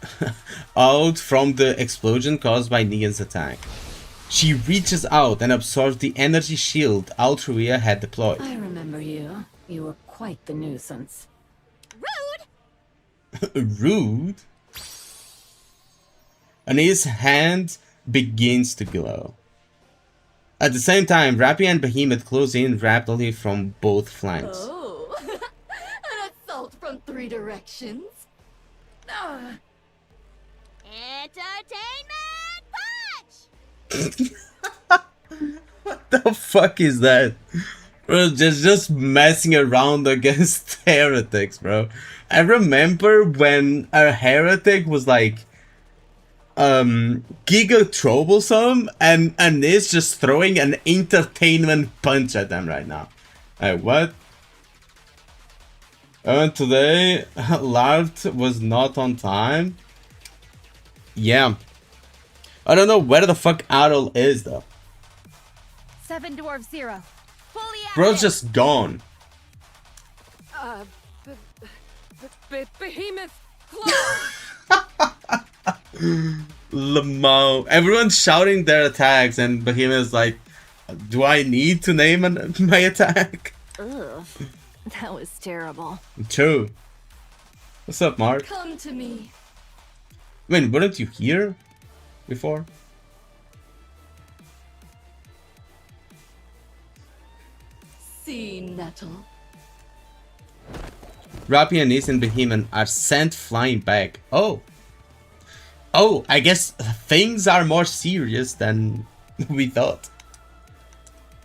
out from the explosion caused by Neon's attack. She reaches out and absorbs the energy shield Altruia had deployed. I remember you. You were quite the nuisance. Rude? And his hand begins to glow. At the same time, Rappy and Behemoth close in rapidly from both flanks. Oh, an every directions. Ah. Entertainment punch! What the fuck is that? Bro, just messing around against heretics, bro. I remember when a heretic was like giga troublesome and is just throwing an entertainment punch at them right now. Like what? Today Lart was not on time. Yeah. I don't know where the fuck Adol is though. 7 Dwarf 0. Fully Bro's just gone. Behemoth Lamo. Everyone's shouting their attacks and Behemoth's like, do I need to name my attack? Ugh, that was terrible. True. What's up, Mark? Come to me. Wait, weren't you here before? Sea Nettle. Rappy, Anis, and Behemoth are sent flying back. Oh. Oh, I guess things are more serious than we thought.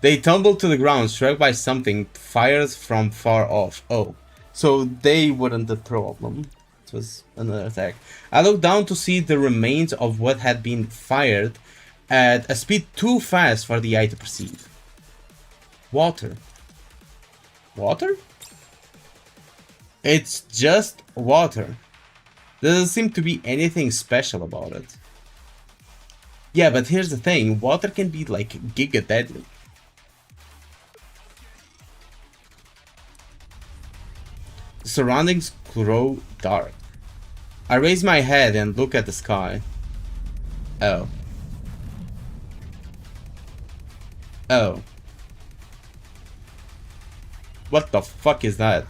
They tumbled to the ground, struck by something fired from far off. Oh, so they weren't the problem. It was another attack. I looked down to see the remains of what had been fired at a speed too fast for the eye to perceive. Water. Water? It's just water. There doesn't seem to be anything special about it. Yeah, but here's the thing. Water can be like giga deadly. The surroundings grow dark. I raise my head and look at the sky. Oh. Oh. What the fuck is that?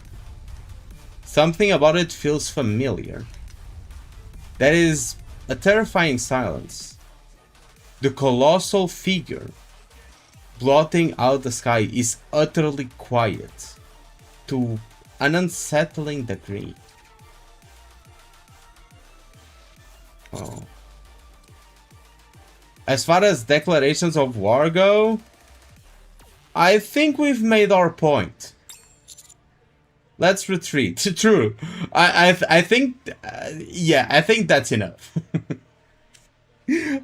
Something about it feels familiar. That is a terrifying silence. The colossal figure blotting out the sky is utterly quiet to an unsettling degree. Oh. As far as declarations of war go, I think we've made our point. Let's retreat. True. I think, yeah, I think that's enough.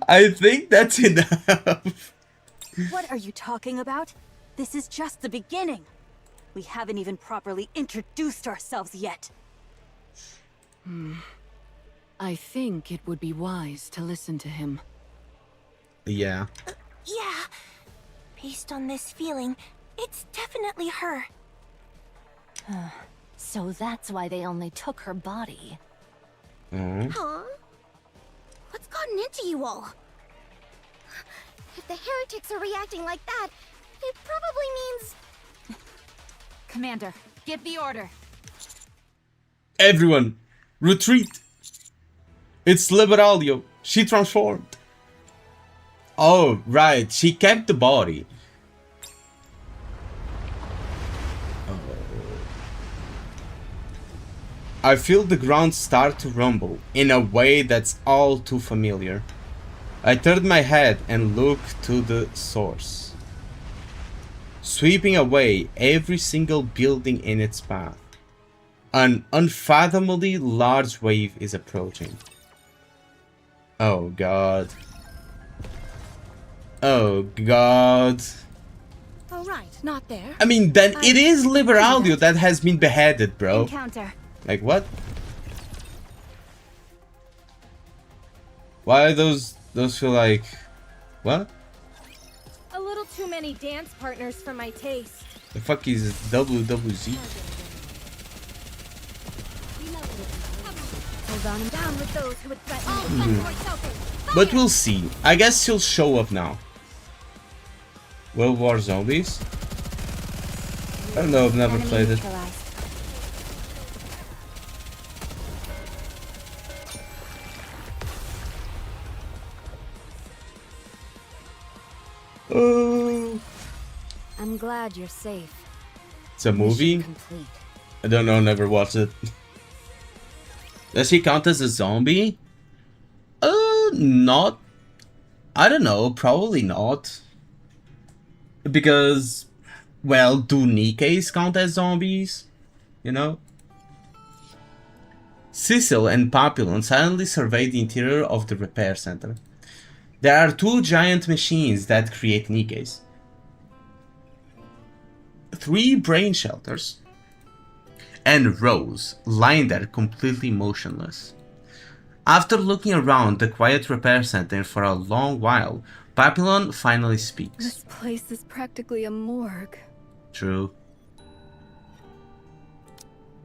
I think that's enough. What are you talking about? This is just the beginning. We haven't even properly introduced ourselves yet. I think it would be wise to listen to him. Yeah. Yeah. Based on this feeling, it's definitely her. So that's why they only took her body. Huh? What's gotten into you all? If the heretics are reacting like that, it probably means... Commander, give the order. Everyone, retreat. It's Liberaglio. She transformed. Oh, right. She kept the body. I feel the ground start to rumble in a way that's all too familiar. I turned my head and looked to the source, sweeping away every single building in its path. An unfathomably large wave is approaching. Oh god. Oh god. Oh right, not there. I mean, then it is Liberaglio that has been beheaded, bro. Encounter. Like what? Why those feel like what? A little too many dance partners for my taste. The fuck is WWZ? Hold on, I'm down with those who would threaten me. But we'll see. I guess she'll show up now. World War Zombies? I don't know, I've never played it. Oh. I'm glad you're safe. It's a movie? I don't know, never watched it. Does he count as a zombie? Not. I don't know, probably not. Because, well, do NIKKEs count as zombies? You know? Cecil and Papillon silently survey the interior of the repair center. There are 2 giant machines that create NIKKEs. 3 brain shelters. And Rose, lying there completely motionless. After looking around the quiet repair center for a long while, Papillon finally speaks. This place is practically a morgue. True.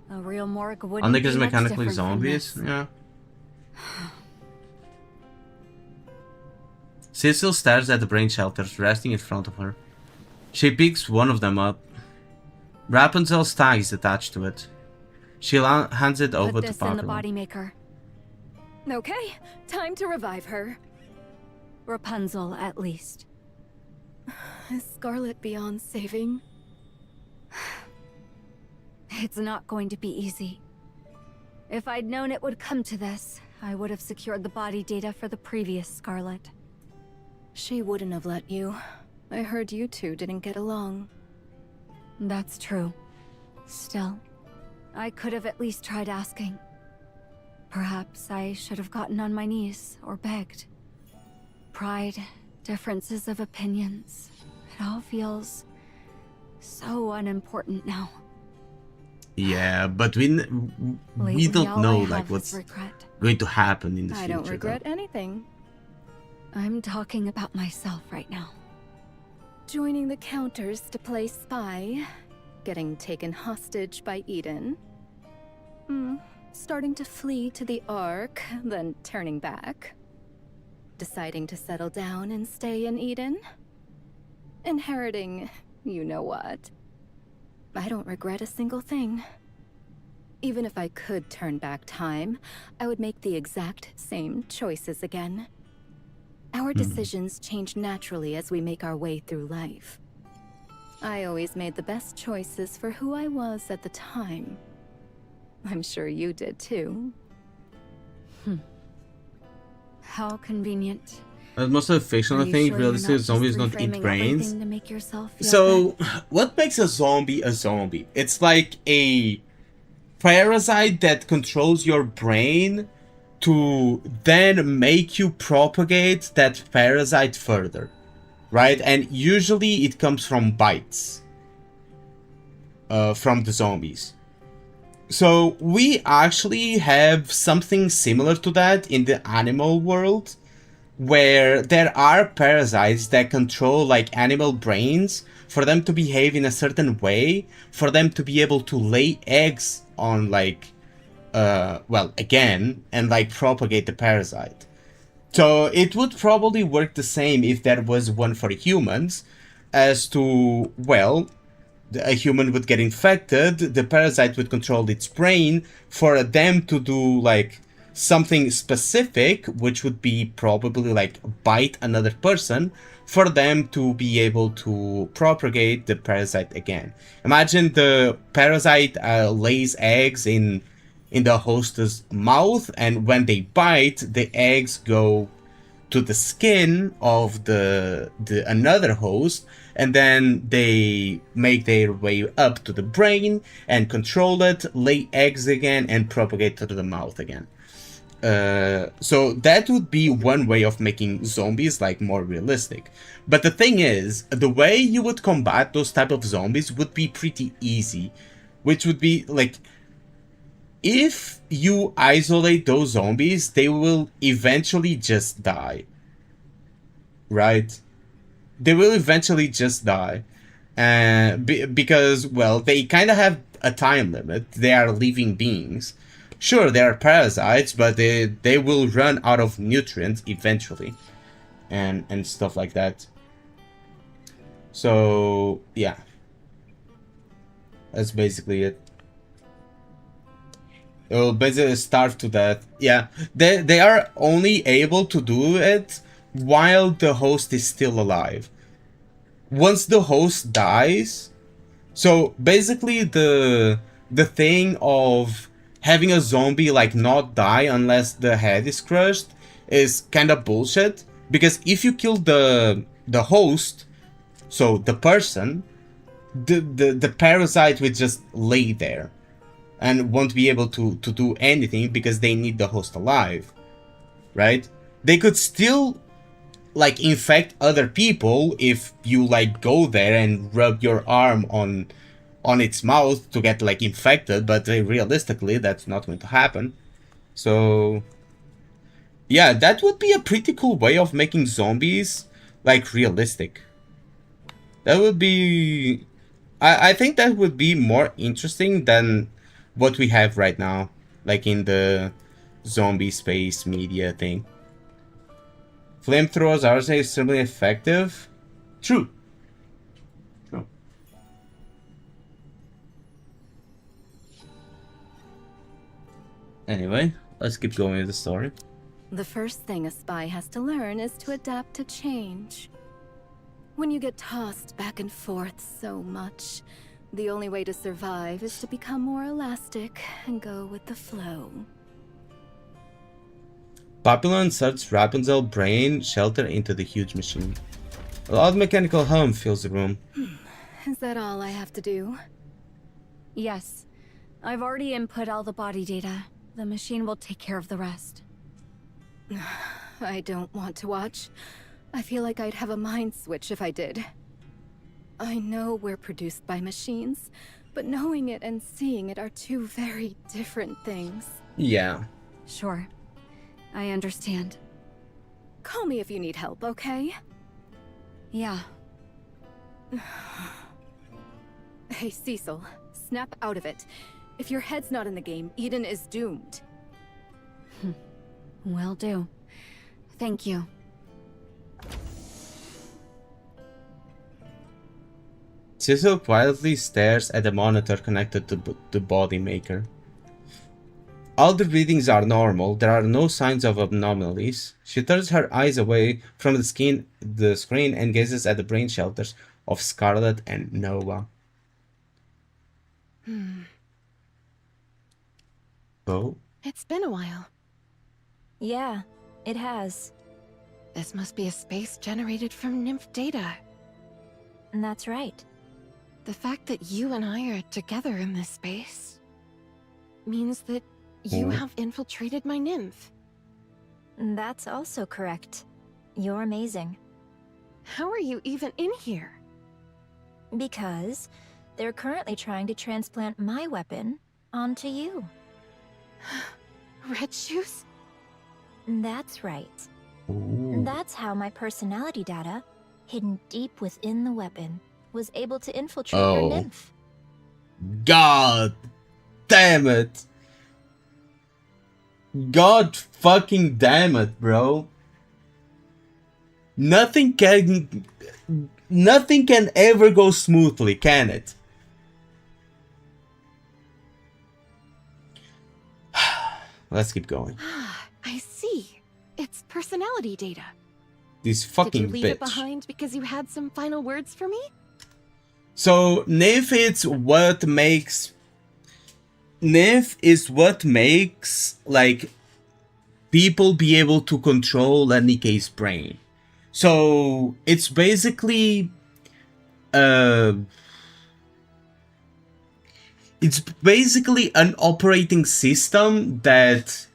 A real morgue wouldn't Unlike be as much mechanically different from zombies, this. yeah. Cecil stares at the brain shelters resting in front of her. She picks one of them up. Rapunzel's tag is attached to it. She hands it over Put to this in the Papillon. body maker. Okay, time to revive her. Rapunzel, at least. Is Scarlet beyond saving? It's not going to be easy. If I'd known it would come to this, I would have secured the body data for the previous Scarlet. She wouldn't have let you. I heard you two didn't get along. That's true. Still, I could have at least tried asking. Perhaps I should have gotten on my knees or begged. Pride, differences of opinions, it all feels so unimportant now. Yeah, but we Lately, don't all know I like have what's is regret. going to happen in the I future. don't regret anything. I'm talking about myself right now. Joining the counters to play spy. Getting taken hostage by Eden. Starting to flee to the Ark, then turning back. Deciding to settle down and stay in Eden. Inheriting you know what. I don't regret a single thing. Even if I could turn back time, I would make the exact same choices again. Our decisions change naturally as we make our way through life. I always made the best choices for who I was at the time. I'm sure you did too. How convenient. As most of the fictional Are you thing, sure you're realistically, not just zombies don't eat reframing brains. everything to make yourself feel So, what makes a zombie a zombie? It's like a parasite that controls your brain to then make you propagate that parasite further, right? And usually it comes from bites from the zombies. So we actually have something similar to that in the animal world, where there are parasites that control like animal brains for them to behave in a certain way, for them to be able to lay eggs on like well, again, and like propagate the parasite. So it would probably work the same if there was one for humans, as to, well, a human would get infected, the parasite would control its brain for them to do like something specific, which would be probably like bite another person, for them to be able to propagate the parasite again. Imagine the parasite lays eggs in the host's mouth, and when they bite, the eggs go to the skin of the another host, and then they make their way up to the brain and control it, lay eggs again, and propagate to the mouth again. So that would be one way of making zombies like more realistic. But the thing is, the way you would combat those type of zombies would be pretty easy, which would be like, if you isolate those zombies, they will eventually just die. Right? They will eventually just die. Because, well, they kind of have a time limit. They are living beings. Sure, they are parasites, but they will run out of nutrients eventually. And stuff like that. So, yeah. That's basically it. It will basically starve to death. Yeah, they are only able to do it while the host is still alive. Once the host dies, so basically the thing of having a zombie like not die unless the head is crushed is kind of bullshit, because if you kill the host, so the person, the parasite will just lay there and won't be able to do anything because they need the host alive, right? They could still like infect other people if you like go there and rub your arm on its mouth to get like infected, but realistically that's not going to happen. So yeah, that would be a pretty cool way of making zombies like realistic. That would be, I think that would be more interesting than what we have right now, like in the zombie space media thing. Flamethrowers are extremely effective. True. True. Anyway, let's keep going with the story. The first thing a spy has to learn is to adapt to change. When you get tossed back and forth so much, the only way to survive is to become more elastic and go with the flow. Papillon inserts Rapunzel's brain shelter into the huge machine. A loud mechanical hum fills the room. Is that all I have to do? Yes. I've already input all the body data. The machine will take care of the rest. I don't want to watch. I feel like I'd have a mind switch if I did. I know we're produced by machines, but knowing it and seeing it are two very different things. Yeah. Sure. I understand. Call me if you need help, okay? Yeah. Hey, Cecil, snap out of it. If your head's not in the game, Eden is doomed. Will do. Thank you. Cecil quietly stares at the monitor connected to the body maker. All the readings are normal, there are no signs of anomalies. She turns her eyes away from the screen and gazes at the brain shelters of Scarlet and Nova. Oh? It's been a while. Yeah, it has. This must be a space generated from nymph data. That's right. The fact that you and I are together in this space means that you have infiltrated my nymph. That's also correct. You're amazing. How are you even in here? Because they're currently trying to transplant my weapon onto you. Red shoes? That's right. That's how my personality data, hidden deep within the weapon, was able to infiltrate your nymph. God damn it. God fucking damn it, bro. Nothing can ever go smoothly, can it? Let's keep going. I see. It's personality data. This fucking Did you leave it bitch. behind because you had some final words for me? So Nymph is what makes like people be able to control NIKKE's brain. So it's basically an operating system that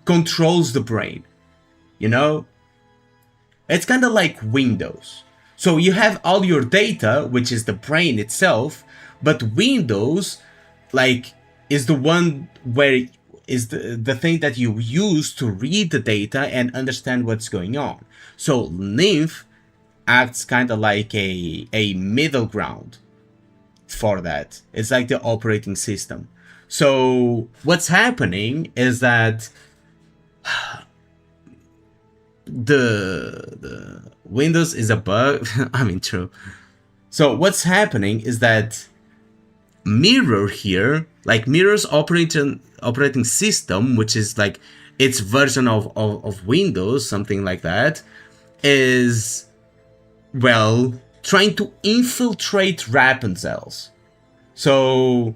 controls the brain. You know? It's kind of like Windows. So you have all your data, which is the brain itself, but Windows, like, is the one where is the thing that you use to read the data and understand what's going on. So Nymph acts kind of like a middle ground for that. It's like the operating system. So what's happening is that the Windows is a bug. I mean, true. So what's happening is that Mirror here, like Mirror's operating system, which is like its version of Windows, something like that, is, well, trying to infiltrate Rapunzel's. So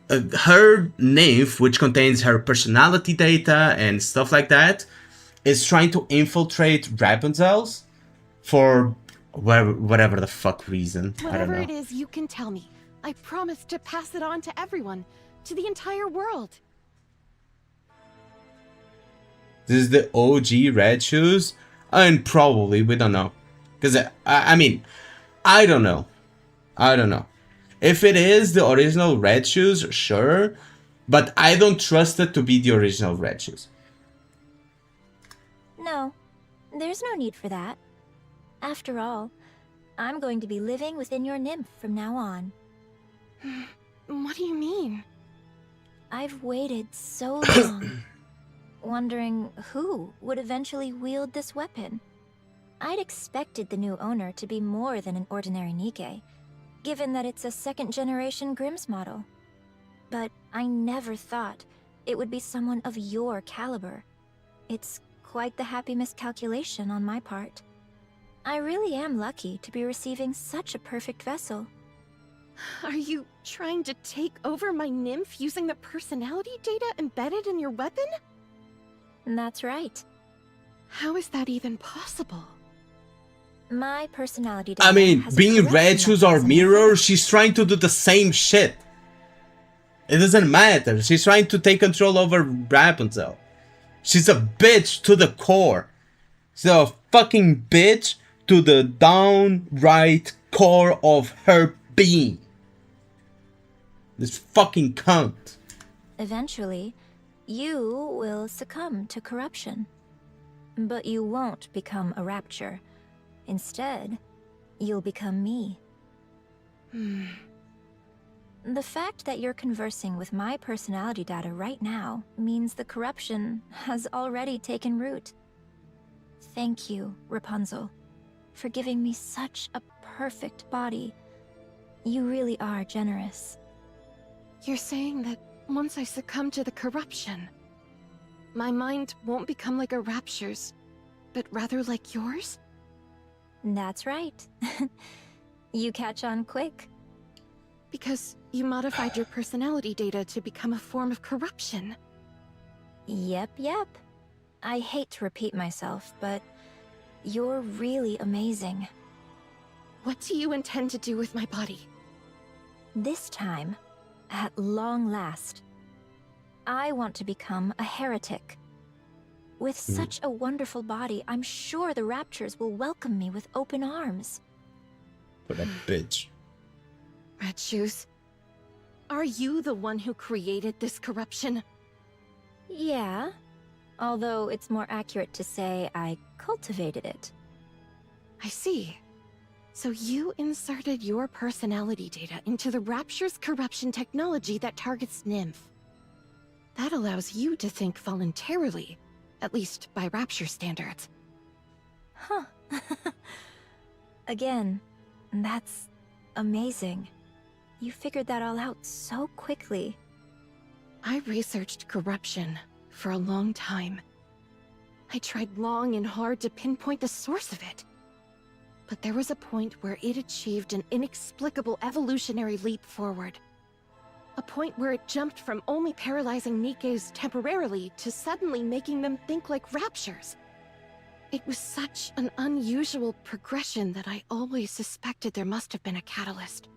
her nymph, which contains her personality data and stuff like that, is trying to infiltrate Rapunzel's for whatever the fuck reason. I don't Whatever know. it is, you can tell me. I promise to pass it on to everyone, to the entire world. This is the OG Red Shoes, and probably we don't know, because I mean, I don't know. If it is the original Red Shoes, sure, but I don't trust it to be the original Red Shoes. No, there's no need for that. After all, I'm going to be living within your nymph from now on. What do you mean? I've waited so long, wondering who would eventually wield this weapon. I'd expected the new owner to be more than an ordinary NIKKE, given that it's a second-generation Grimm's model. But I never thought it would be someone of your caliber. It's quite the happy miscalculation on my part. I really am lucky to be receiving such a perfect vessel. Are you trying to take over my nymph using the personality data embedded in your weapon? That's right. How is that even possible? My personality data I mean, has a being corruption Red Shoes or mechanism. Mirror, she's trying to do the same shit. It doesn't matter. She's trying to take control over Rapunzel. She's a bitch to the core. She's a fucking bitch to the downright core of her being. This fucking cunt. Eventually, you will succumb to corruption. But you won't become a rapture. Instead, you'll become me. The fact that you're conversing with my personality data right now means the corruption has already taken root. Thank you, Rapunzel, for giving me such a perfect body. You really are generous. You're saying that once I succumb to the corruption, my mind won't become like a rapture's, but rather like yours? That's right. You catch on quick. Because you modified your personality data to become a form of corruption. Yep. I hate to repeat myself, but you're really amazing. What do you intend to do with my body? This time, at long last, I want to become a heretic. With such a wonderful body, I'm sure the Raptures will welcome me with open arms. What a bitch. Red Shoes, are you the one who created this corruption? Yeah, although it's more accurate to say I cultivated it. I see. So you inserted your personality data into the Rapture's corruption technology that targets Nymph. That allows you to think voluntarily, at least by Rapture standards. Huh. Again, that's amazing. You figured that all out so quickly. I researched corruption for a long time. I tried long and hard to pinpoint the source of it. But there was a point where it achieved an inexplicable evolutionary leap forward. A point where it jumped from only paralyzing NIKKEs temporarily to suddenly making them think like Raptures. It was such an unusual progression that I always suspected there must have been a catalyst.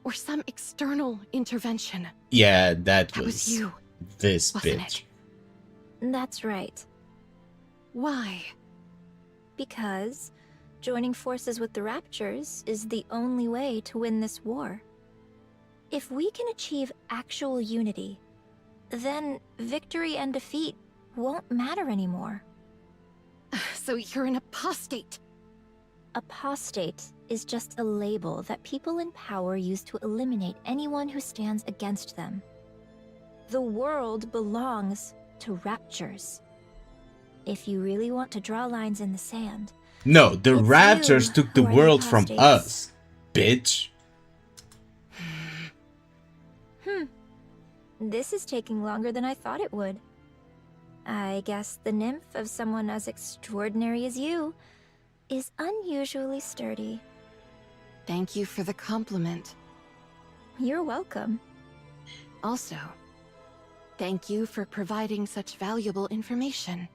Or some external intervention. Yeah, that was was you, this wasn't bitch. That's right. Why? Because joining forces with the Raptures is the only way to win this war. If we can achieve actual unity, then victory and defeat won't matter anymore. So you're an apostate. Apostate is just a label that people in power use to eliminate anyone who stands against them. The world belongs to Raptures. If you really want to draw lines in the sand... No, the it's Raptors you took the who are world from apostates. us, bitch. This is taking longer than I thought it would. I guess the nymph of someone as extraordinary as you is unusually sturdy. Thank you for the compliment. You're welcome. Also, thank you for providing such valuable information.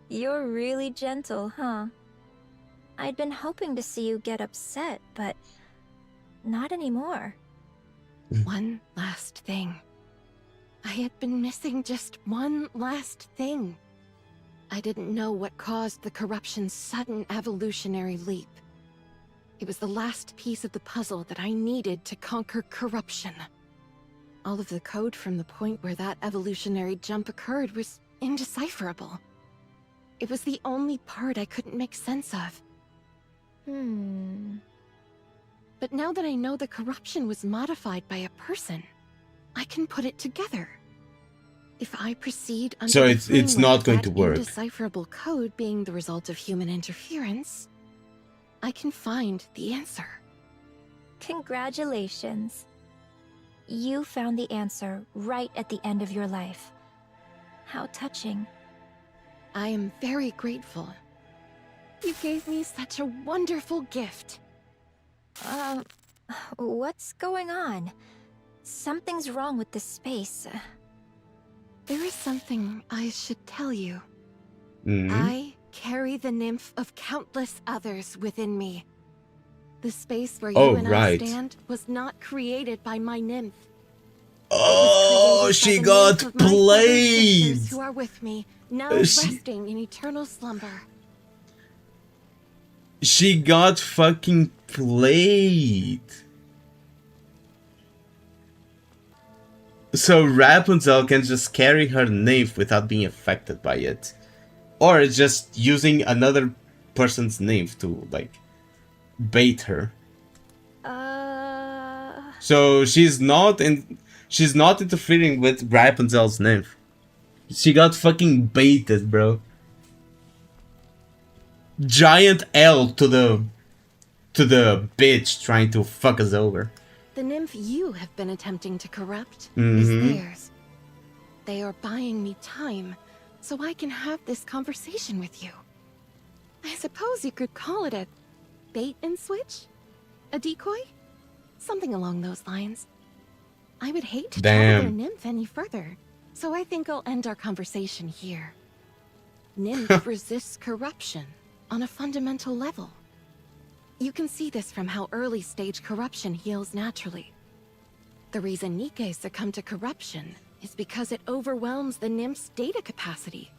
You're really gentle, huh? I'd been hoping to see you get upset, but not anymore. One last thing. I had been missing just one last thing. I didn't know what caused the corruption's sudden evolutionary leap. It was the last piece of the puzzle that I needed to conquer corruption. All of the code from the point where that evolutionary jump occurred was indecipherable. It was the only part I couldn't make sense of. But now that I know the corruption was modified by a person, I can put it together. If I proceed under So the it's not framework going of to that work. indecipherable code being the result of human interference, I can find the answer. Congratulations. You found the answer right at the end of your life. How touching. I am very grateful. You gave me such a wonderful gift. What's going on? Something's wrong with this space. There is something I should tell you. Mhm. I carry the nymph of countless others within me. The space where Oh, you and right. I stand was not created by my nymph. Oh, she got played. Who are with me, now resting in eternal slumber. She got fucking played. So Rapunzel can just carry her nymph without being affected by it. Or just using another person's nymph to, like, bait her. So she's not interfering with Rapunzel's nymph. She got fucking baited, bro. Giant L to the bitch trying to fuck us over. The nymph you have been attempting to corrupt Mhm. is theirs. They are buying me time so I can have this conversation with you. I suppose you could call it a bait and switch? A decoy? Something along those lines. I would hate to trouble their Damn. nymph any further, so I think I'll end our conversation here. Nymph resists corruption on a fundamental level. You can see this from how early stage corruption heals naturally. The reason NIKKE succumb to corruption is because it overwhelms the nymph's data capacity,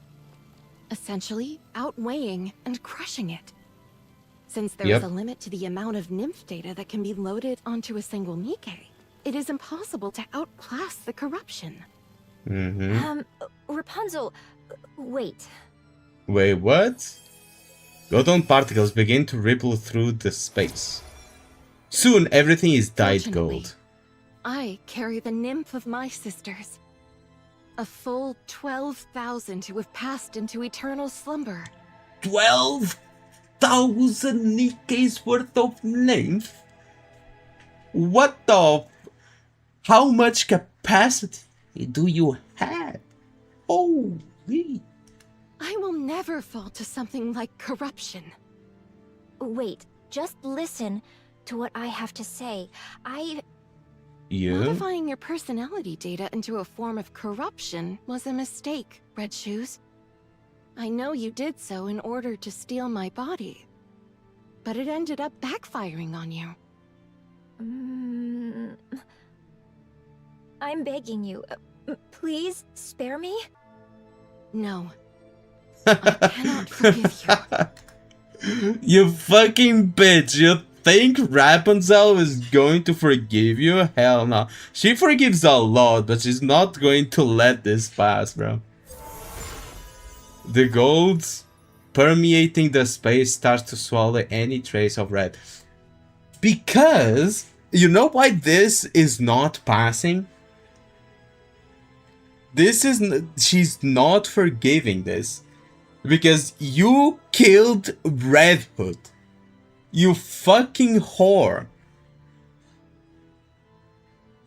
essentially outweighing and crushing it. Since there is Yep. a limit to the amount of nymph data that can be loaded onto a single NIKKE, it is impossible to outclass the corruption. Rapunzel, wait. Wait, what? Photon particles begin to ripple through the space. Soon everything is dyed Fortunately, gold. I carry the nymph of my sisters. A full 12,000 who have passed into eternal slumber. 12,000 Nikke's worth of nymph? What the? How much capacity do you have? Holy. I will never fall to something like corruption. Wait, just listen to what I have to say. Yeah? Modifying your personality data into a form of corruption was a mistake, Red Shoes. I know you did so in order to steal my body, but it ended up backfiring on you. I'm begging you, please spare me? No. I cannot forgive you. You fucking bitch. You think Rapunzel is going to forgive you? Hell no. She forgives a lot, but she's not going to let this pass, bro. The gold permeating the space starts to swallow any trace of red. Because, you know why this is not passing? She's not forgiving this. Because you killed Red Hood. You fucking whore.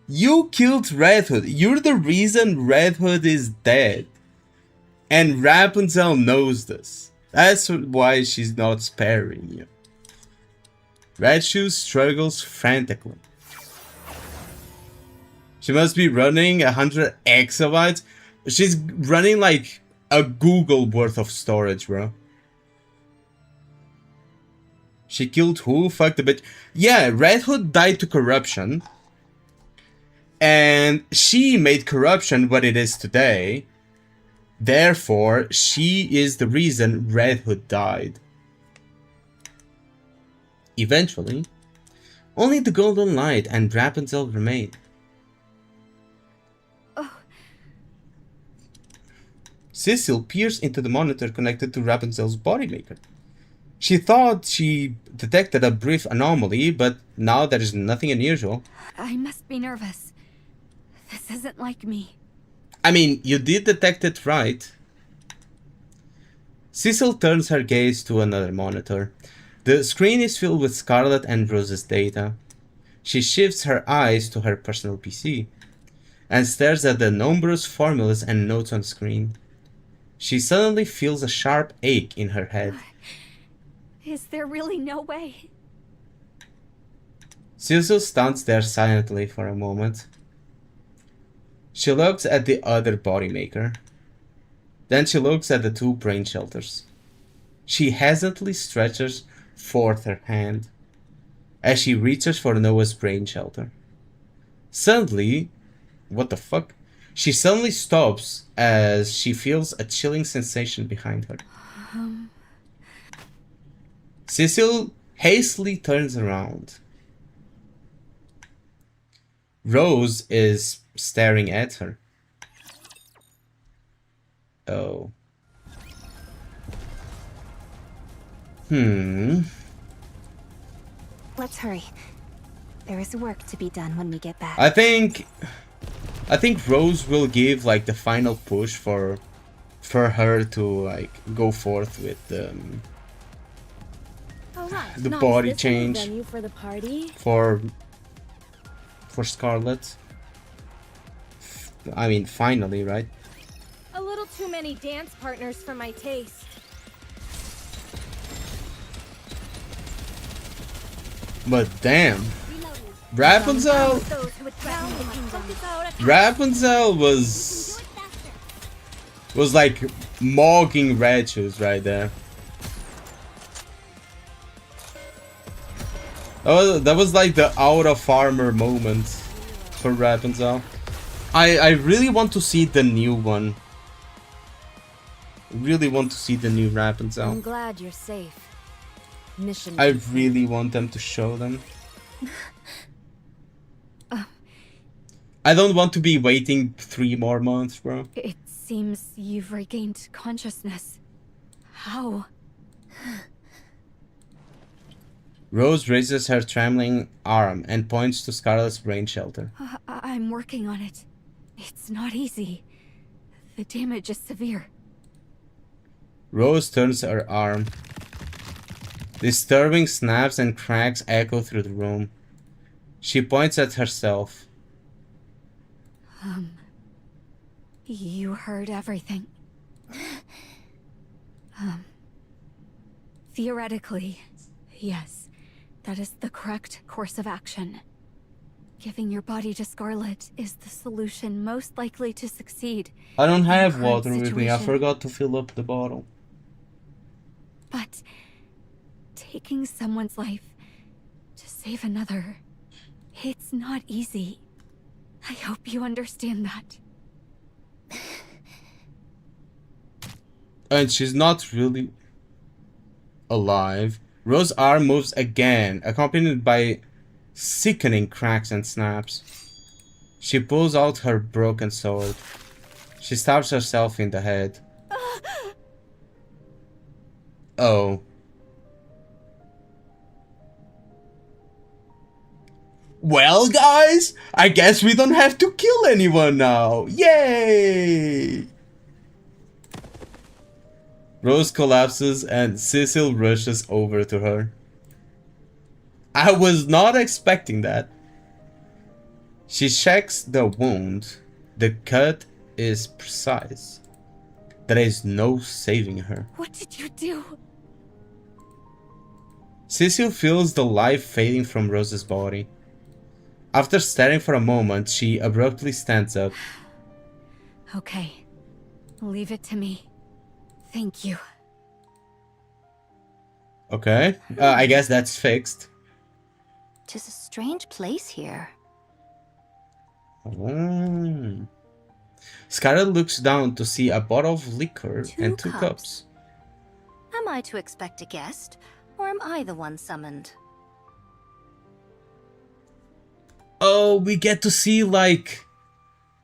You killed Red Hood. You're the reason Red Hood is dead. And Rapunzel knows this. That's why she's not sparing you. Red Shoes struggles frantically. She must be running 100 exabytes. She's running like a Google worth of storage, bro. She killed who? Fuck the bitch. Yeah, Red Hood died to corruption. And she made corruption what it is today. Therefore, she is the reason Red Hood died. Eventually, only the Golden Light and Rapunzel remain. Cecil peers into the monitor connected to Rapunzel's bodymaker. She thought she detected a brief anomaly, but now there is nothing unusual. I must be nervous. This isn't like me. I mean, you did detect it right. Cecil turns her gaze to another monitor. The screen is filled with Scarlet and Rose's data. She shifts her eyes to her personal PC and stares at the numerous formulas and notes on screen. She suddenly feels a sharp ache in her head. Is there really no way? Cecil stands there silently for a moment. She looks at the other bodymaker. Then she looks at the two brain shelters. She hesitantly stretches forth her hand as she reaches for Noah's brain shelter. Suddenly, what the fuck? She suddenly stops as she feels a chilling sensation behind her. Cecil hastily turns around. Rose is staring at her. Oh. Let's hurry. There is work to be done when we get back. I think Rose will give like the final push for her to like go forth with the body change for the party? for Scarlet. I mean, finally, right? A little too many dance partners for my taste. But damn, Rapunzel was like mocking Red Shoes right there. That was like the out of armor moment for Rapunzel. I really want to see the new one. Really want to see the new Rapunzel. I'm glad you're safe. Mission. I really want them to show them. I don't want to be waiting 3 more months, bro. It seems you've regained consciousness. How? Rose raises her trembling arm and points to Scarlet's brain shelter. I'm working on it. It's not easy. The damage is severe. Rose turns her arm. Disturbing snaps and cracks echo through the room. She points at herself. You heard everything. Theoretically, yes, that is the correct course of action. Giving your body to Scarlet is the solution most likely to succeed. I don't have in the current water with me. I situation. forgot to fill up the bottle. But taking someone's life to save another, it's not easy. I hope you understand that. And she's not really alive. Rose's arm moves again, accompanied by sickening cracks and snaps. She pulls out her broken sword. She stabs herself in the head. Oh. Well, guys, I guess we don't have to kill anyone now. Yay! Rose collapses and Cecil rushes over to her. I was not expecting that. She checks the wound. The cut is precise. There is no saving her. What did you do? Cecil feels the life fading from Rose's body. After staring for a moment, she abruptly stands up. Okay. Leave it to me. Thank you. Okay, I guess that's fixed. Tis a strange place here. Mm. Scarlet looks down to see a bottle of liquor and 2 cups. Am I to expect a guest, or am I the one summoned? Oh, we get to see, like,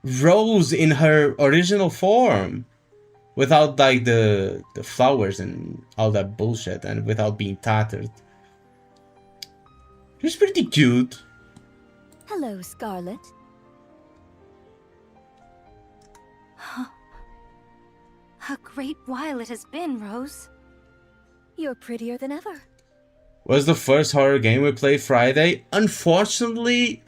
Rose in her original form. Without, like, the flowers and all that bullshit, and without being tattered. She's pretty cute. Hello, Scarlet. A great while it has been, Rose. You're prettier than ever. Was the first horror game we played Friday? Unfortunately,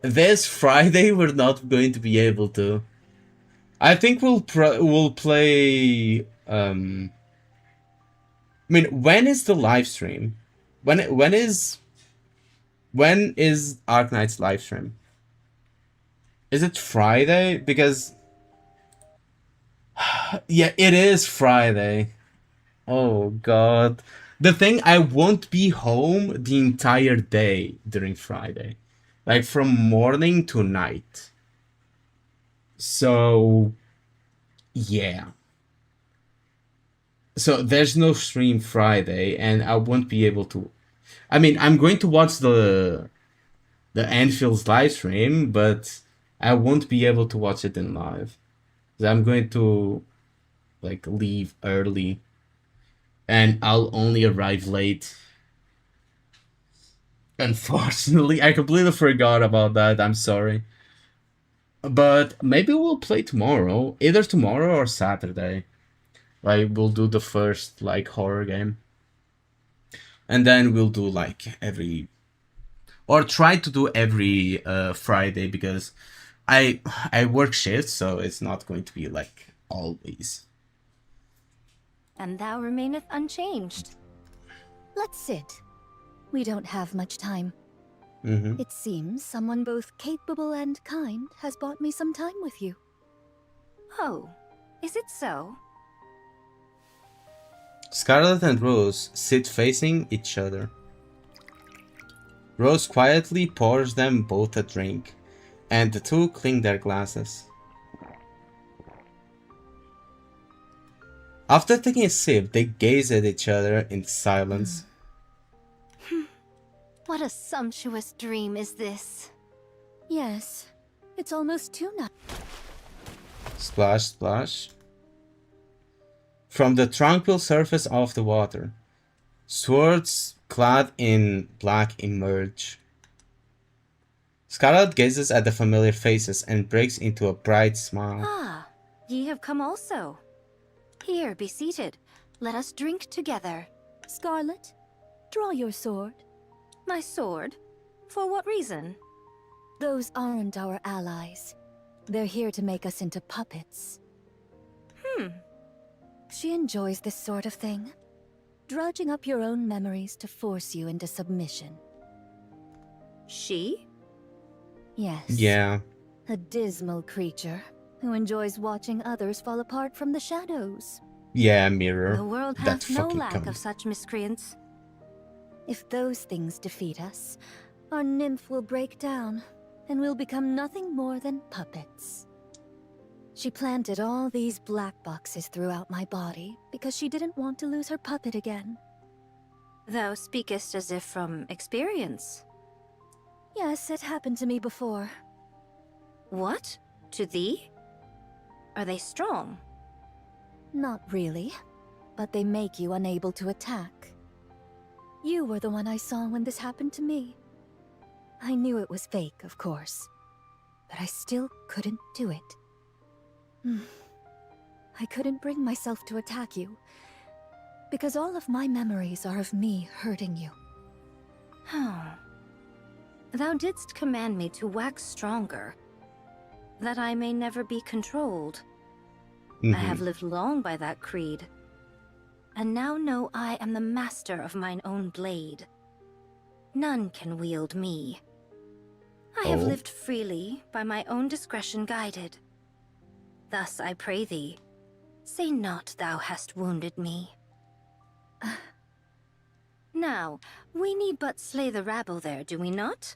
this Friday we're not going to be able to. I think we'll play. I mean, when is the live stream? When is Arknight's live stream? Is it Friday? Because yeah, it is Friday. Oh god. The thing, I won't be home the entire day during Friday. Like from morning to night. So yeah. So there's no stream Friday and I won't be able to. I mean, I'm going to watch the Anfield's live stream, but I won't be able to watch it in live. I'm going to like leave early and I'll only arrive late. Unfortunately, I completely forgot about that. I'm sorry. But maybe we'll play tomorrow, either tomorrow or Saturday. Like we'll do the first like horror game. And then we'll do like every or try to do every Friday because I work shifts, so it's not going to be like always. And thou remaineth unchanged. Let's sit. We don't have much time. It seems someone both capable and kind has bought me some time with you. Oh, is it so? Scarlet and Rose sit facing each other. Rose quietly pours them both a drink, and the two clink their glasses. After taking a sip, they gaze at each other in silence. What a sumptuous dream is this? Yes, it's almost too nice. Splash, splash. From the tranquil surface of the water, swords clad in black emerge. Scarlet gazes at the familiar faces and breaks into a bright smile. Ah, ye have come also. Here, be seated. Let us drink together. Scarlet, draw your sword. My sword? For what reason? Those aren't our allies. They're here to make us into puppets. She enjoys this sort of thing. Drudging up your own memories to force you into submission. She? Yes. Yeah. A dismal creature who enjoys watching others fall apart from the shadows. Yeah, mirror. The world That has no fucking lack cunt. of such miscreants. If those things defeat us, our nymph will break down, and we'll become nothing more than puppets. She planted all these black boxes throughout my body because she didn't want to lose her puppet again. Thou speakest as if from experience. Yes, it happened to me before. What? To thee? Are they strong? Not really, but they make you unable to attack. You were the one I saw when this happened to me. I knew it was fake, of course, but I still couldn't do it. I couldn't bring myself to attack you, because all of my memories are of me hurting you. Thou didst command me to wax stronger, that I may never be controlled. I have lived long by that creed, and now know I am the master of mine own blade. none can wield me. I have Oh. lived freely, by my own discretion guided. Thus I pray thee, say not thou hast wounded me. Now, we need but slay the rabble there, do we not?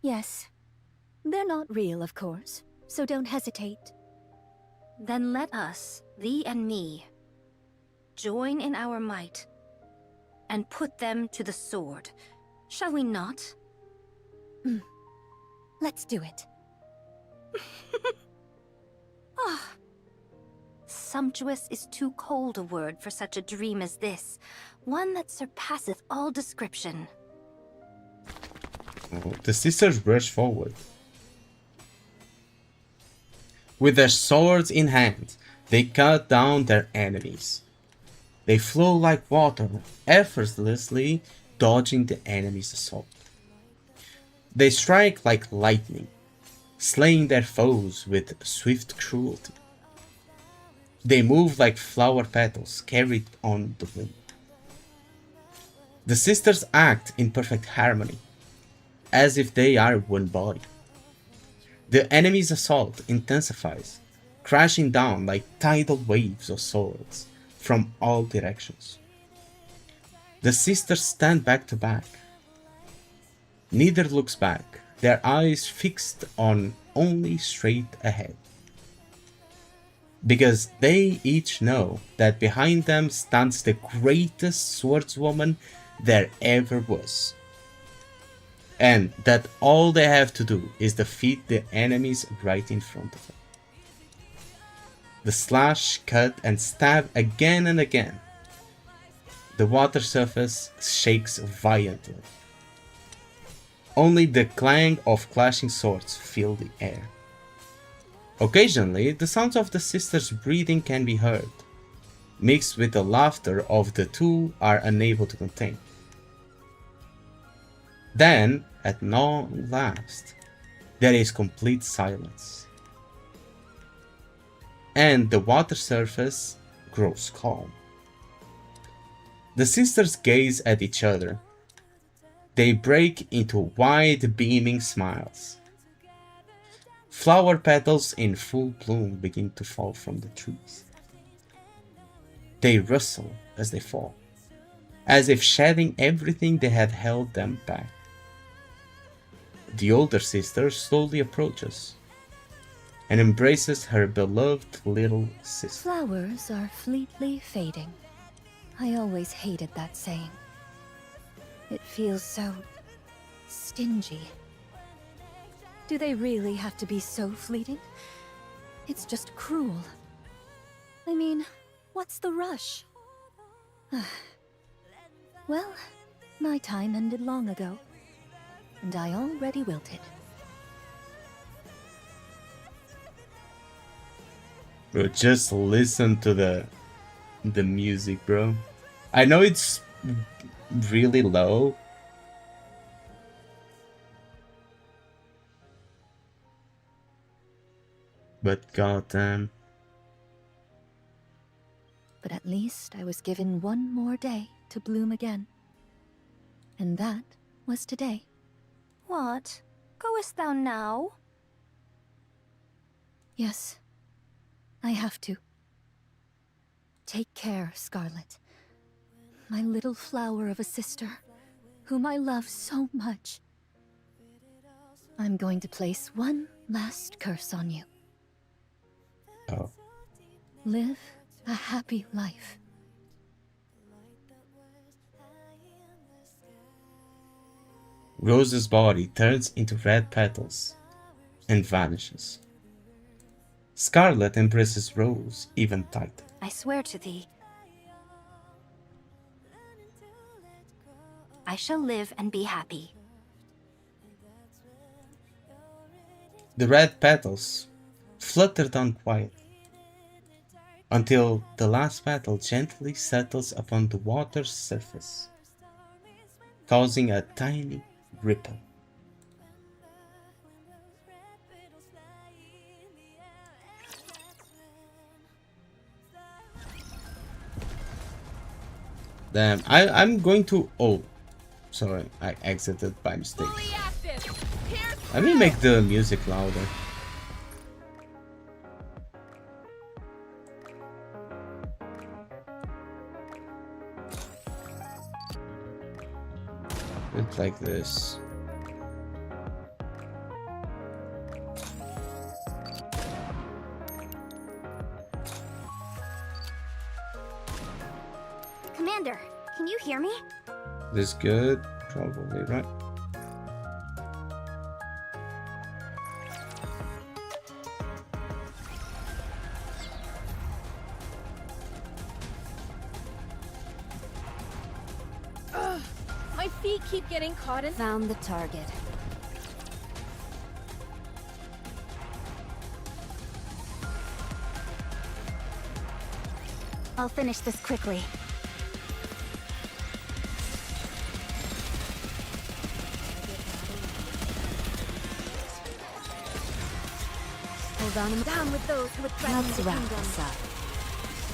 Yes. They're not real, of course, so don't hesitate. Then let us, thee and me, join in our might, and put them to the sword. Shall we not? Let's do it. Ah, sumptuous is too cold a word for such a dream as this, one that surpasseth all description. Oh, the sisters rush forward. With their swords in hand, they cut down their enemies. They flow like water, effortlessly dodging the enemy's assault. They strike like lightning, slaying their foes with swift cruelty. They move like flower petals carried on the wind. The sisters act in perfect harmony, as if they are one body. The enemy's assault intensifies, crashing down like tidal waves of swords from all directions. The sisters stand back to back. Neither looks back, their eyes fixed on only straight ahead. Because they each know that behind them stands the greatest swordswoman there ever was. And that all they have to do is defeat the enemies right in front of them. The slash, cut, and stab again and again. The water surface shakes violently. Only the clang of clashing swords fill the air. Occasionally, the sounds of the sisters' breathing can be heard, mixed with the laughter of the two are unable to contain. Then, at long last, there is complete silence, and the water surface grows calm. The sisters gaze at each other. They break into wide, beaming smiles. Flower petals in full bloom begin to fall from the trees. They rustle as they fall, as if shedding everything that had held them back. The older sister slowly approaches and embraces her beloved little sister. Flowers are fleetly fading. I always hated that saying. It feels so stingy. Do they really have to be so fleeting? It's just cruel. I mean, what's the rush? Well, my time ended long ago, and I already wilted. Bro, just listen to the music, bro. I know it's really low, but goddamn. But at least I was given one more day to bloom again. And that was today. What? Goest thou now? Yes, I have to. Take care, Scarlet. My little flower of a sister, whom I love so much. I'm going to place one last curse on you. Oh. Live a happy life. Rose's body turns into red petals and vanishes. Scarlet embraces Rose even tighter. I swear to thee, I shall live and be happy. The red petals flutter down quietly until the last petal gently settles upon the water's surface, causing a tiny ripple. Damn, I'm going to... Oh, Sorry, I exited by mistake. Let me make the music louder. It's like this. Commander, can you hear me? This good? Probably, right? Ugh, my feet keep getting caught in. Found the target. I'll finish this quickly. Hold on, I'm down with those who would threaten Let's the wrap kingdom. this up.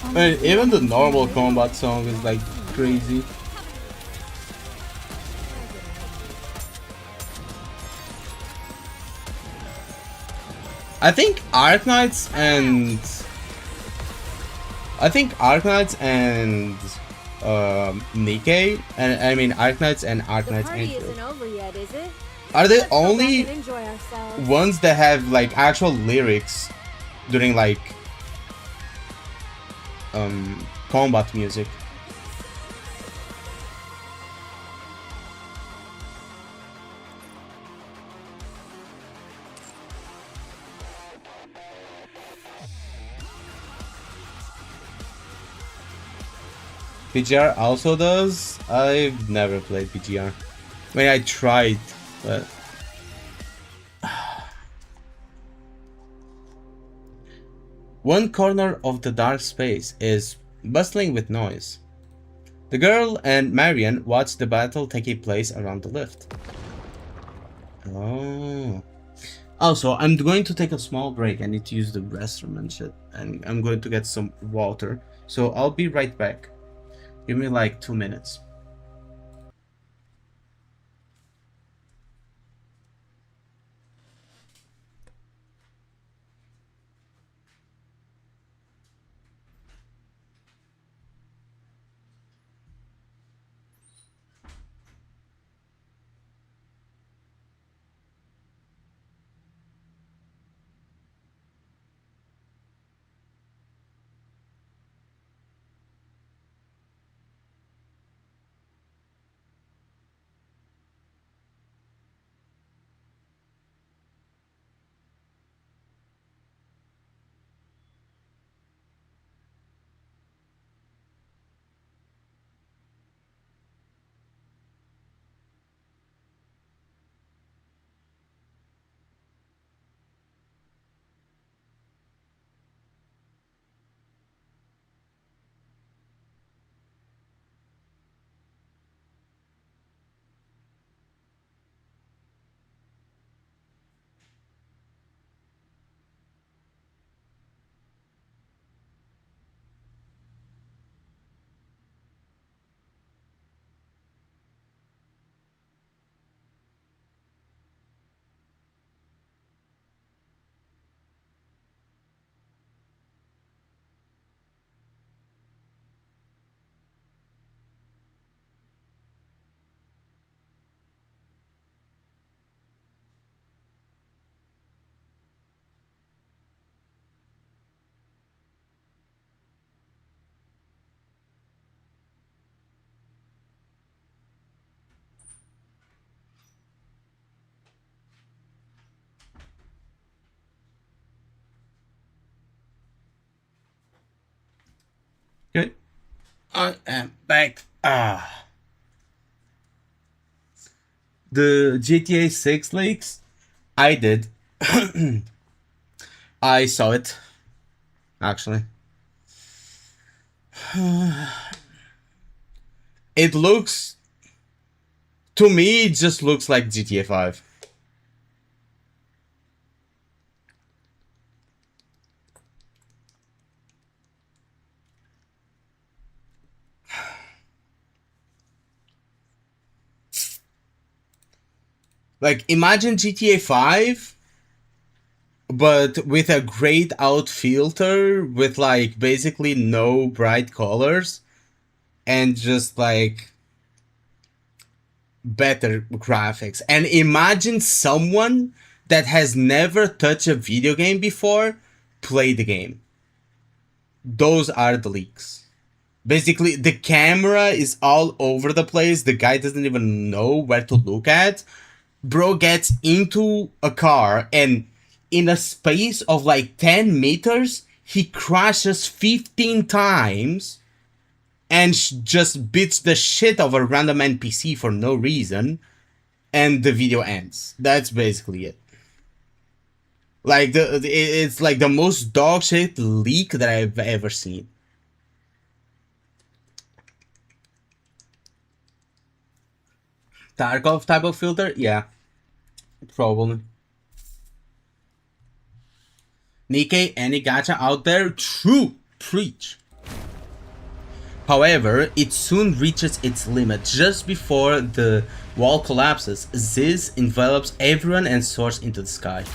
I mean, even the normal combat song is like crazy. I think Arknights and NIKKE, and I mean Arknights and The Arknights party Angel, isn't over yet, is it? are they Let's go back only and enjoy ourselves. ones that have like actual lyrics during like combat music? PGR also does. I've never played PGR. I mean, I tried, but one corner of the dark space is bustling with noise. The girl and Marion watch the battle taking place around the lift. Oh. Also, I'm going to take a small break. I need to use the restroom and shit. And I'm going to get some water. So I'll be right back. Give me like 2 minutes. Good. I am back. The GTA 6 leaks? I did. I saw it. Actually. It looks... To me, it just looks like GTA 5. Like, imagine GTA 5, but with a grayed out filter, with like basically no bright colors, and just like better graphics. And imagine someone that has never touched a video game before play the game. Those are the leaks. Basically, the camera is all over the place. The guy doesn't even know where to look at. Bro gets into a car and in a space of like 10 meters, he crashes 15 times and just beats the shit of a random NPC for no reason. And the video ends. That's basically it. Like, it's like the most dog shit leak that I've ever seen. Tarkov type of filter? Yeah. Probably. NIKKE, any gacha out there? True! Preach! However, it soon reaches its limit. Just before the wall collapses, Ziz envelops everyone and soars into the sky.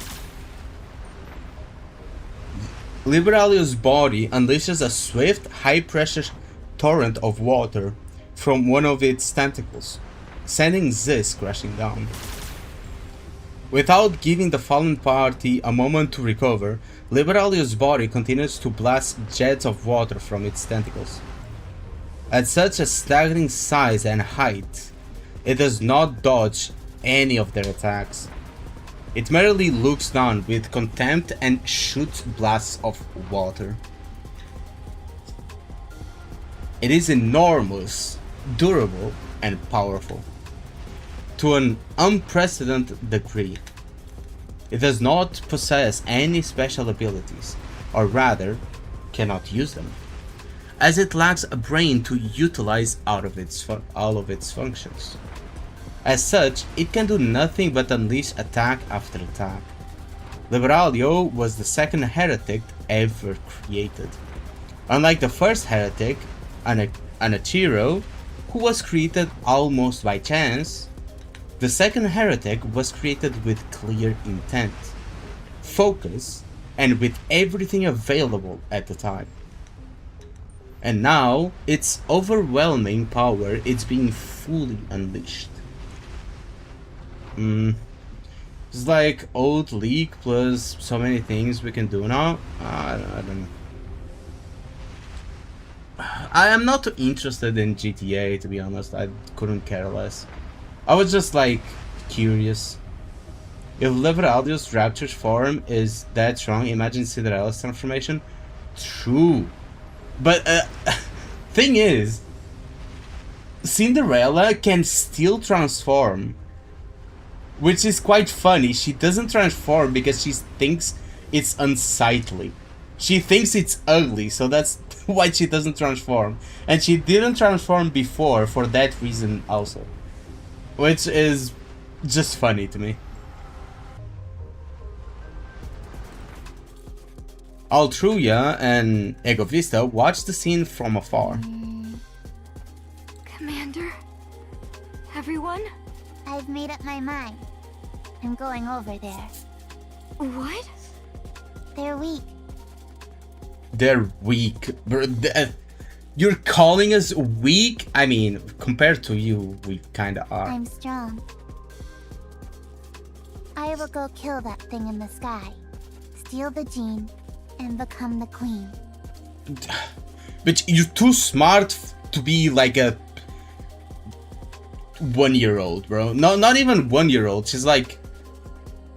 Liberalio's body unleashes a swift, high-pressure torrent of water from one of its tentacles, sending Ziz crashing down. Without giving the fallen party a moment to recover, Liberalio's body continues to blast jets of water from its tentacles. At such a staggering size and height, it does not dodge any of their attacks. It merely looks down with contempt and shoots blasts of water. It is enormous, durable, and powerful, to an unprecedented degree. It does not possess any special abilities, or rather, cannot use them, as it lacks a brain to utilize all of its functions. As such, it can do nothing but unleash attack after attack. Liberalio was the second heretic ever created. Unlike the first heretic, Anachiro, who was created almost by chance, the second heretic was created with clear intent, focus, and with everything available at the time. And now, its overwhelming power is being fully unleashed. It's like old leak plus so many things we can do now. I don't know. I am not too interested in GTA, to be honest. I couldn't care less. I was just like curious. If Liberalio's raptured form is that strong, imagine Cinderella's transformation. True. But thing is, Cinderella can still transform, which is quite funny. She doesn't transform because she thinks it's unsightly. She thinks it's ugly, so that's why she doesn't transform. And she didn't transform before for that reason also, which is just funny to me. Altruya and Egovista watch the scene from afar. Commander? Everyone? I've made up my mind. I'm going over there. What? They're weak. They're weak. You're calling us weak? I mean, compared to you, we kinda are. I'm strong. I will go kill that thing in the sky, steal the gene, and become the queen. But you're too smart to be like a 1-year-old, bro. No, not even 1-year-old. She's like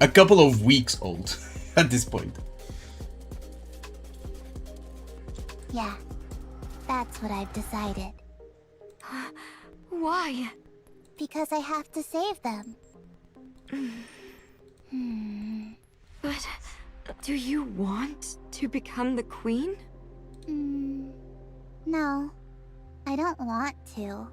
a couple of weeks old at this point. Yeah, that's what I've decided. Why? Because I have to save them. But do you want to become the queen? No, I don't want to.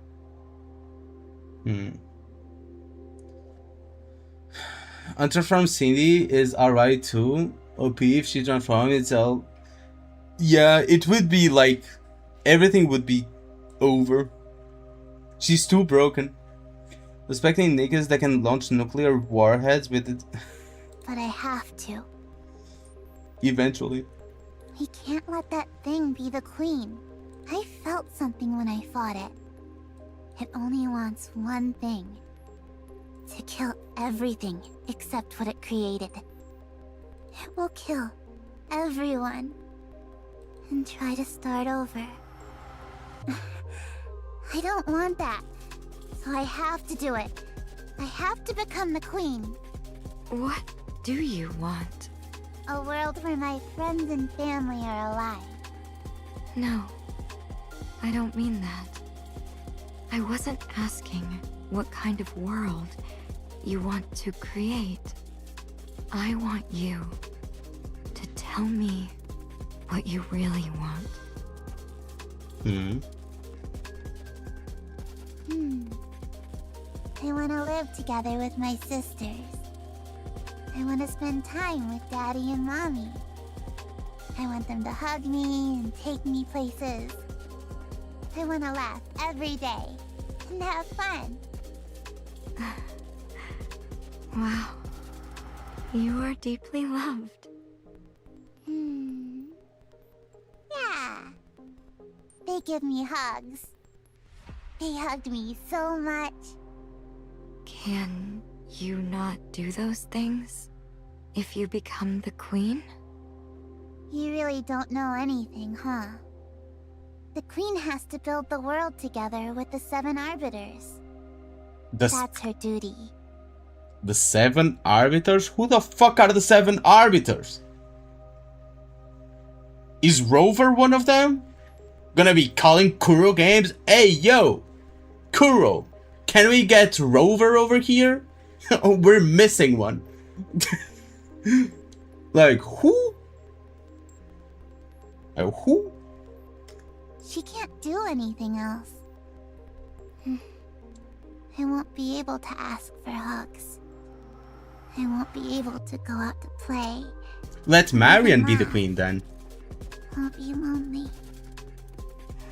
Untransformed Cindy is alright too. OP if she transforms itself. Yeah, it would be like everything would be over. She's too broken. Respecting niggas that can launch nuclear warheads with it But I have to. eventually. We can't let that thing be the queen. I felt something when I fought it. It only wants one thing. To kill everything except what it created. It will kill everyone. And try to start over. I don't want that. So I have to do it. I have to become the queen. What do you want? A world where my friends and family are alive. No, I don't mean that. I wasn't asking what kind of world you want to create. I want you to tell me what you really want. I want to live together with my sisters. I want to spend time with Daddy and Mommy. I want them to hug me and take me places. I want to laugh every day and have fun. Wow. You are deeply loved. Yeah. They give me hugs. They hugged me so much. Can you not do those things if you become the queen? You really don't know anything, huh? The queen has to build the world together with the 7 arbiters. That's her duty. The 7 arbiters? Who the fuck are the 7 arbiters? Is Rover one of them? Gonna be calling Kuro games? Hey yo! Kuro! Can we get Rover over here? Oh, we're missing one. Like, who? Who? She can't do anything else. I won't be able to ask for hugs. I won't be able to go out to play. Let Marion be the queen then. I'll be lonely.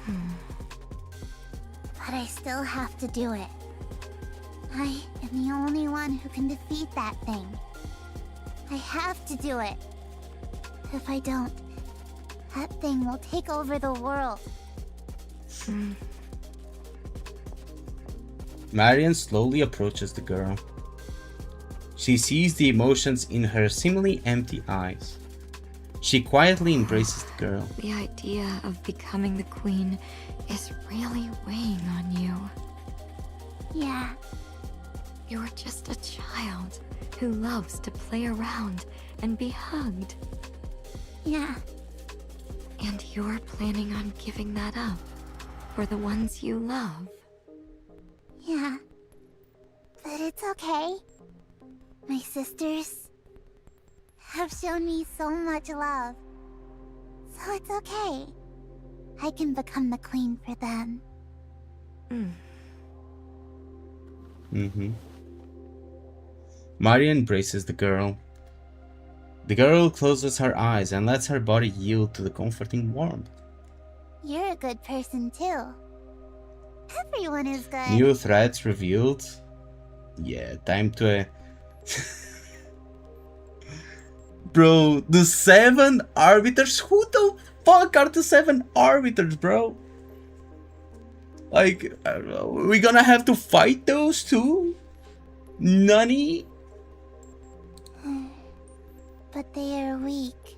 But I still have to do it. I am the only one who can defeat that thing. I have to do it. If I don't, that thing will take over the world. Marion slowly approaches the girl. She sees the emotions in her seemingly empty eyes. She quietly embraces the girl. The idea of becoming the queen is really weighing on you. Yeah. You're just a child who loves to play around and be hugged. Yeah. And you're planning on giving that up for the ones you love. Yeah. But it's okay. My sisters have shown me so much love. So it's okay. I can become the queen for them. Maria embraces the girl. The girl closes her eyes and lets her body yield to the comforting warmth. You're a good person too. Everyone is good. New threats revealed. Yeah, time to... Bro, the 7 arbiters? Who the fuck are the 7 arbiters, bro? Like, we gonna have to fight those too? Nani? But they are weak.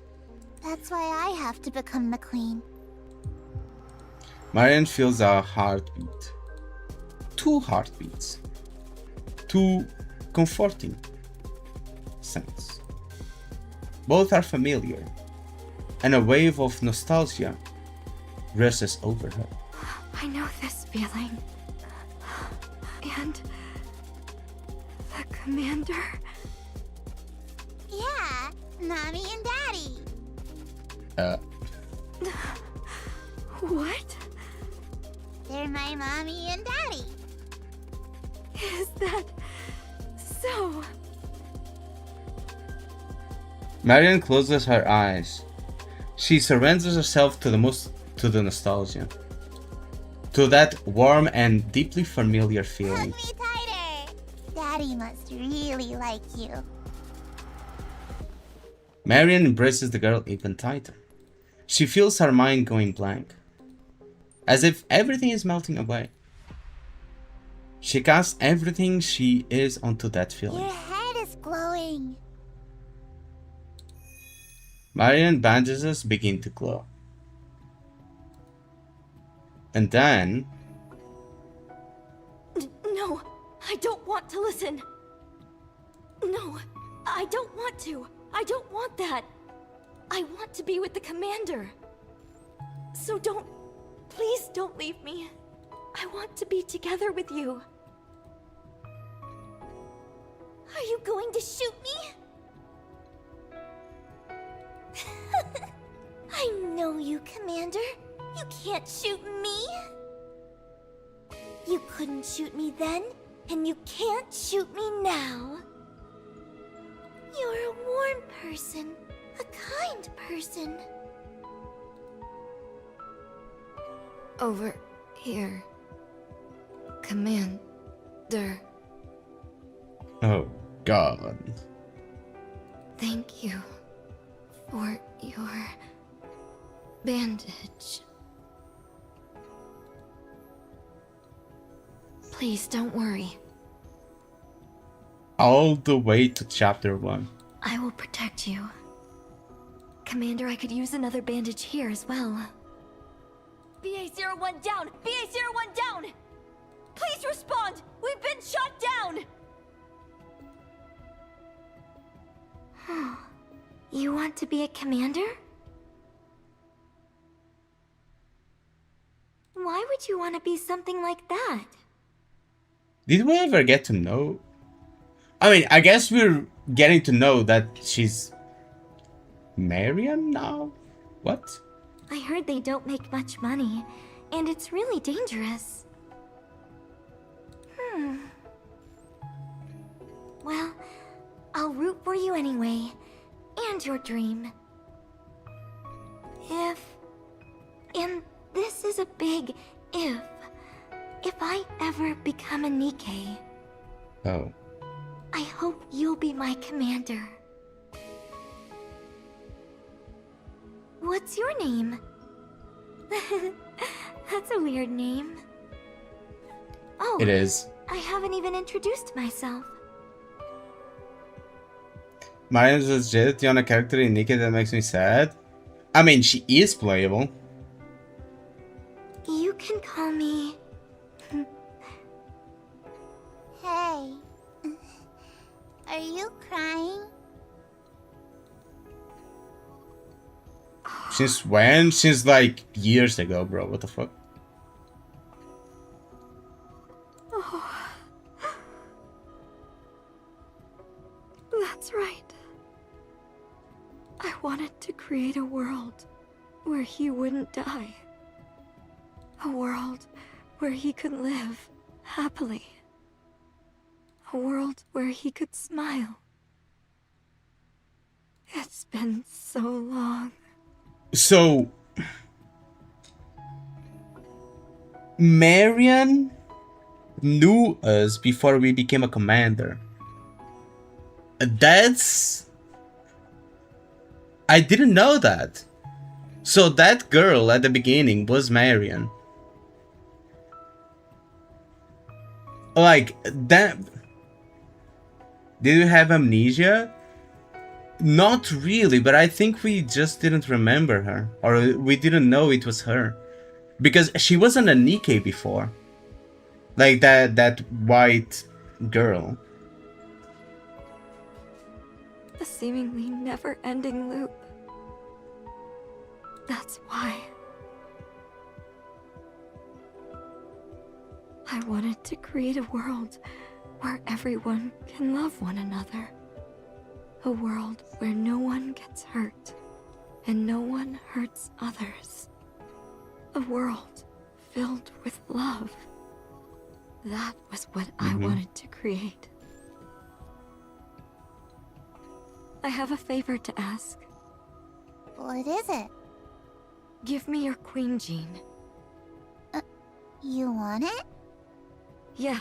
That's why I have to become the queen. Marion feels a heartbeat. 2 heartbeats. 2 comforting sounds. Both are familiar, and a wave of nostalgia rushes over her. I know this feeling. And the commander. Yeah, Mommy and Daddy. What? They're my Mommy and Daddy. Is that so? Marion closes her eyes. She surrenders herself to the nostalgia. To that warm and deeply familiar feeling. Hug me tighter. really like you. Marion embraces the girl even tighter. She feels her mind going blank, as if everything is melting away. She casts everything she is onto that feeling. Your head is glowing. Marion bandages begin to glow. And then... No, I don't want to listen. No, I don't want to. I don't want that. I want to be with the commander. So please don't leave me. I want to be together with you. Are you going to shoot me? I know you, Commander. You can't shoot me. You couldn't shoot me then, and you can't shoot me now. You're a warm person, a kind person. Over here. Commander. Oh, God. Thank you for your bandage. Please don't worry. All the way to chapter 1. I will protect you. Commander, I could use another bandage here as well. BA-01 down! BA-01 down! Please respond! We've been shot down! You want to be a commander? Why would you want to be something like that? Did we ever get to know? I mean, I guess we're getting to know that she's Marion now? What? I heard they don't make much money, and it's really dangerous. Well, I'll root for you anyway, and your dream. And this is a big if I ever become a NIKKE, Oh. I hope you'll be my commander. What's your name? That's a weird name. Oh, It is. I haven't even introduced myself. Marion's legit the only character in NIKKE that makes me sad. I mean, she is playable. You can call me... Hey. Are you crying? Since when? Since like years ago, bro. What the fuck? Oh. That's right. I wanted to create a world where he wouldn't die. A world where he could live happily. A world where he could smile. It's been so long. So... Marion knew us before we became a commander. That's... I didn't know that. So that girl at the beginning was Marion. Like, that... Did you have amnesia? Not really, but I think we just didn't remember her. Or we didn't know it was her. Because she wasn't a NIKKE before. Like that white girl. A seemingly never-ending loop. That's why. I wanted to create a world where everyone can love one another. A world where no one gets hurt and no one hurts others. A world filled with love. That was what I wanted to create. I have a favor to ask. What is it? Give me your queen gene. You want it? Yeah.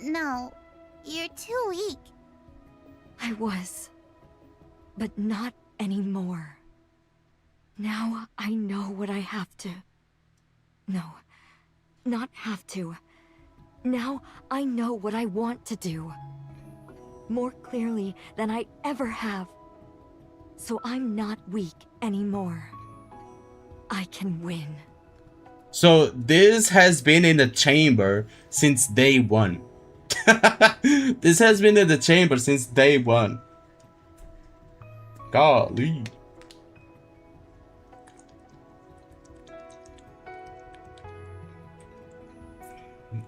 No. You're too weak. I was. But not anymore. Now I know what I have to. No, not have to. Now I know what I want to do. More clearly than I ever have. So I'm not weak anymore. I can win. So this has been in the chamber since day one. This has been in the chamber since day one. Golly.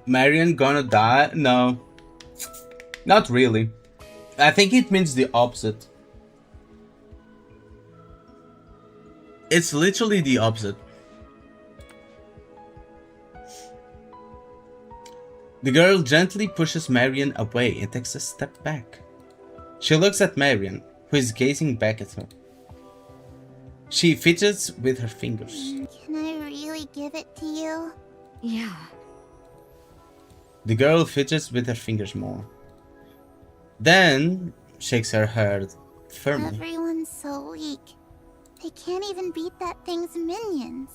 Marion gonna die? No. Not really. I think it means the opposite. It's literally the opposite. The girl gently pushes Marion away and takes a step back. She looks at Marion, who is gazing back at her. She fidgets with her fingers. Can I really give it to you? Yeah. The girl fidgets with her fingers more. Then shakes her head firmly. Everyone's so weak. They can't even beat that thing's minions.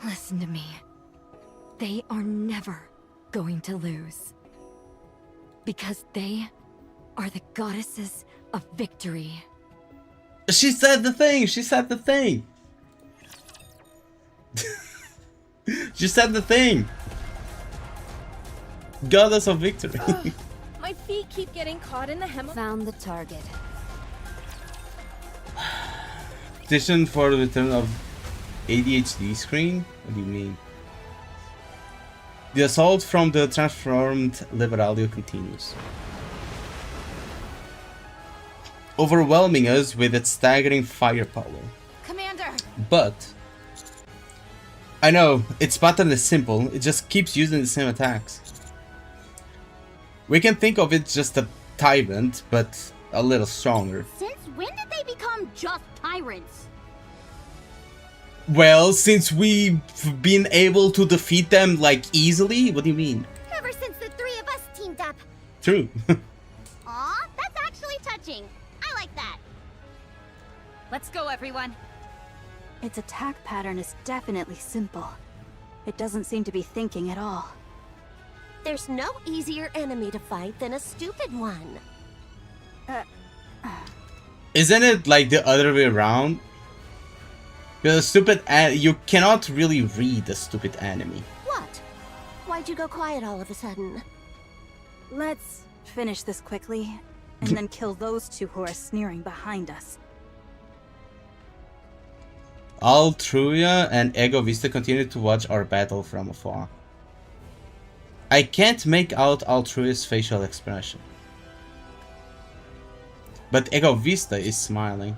Listen to me. They are never going to lose. Because they are the goddesses of victory. She said the thing! She said the thing! She said the thing! Goddess of victory. My feet keep getting caught in the hem. Found the target. Petition for the return of ADHD screen? What do you mean? The assault from the transformed Liberalia continues, overwhelming us with its staggering firepower. Commander! But I know, its pattern is simple, it just keeps using the same attacks. We can think of it just a tyrant, but a little stronger. Since when did they become just tyrants? Well, since we've been able to defeat them, like, easily? What do you mean? Ever since the three of us teamed up. True. Aw, that's actually touching. I like that. Let's go, everyone. Its attack pattern is definitely simple. It doesn't seem to be thinking at all. There's no easier enemy to fight than a stupid one. Isn't it like the other way around? Because you cannot really read a stupid enemy. What? Why'd you go quiet all of a sudden? Let's finish this quickly, and then kill those two who are sneering behind us. Altruia and Ego Vista continue to watch our battle from afar. I can't make out Altruia's facial expression, but Ego Vista is smiling.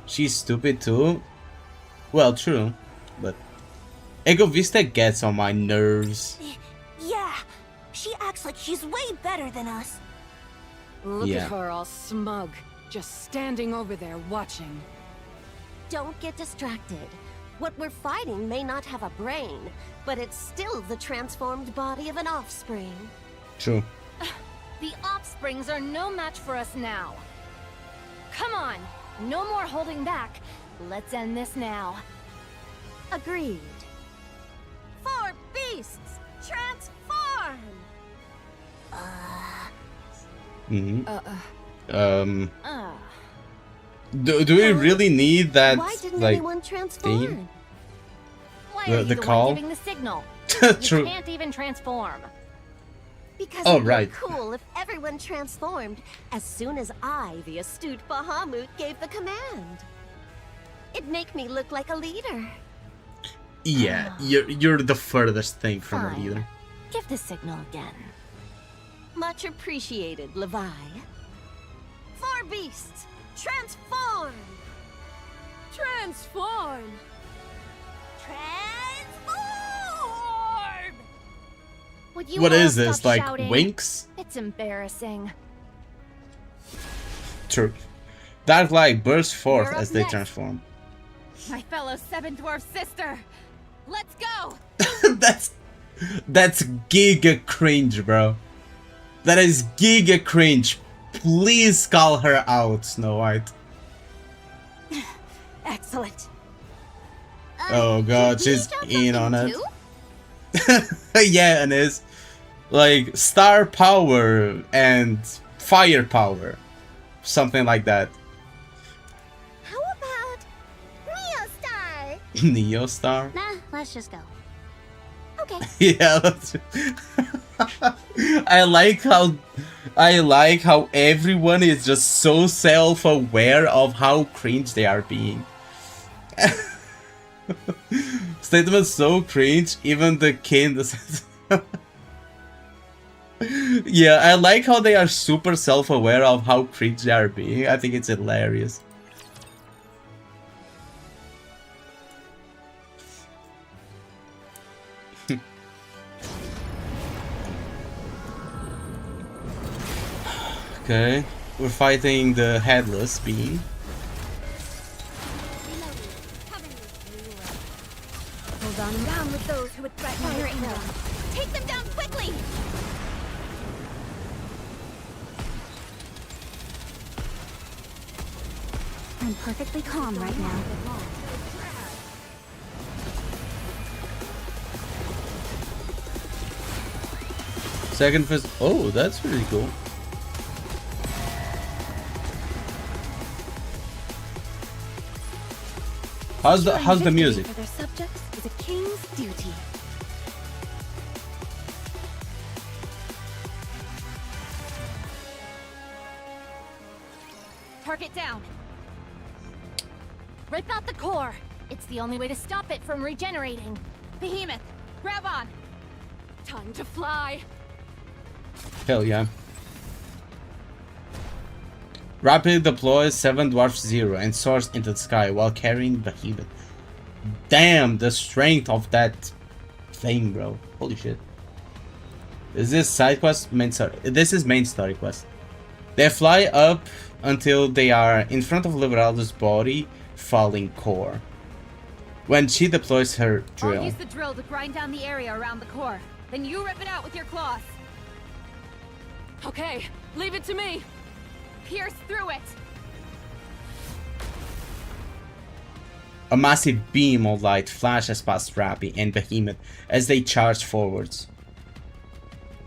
She's stupid too. Well, true, but Ego Vista gets on my nerves. Yeah, she acts like she's way better than us. Look at her all smug, just standing over there watching. Don't get distracted. What we're fighting may not have a brain, but it's still the transformed body of an offspring. True. The offsprings are no match for us now. Come on, no more holding back. Let's end this now. Agreed. For beasts, transform! Do we really need that? Why didn't like anyone transform? theme? Why are you The the call? one giving the signal? True. You can't even transform. Because Oh, it'd right. be cool if everyone transformed as soon as I, the astute Bahamut, gave the command. It'd make me look like a leader. Yeah, you're the furthest thing from a Fine. leader. Give the signal again. Much appreciated, Levi. For beasts, transform! Transform! Transform! Would you What all is this, stop like, shouting? Winx? It's embarrassing. True. Dark light bursts forth You're up as they next. transform. My fellow Seven Dwarf sister! Let's go! That's giga cringe, bro. That is giga cringe. Please call her out, Snow White. Excellent. Oh god, she's in on it. Yeah, and it's like star power and fire power. Something like that. How about Neo Star? Neo Star? Nah, let's just go. Okay. Yeah, that's I like how everyone is just so self-aware of how cringe they are being. Statement so cringe, even the king. Yeah, I like how they are super self-aware of how cringe they are being. I think it's hilarious. Okay, we're fighting the headless being. Hold on down with those who would threaten your kingdom. Take them down quickly! I'm perfectly calm right now. Second fist. Oh, that's really cool. How's the music? For their subjects is a king's duty. Target down. Rip out the core. It's the only way to stop it from regenerating. Behemoth, grab on. Time to fly. Hell yeah. Rapidly deploys 7 Dwarfs 0 and soars into the sky while carrying Behemoth. Damn, the strength of that thing, bro. Holy shit. Is this side quest? Main story. This is main story quest. They fly up until they are in front of Liberaldo's body, falling core. When she deploys her drill. I'll use the drill to grind down the area around the core. Then you rip it out with your claws. Okay, leave it to me. Pierce through it. A massive beam of light flashes past Rappy and Behemoth as they charge forwards,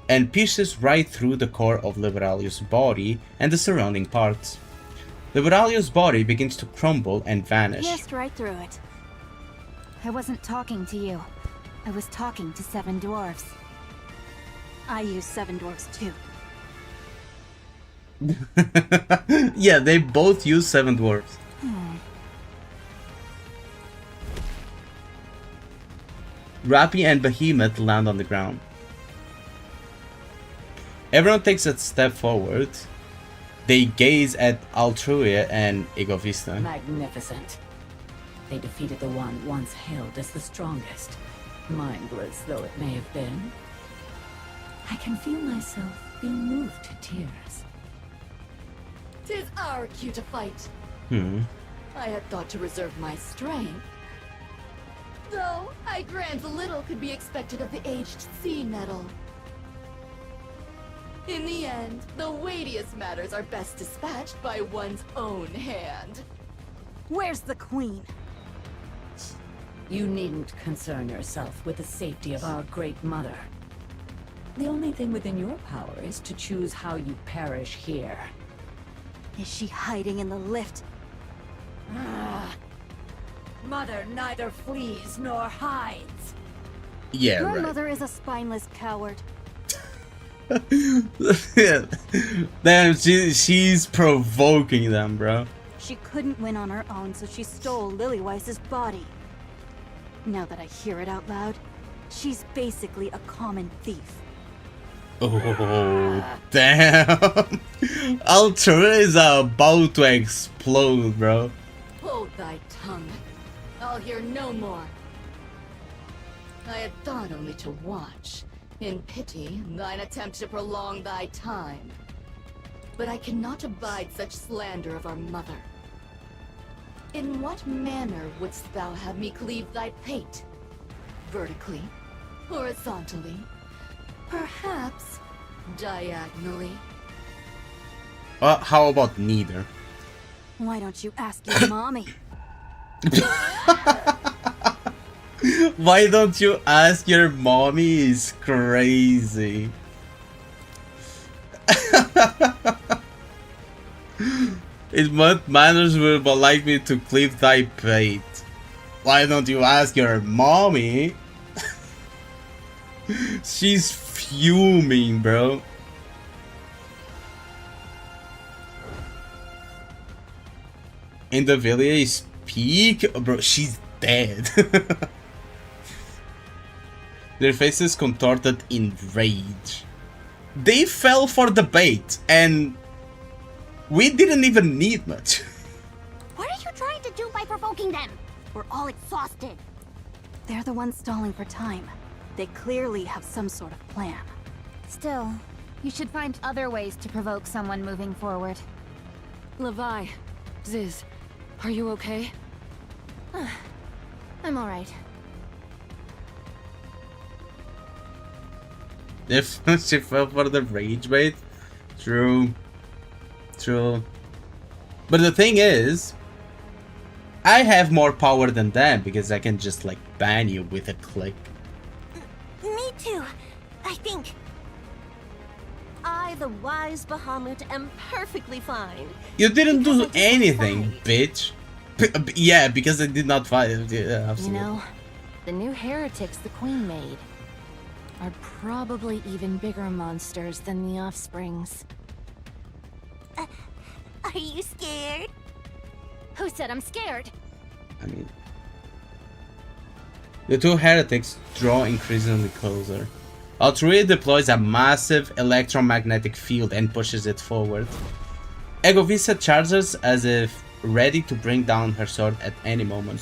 and pierces right through the core of Liberalio's body and the surrounding parts. Liberalio's body begins to crumble and vanish. Pierced right through it. I wasn't talking to you. I was talking to 7 dwarves. I use 7 dwarves too. Yeah, they both use 7 dwarves. Rappy and Behemoth land on the ground. Everyone takes a step forward. They gaze at Altruia and Egovista. Magnificent. They defeated the one once hailed as the strongest, mindless though it may have been. I can feel myself being moved to tears. 'Tis our cue to fight. I had thought to reserve my strength. Though, I grant little could be expected of the aged sea nettle. In the end, the weightiest matters are best dispatched by one's own hand. Where's the queen? You needn't concern yourself with the safety of our great mother. The only thing within your power is to choose how you perish here. Is she hiding in the lift? Mother neither flees nor hides. Yeah, Your right. mother is a spineless coward. Damn, she's provoking them, bro. She couldn't win on her own, so she stole Lillyweiss's body. Now that I hear it out loud, she's basically a common thief. Oh, damn. Altruia is about to explode, bro. Hold thy tongue. I'll hear no more. I had thought only to watch, in pity, thine attempt to prolong thy time. But I cannot abide such slander of our mother. In what manner wouldst thou have me cleave thy pate? Vertically, Horizontally. Perhaps diagonally. How about neither? Why don't you ask your mommy? Why don't you ask your mommy? Is crazy. It what manners will but like me to clip thy plate. Why don't you ask your mommy? She's fuming, bro. In the village peak, bro, she's dead. Their faces contorted in rage. They fell for the bait, and we didn't even need much. What are you trying to do by provoking them? We're all exhausted. They're the ones stalling for time. They clearly have some sort of plan. Still, you should find other ways to provoke someone moving forward. Levi, Ziz, are you okay? I'm alright. If she fell for the rage bait, true. But the thing is, I have more power than them because I can just like ban you with a click. Me too, I think. I, the wise Bahamut, am perfectly fine. You didn't do anything, bitch. Yeah, because I did not fight. Yeah, absolutely. You know, the new heretics the Queen made are probably even bigger monsters than the offsprings. Are you scared? Who said I'm scared? I mean, the two heretics draw increasingly closer. Altruia deploys a massive electromagnetic field and pushes it forward. Egovisa charges as if ready to bring down her sword at any moment.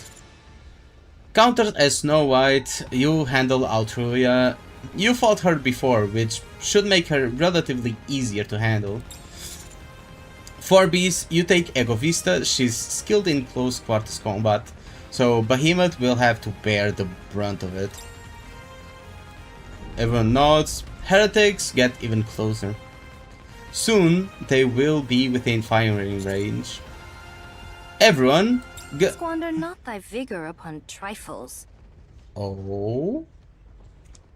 Countered as Snow White, you handle Altruia. You fought her before, which should make her relatively easier to handle. For Beast, you take Egovista. She's skilled in close quarters combat, so Behemoth will have to bear the brunt of it. Everyone nods. Heretics get even closer. Soon, they will be within firing range. Everyone, Squander not thy vigor upon trifles. Oh,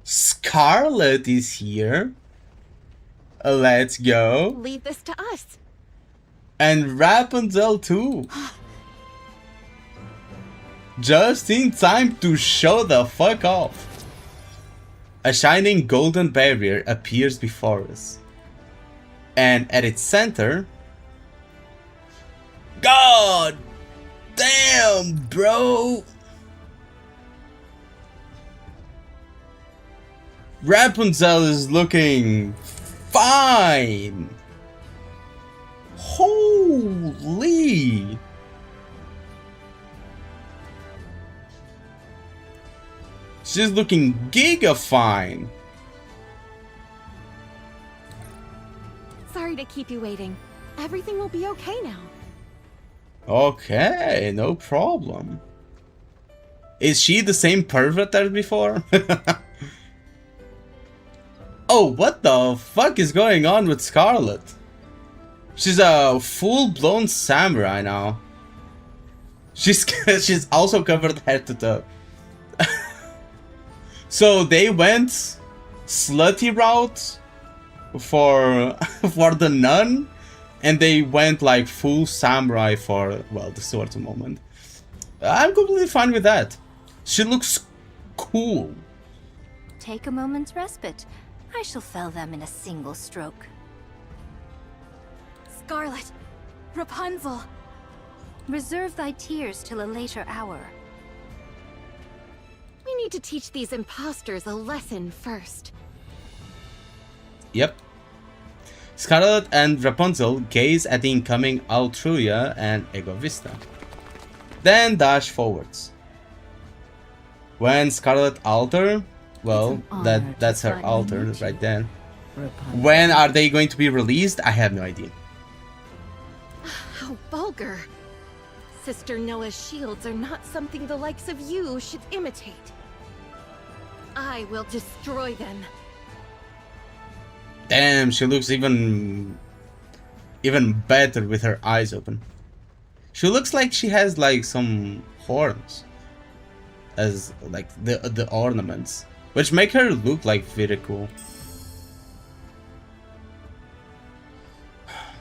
Scarlet is here. Let's go. Leave this to us. And Rapunzel too. Just in time to show the fuck off. A shining golden barrier appears before us. And at its center... God damn, bro! Rapunzel is looking fine. Holy! She's looking giga fine. Sorry to keep you waiting. Everything will be okay now. Okay, no problem. Is she the same pervert as before? Oh, what the fuck is going on with Scarlet? She's a full-blown samurai now. She's also covered head to toe. So they went slutty route for the nun, and they went like full samurai for, well, the swords moment. I'm completely fine with that. She looks cool. Take a moment's respite. I shall fell them in a single stroke. Scarlet! Rapunzel! Reserve thy tears till a later hour. We need to teach these imposters a lesson first. Yep. Scarlet and Rapunzel gaze at the incoming Altruia and Egovista. Then dash forwards. When Scarlet alter, well, that's her altar right there. When are they going to be released? I have no idea. How vulgar. Sister Noah's shields are not something the likes of you should imitate. I will destroy them. Damn, she looks even better with her eyes open. She looks like she has like some horns as like the ornaments, which make her look like very cool.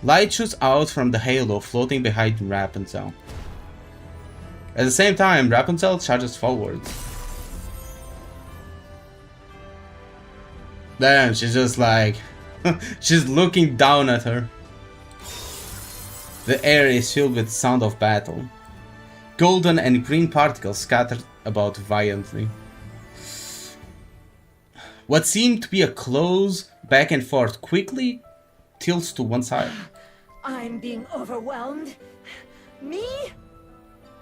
Light shoots out from the halo floating behind Rapunzel. At the same time, Rapunzel charges forward. Damn, she's just like she's looking down at her. The air is filled with sound of battle. Golden and green particles scattered about violently. What seemed to be a close back and forth quickly tilts to one side. I'm being overwhelmed. Me?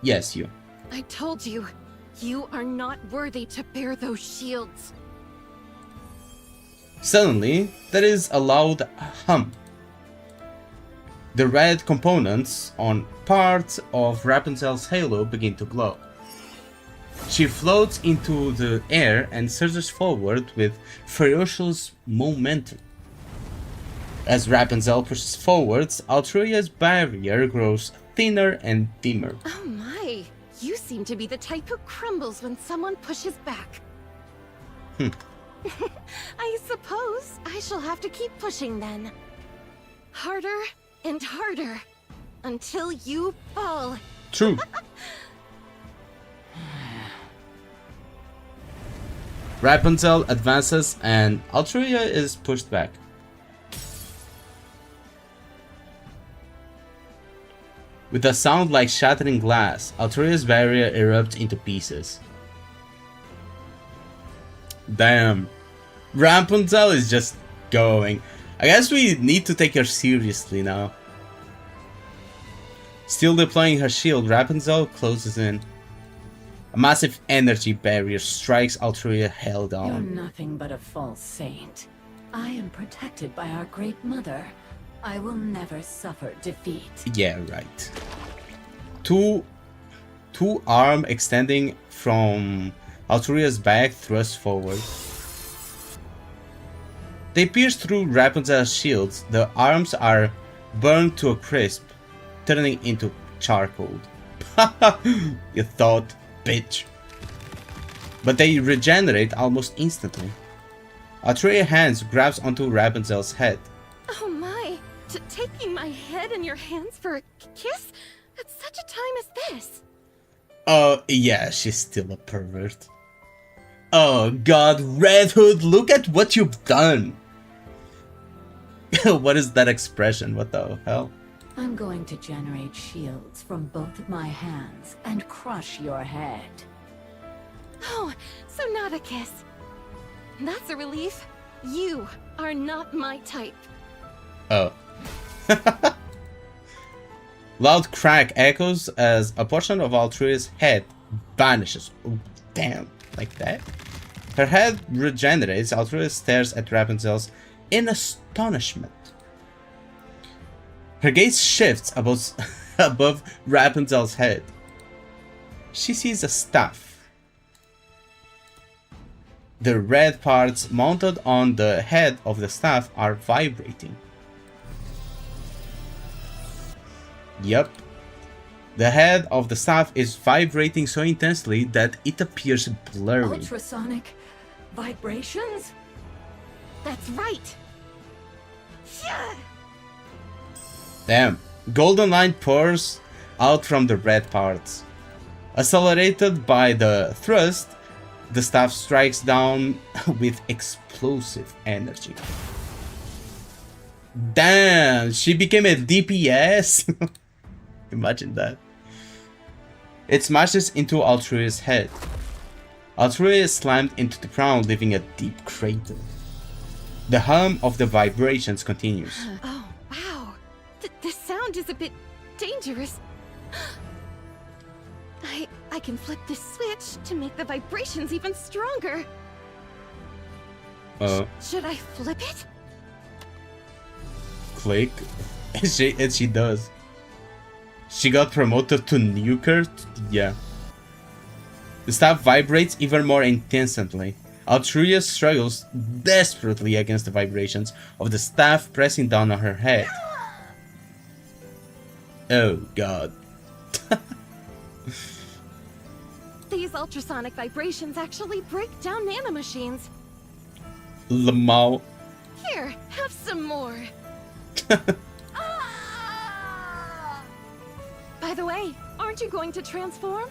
Yes, you. I told you, you are not worthy to bear those shields. Suddenly, there is a loud hum. The red components on parts of Rapunzel's halo begin to glow. She floats into the air and surges forward with ferocious momentum. As Rapunzel pushes forwards, Altruria's barrier grows thinner and dimmer. Oh my, you seem to be the type who crumbles when someone pushes back. I suppose I shall have to keep pushing then. Harder and harder until you fall. True. Rapunzel advances and Altruria is pushed back. With a sound like shattering glass, Altruria's barrier erupts into pieces. Damn. Rapunzel is just going. I guess we need to take her seriously now. Still deploying her shield, Rapunzel closes in. A massive energy barrier strikes Altruria held on. You're nothing but a false saint. I am protected by our great mother. I will never suffer defeat. Yeah, right. Two arms extending from Altruria's back thrust forward. They pierce through Rapunzel's shields. The arms are burned to a crisp, turning into charcoal. You thought, bitch. But they regenerate almost instantly. Altruria's hands grabs onto Rapunzel's head. Oh my, taking my head in your hands for a kiss at such a time as this. Yeah, she's still a pervert. Oh god, Red Hood, look at what you've done! What is that expression? What the hell? I'm going to generate shields from both of my hands and crush your head. Oh, so not a kiss. That's a relief. You are not my type. Oh. Loud crack echoes as a portion of Altruria's head vanishes. Oh, damn. Like that? Her head regenerates. Altruria stares at Rapunzel's in astonishment. Her gaze shifts above Rapunzel's head. She sees a staff. The red parts mounted on the head of the staff are vibrating. Yep. The head of the staff is vibrating so intensely that it appears blurry. Ultrasonic vibrations? That's right. Damn. Golden light pours out from the red parts. Accelerated by the thrust, the staff strikes down with explosive energy. Damn, she became a DPS. Imagine that. It smashes into Altruria's head. Altruria is slammed into the ground, leaving a deep crater. The hum of the vibrations continues. Oh, wow. This sound is a bit dangerous. I can flip this switch to make the vibrations even stronger. Should I flip it? Click. And she does. She got promoted to NIKKE. Yeah. The staff vibrates even more intensely. Altruria struggles desperately against the vibrations of the staff pressing down on her head. Oh god. These ultrasonic vibrations actually break down nanomachines. Lamau. Here, have some more. By the way, aren't you going to transform?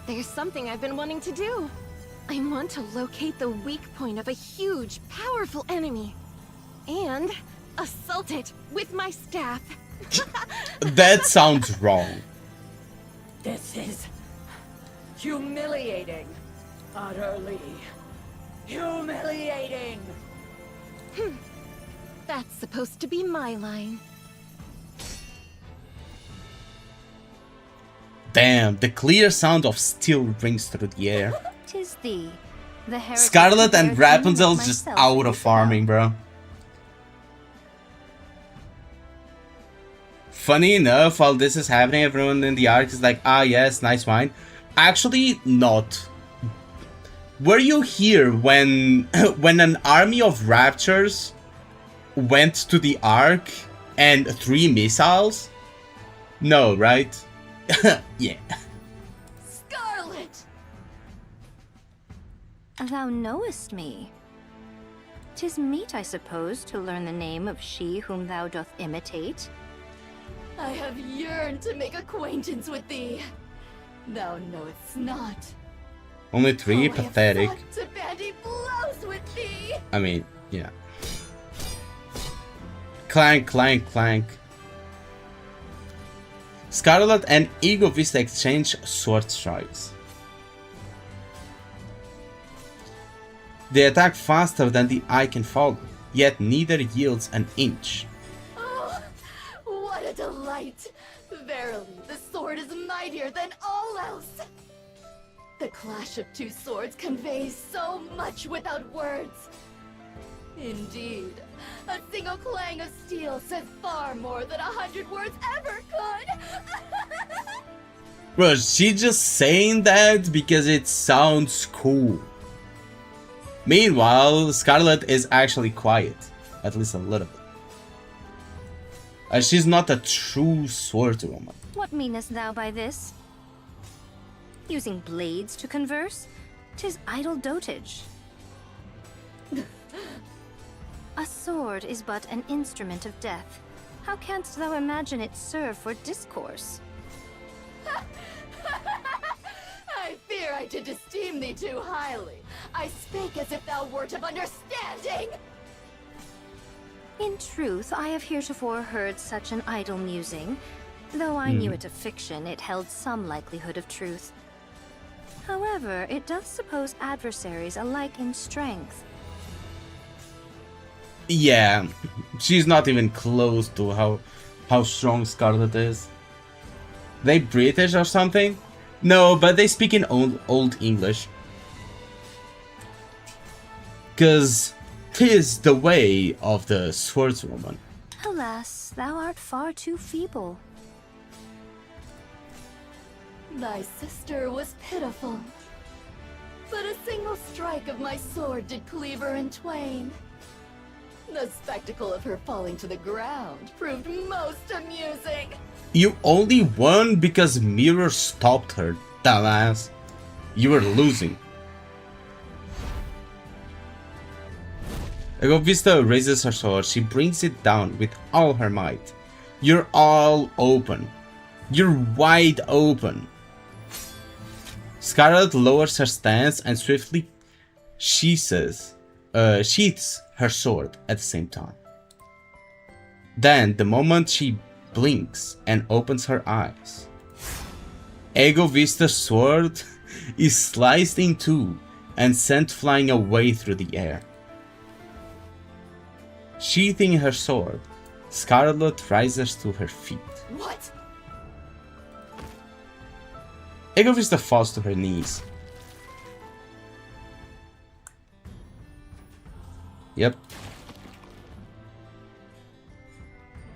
There's something I've been wanting to do. I want to locate the weak point of a huge, powerful enemy. And assault it with my staff. That sounds wrong. This is humiliating. Utterly humiliating. That's supposed to be my line. Damn, the clear sound of steel rings through the air. 'Tis thee, the heritage Scarlet and bears me Rapunzel's like just myself out of as farming, bro. Funny enough, while this is happening, everyone in the arc is like, ah yes, nice wine. Actually, not. Were you here when when an army of raptures went to the ark and 3 missiles? No, right? Yeah. Scarlet! Thou knowest me. 'Tis meet, I suppose, to learn the name of she whom thou doth imitate. I have yearned to make acquaintance with thee. Thou knowest not. Only 3, pathetic. To bandy blows with thee. I mean, yeah. Clank, clank, clank. Scarlet and Ego Vista exchange sword strikes. They attack faster than the eye can follow, yet neither yields an inch. Oh, what a delight! Verily, the sword is mightier than all else. The clash of 2 swords conveys so much without words. Indeed, a single clang of steel says far more than 100 words ever could. Bro, she just saying that because it sounds cool. Meanwhile, Scarlet is actually quiet, at least a little bit. She's not a true swordswoman. What meanest thou by this? Using blades to converse? 'Tis idle dotage. A sword is but an instrument of death. How canst thou imagine it serve for discourse? I fear I did esteem thee too highly. I spake as if thou wert of understanding. In truth, I have heretofore heard such an idle musing. Though I knew it a fiction, it held some likelihood of truth. However, it doth suppose adversaries alike in strength. Yeah, she's not even close to how strong Scarlet is. They British or something? No, but they speak in old English. 'Cause 'tis the way of the swordswoman. Alas, thou art far too feeble. Thy sister was pitiful, but a single strike of my sword did cleave her in twain. The spectacle of her falling to the ground proved most amusing. You only won because Mirror stopped her, dumbass. You were losing. Ego Vista raises her sword. She brings it down with all her might. You're all open. You're wide open. Scarlet lowers her stance and swiftly sheaths her sword at the same time. Then, the moment she blinks and opens her eyes, Ego Vista's sword is sliced in two and sent flying away through the air. Sheathing her sword, Scarlet rises to her feet. What? Ego Vista falls to her knees. Yep.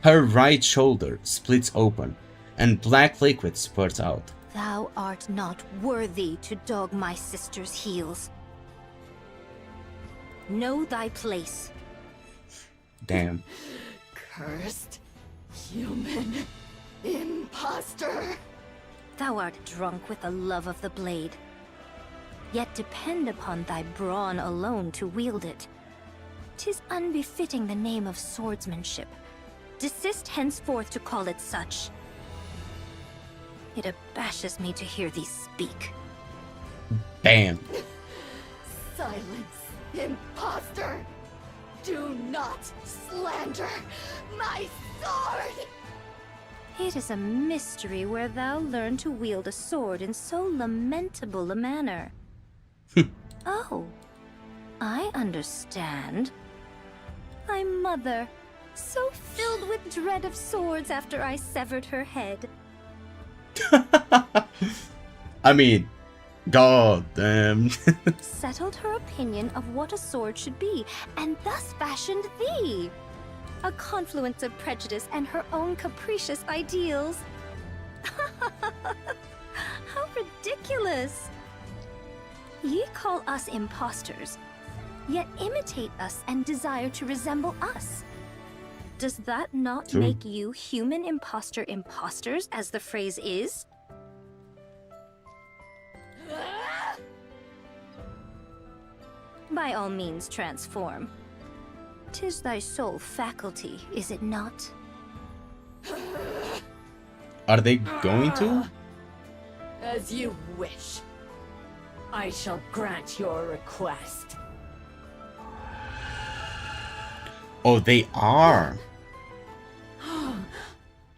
Her right shoulder splits open, and black liquid spurts out. Thou art not worthy to dog my sister's heels. Know thy place. Damn. Cursed human imposter. Thou art drunk with the love of the blade. Yet depend upon thy brawn alone to wield it. 'Tis unbefitting the name of swordsmanship. Desist henceforth to call it such. It abashes me to hear thee speak. Bam. Silence, imposter! Do not slander my sword! It is a mystery where thou learn to wield a sword in so lamentable a manner. Oh, I understand. Thy mother, so filled with dread of swords after I severed her head. I mean, god damn. Settled her opinion of what a sword should be, and thus fashioned thee. A confluence of prejudice and her own capricious ideals. How ridiculous! Ye call us impostors, yet imitate us and desire to resemble us. Does that not True. make you human imposter imposters, as the phrase is? By all means transform. 'Tis thy sole faculty, is it not? Are they going to? As you wish. I shall grant your request. Oh, they are.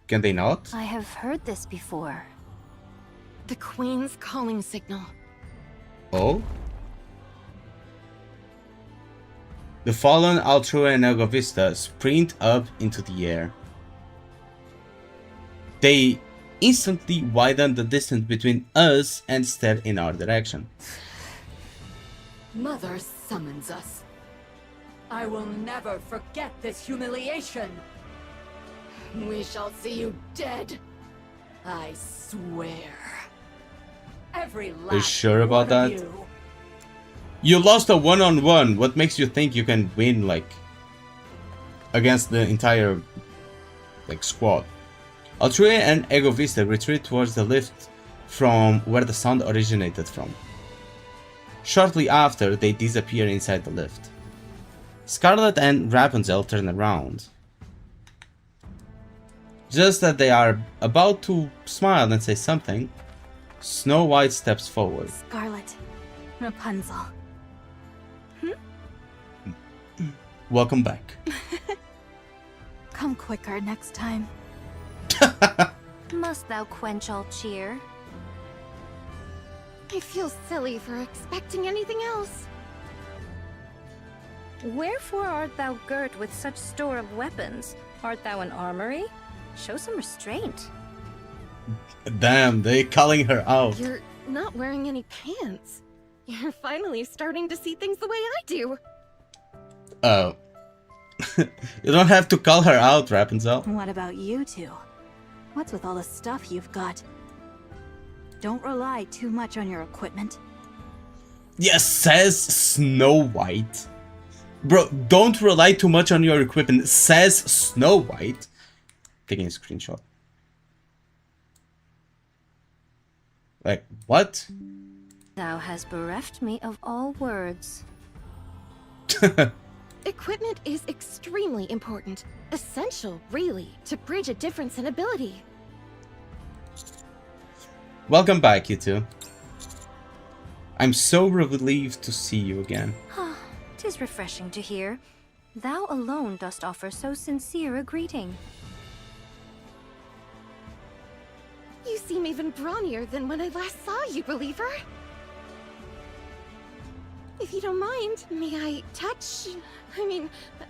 Can they not? I have heard this before. The Queen's calling signal. Oh? The fallen Altrua and Egovista sprint up into the air. They instantly widen the distance between us and stare in our direction. Mother summons us. I will never forget this humiliation. We shall see you dead. I swear. Every last Are you sure about one of that? you. You lost a one-on-one. What makes you think you can win, like, against the entire, like, squad? Altrua and Egovista retreat towards the lift from where the sound originated from. Shortly after, they disappear inside the lift. Scarlet and Rapunzel turn around. Just as they are about to smile and say something, Snow White steps forward. Scarlet. Rapunzel. Welcome back. Come quicker next time. Must thou quench all cheer? I feel silly for expecting anything else. Wherefore art thou girt with such store of weapons? Art thou an armory? Show some restraint. Damn, they calling her out. You're not wearing any pants. You're finally starting to see things the way I do. Oh. You don't have to call her out, Rapunzel. What about you two? What's with all the stuff you've got? Don't rely too much on your equipment. Yes, says Snow White. Bro, don't rely too much on your equipment, says Snow White. Taking a screenshot. Like, what? Thou hast bereft me of all words. Equipment is extremely important. Essential, really, to bridge a difference in ability. Welcome back, you two. I'm so relieved to see you again. 'Tis refreshing to hear. Thou alone dost offer so sincere a greeting. You seem even brawnier than when I last saw you, believer. If you don't mind, may I touch?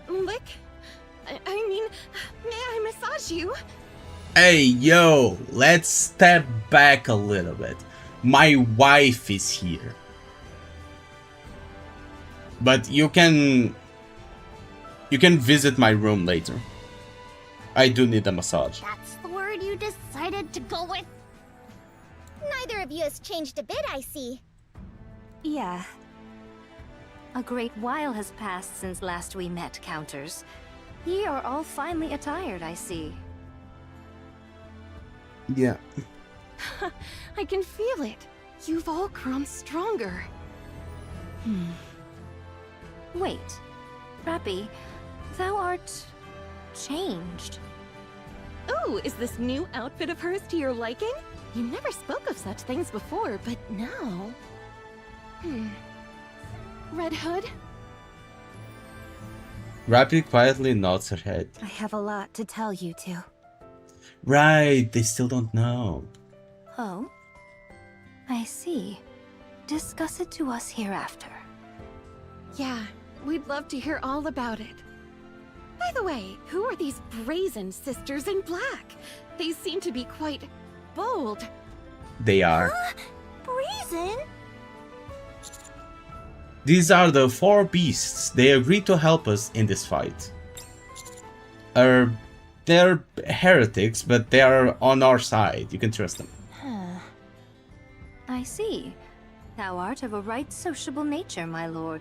Lick? I mean, may I massage you? Hey, yo, let's step back a little bit. My wife is here. But you can visit my room later. I do need a massage. That's the word you decided to go with? Neither of you has changed a bit, I see. Yeah. A great while has passed since last we met, Counters. Ye are all finely attired, I see. Yeah. I can feel it. You've all grown stronger. Wait, Rappy, thou art changed. Ooh, is this new outfit of hers to your liking? You never spoke of such things before, but now... Red Hood? Rappy quietly nods her head. I have a lot to tell you two. Right, they still don't know. Oh? I see. Discuss it to us hereafter. Yeah, we'd love to hear all about it. By the way, who are these brazen sisters in black? They seem to be quite bold. They are. Brazen? These are the 4 beasts. They agreed to help us in this fight. They're heretics, but they are on our side. You can trust them. I see. Thou art of a right sociable nature, my lord.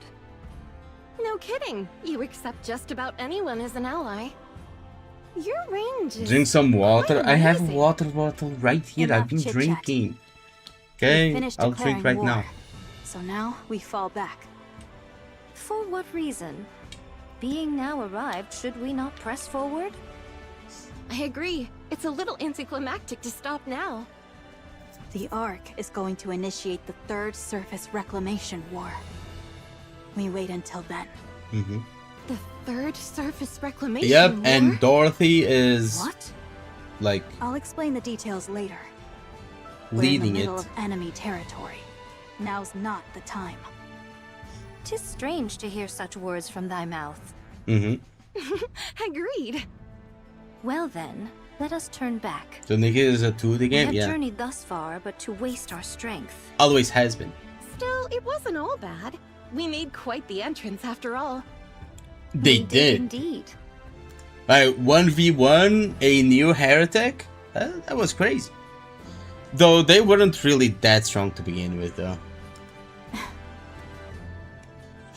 No kidding. You accept just about anyone as an ally. Your range is... Drink some water. quite I have a amazing. water bottle right here. Enough I've been chit-chat. drinking. We Okay, finished I'll drink declaring right war, now. So now we fall back. For what reason? Being now arrived, should we not press forward? I agree. It's a little anticlimactic to stop now. The Ark is going to initiate the 3rd Surface Reclamation War. We wait until then. The 3rd Surface Reclamation Yep, War? and Dorothy is What? like I'll explain the details later. leading We're in the it. middle of enemy territory. Now's not the time. 'Tis strange to hear such words from thy mouth. Agreed. Well then, let us turn back. So NIKKE is a 2 We again? have Yeah. journeyed thus far, but to waste our strength. Always has been. Still, it wasn't all bad. We made quite the entrance after all. They We did. indeed. Like 1v1 a new heretic? That was crazy. Though they weren't really that strong to begin with, though.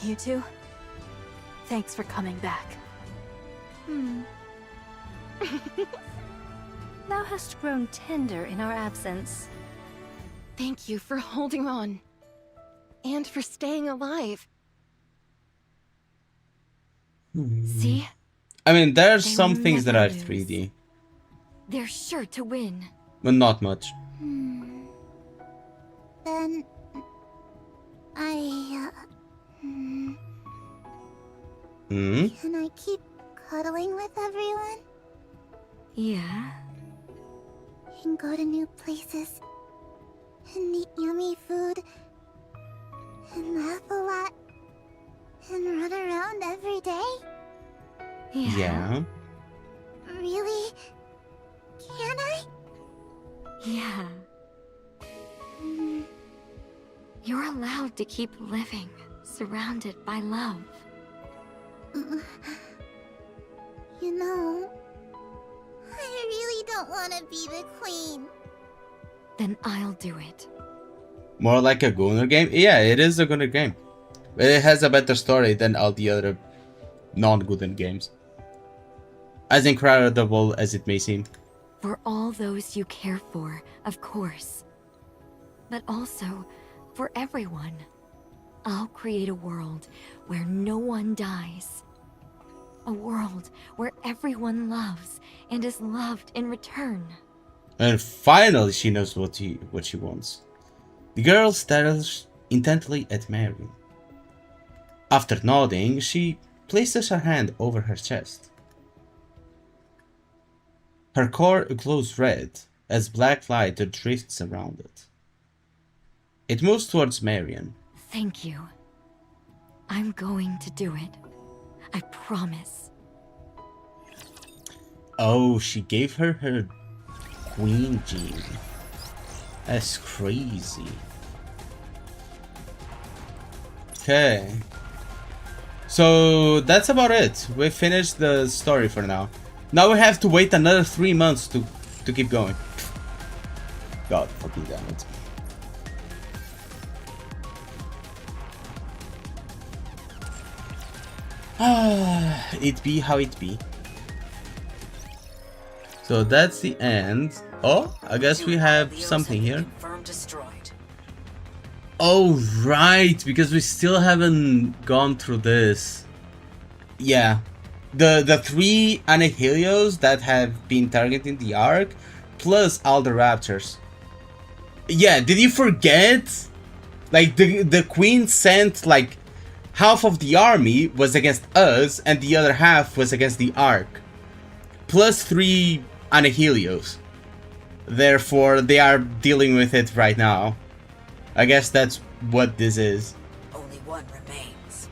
You two? Thanks for coming back. Thou hast grown tender in our absence. Thank you for holding on. And for staying alive. See? I mean, there's They some will things that are never lose. 3D, They're sure to win. but not much. Then... Can I keep cuddling with everyone? Yeah? And go to new places? And eat yummy food? And laugh a lot? And run around every day? Yeah. Really? Can I? Yeah. You're allowed to keep living, surrounded by love. You know, I really don't want to be the queen. Then I'll do it. More like a Gunner game? Yeah, it is a Gunner game. But it has a better story than all the other non-Gunner games. As incredible as it may seem. For all those you care for, of course. But also, for everyone. I'll create a world where no one dies. A world where everyone loves and is loved in return. And finally she knows what she wants. The girl stares intently at Marion. After nodding, she places her hand over her chest. Her core glows red as black light drifts around it. It moves towards Marion. Thank you. I'm going to do it. I promise. Oh, she gave her her queen gene. That's crazy. Okay. So that's about it. We finished the story for now. Now we have to wait another 3 months to keep going. God fucking damn it. It be how it be. So that's the end. Oh, I guess we have something here. Destroyed. Oh, right, because we still haven't gone through this. Yeah. The 3 Annihilios that have been targeting the Ark, plus all the Raptors. Yeah, did you forget? Like, the Queen sent, like, half of the army was against us, and the other half was against the Ark. Plus 3 Annihilios. Therefore, they are dealing with it right now. I guess that's what this is. Only one remains.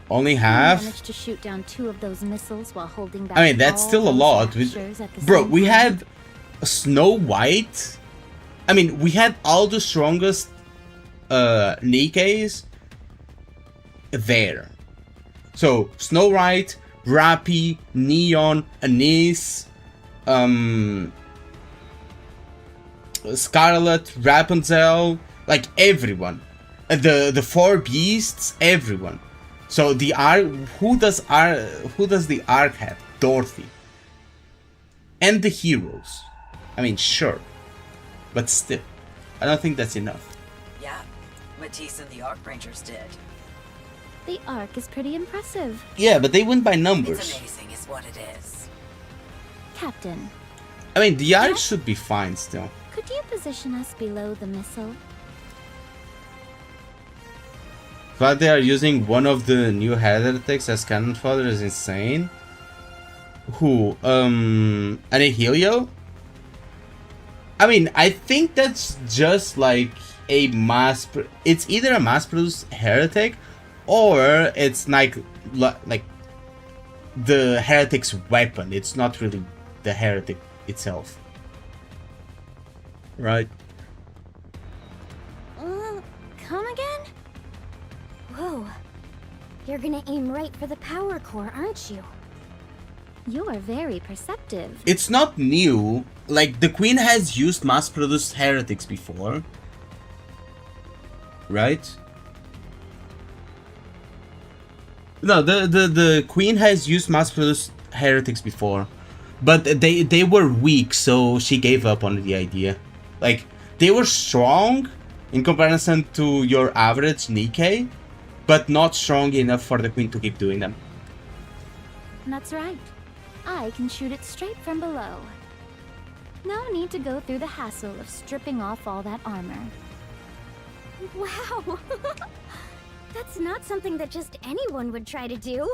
Only You half? managed to shoot down 2 of those missiles while holding back. I mean, that's all still a those lot. Raptors at the Bro, same we time. had Snow White. I mean, we had all the strongest NIKKEs there. So, Snow White, Rappy, Neon, Anise, Scarlet, Rapunzel, like everyone. The 4 beasts, everyone. So the Ark, who does the Ark have? Dorothy. And the heroes. I mean, sure. But still, I don't think that's enough. Yeah, Matisse and the Arc Rangers did. The Ark is pretty impressive. Yeah, but they win by numbers. It's amazing is what it is. Captain, I mean, the Ark should be fine still. could you position us below the missile? But they are using one of the new heretics as cannon fodder is insane. Who? Annihilio? I mean, I think that's just like a it's either a mass-produced heretic, or it's like the heretic's weapon. It's not really the heretic itself, right? Come again? Whoa. You're gonna aim right for the power core, aren't you? You are very perceptive. It's not new. Like, the Queen has used mass-produced heretics before, right? No, the Queen has used mass-produced heretics before, but they were weak, so she gave up on the idea. Like, they were strong in comparison to your average NIKKE, but not strong enough for the Queen to keep doing them. That's right. I can shoot it straight from below. No need to go through the hassle of stripping off all that armor. Wow! That's not something that just anyone would try to do.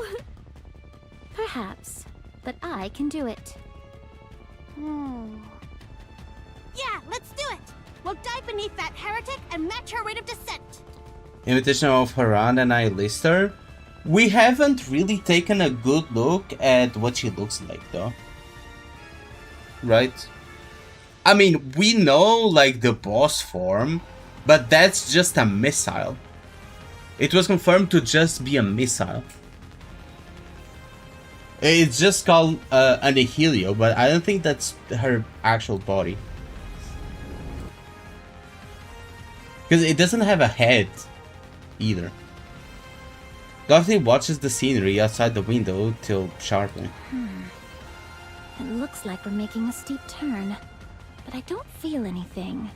Perhaps, but I can do it. Yeah, let's do it! We'll dive beneath that heretic and match her rate of descent. Invitation of Haran and Lister. We haven't really taken a good look at what she looks like, though. Right? I mean, we know, like, the boss form, but that's just a missile. It was confirmed to just be a missile. It's just called Annihilio, but I don't think that's her actual body. Because it doesn't have a head, either. Dorothy watches the scenery outside the window till sharply. It looks like we're making a steep turn, but I don't feel anything.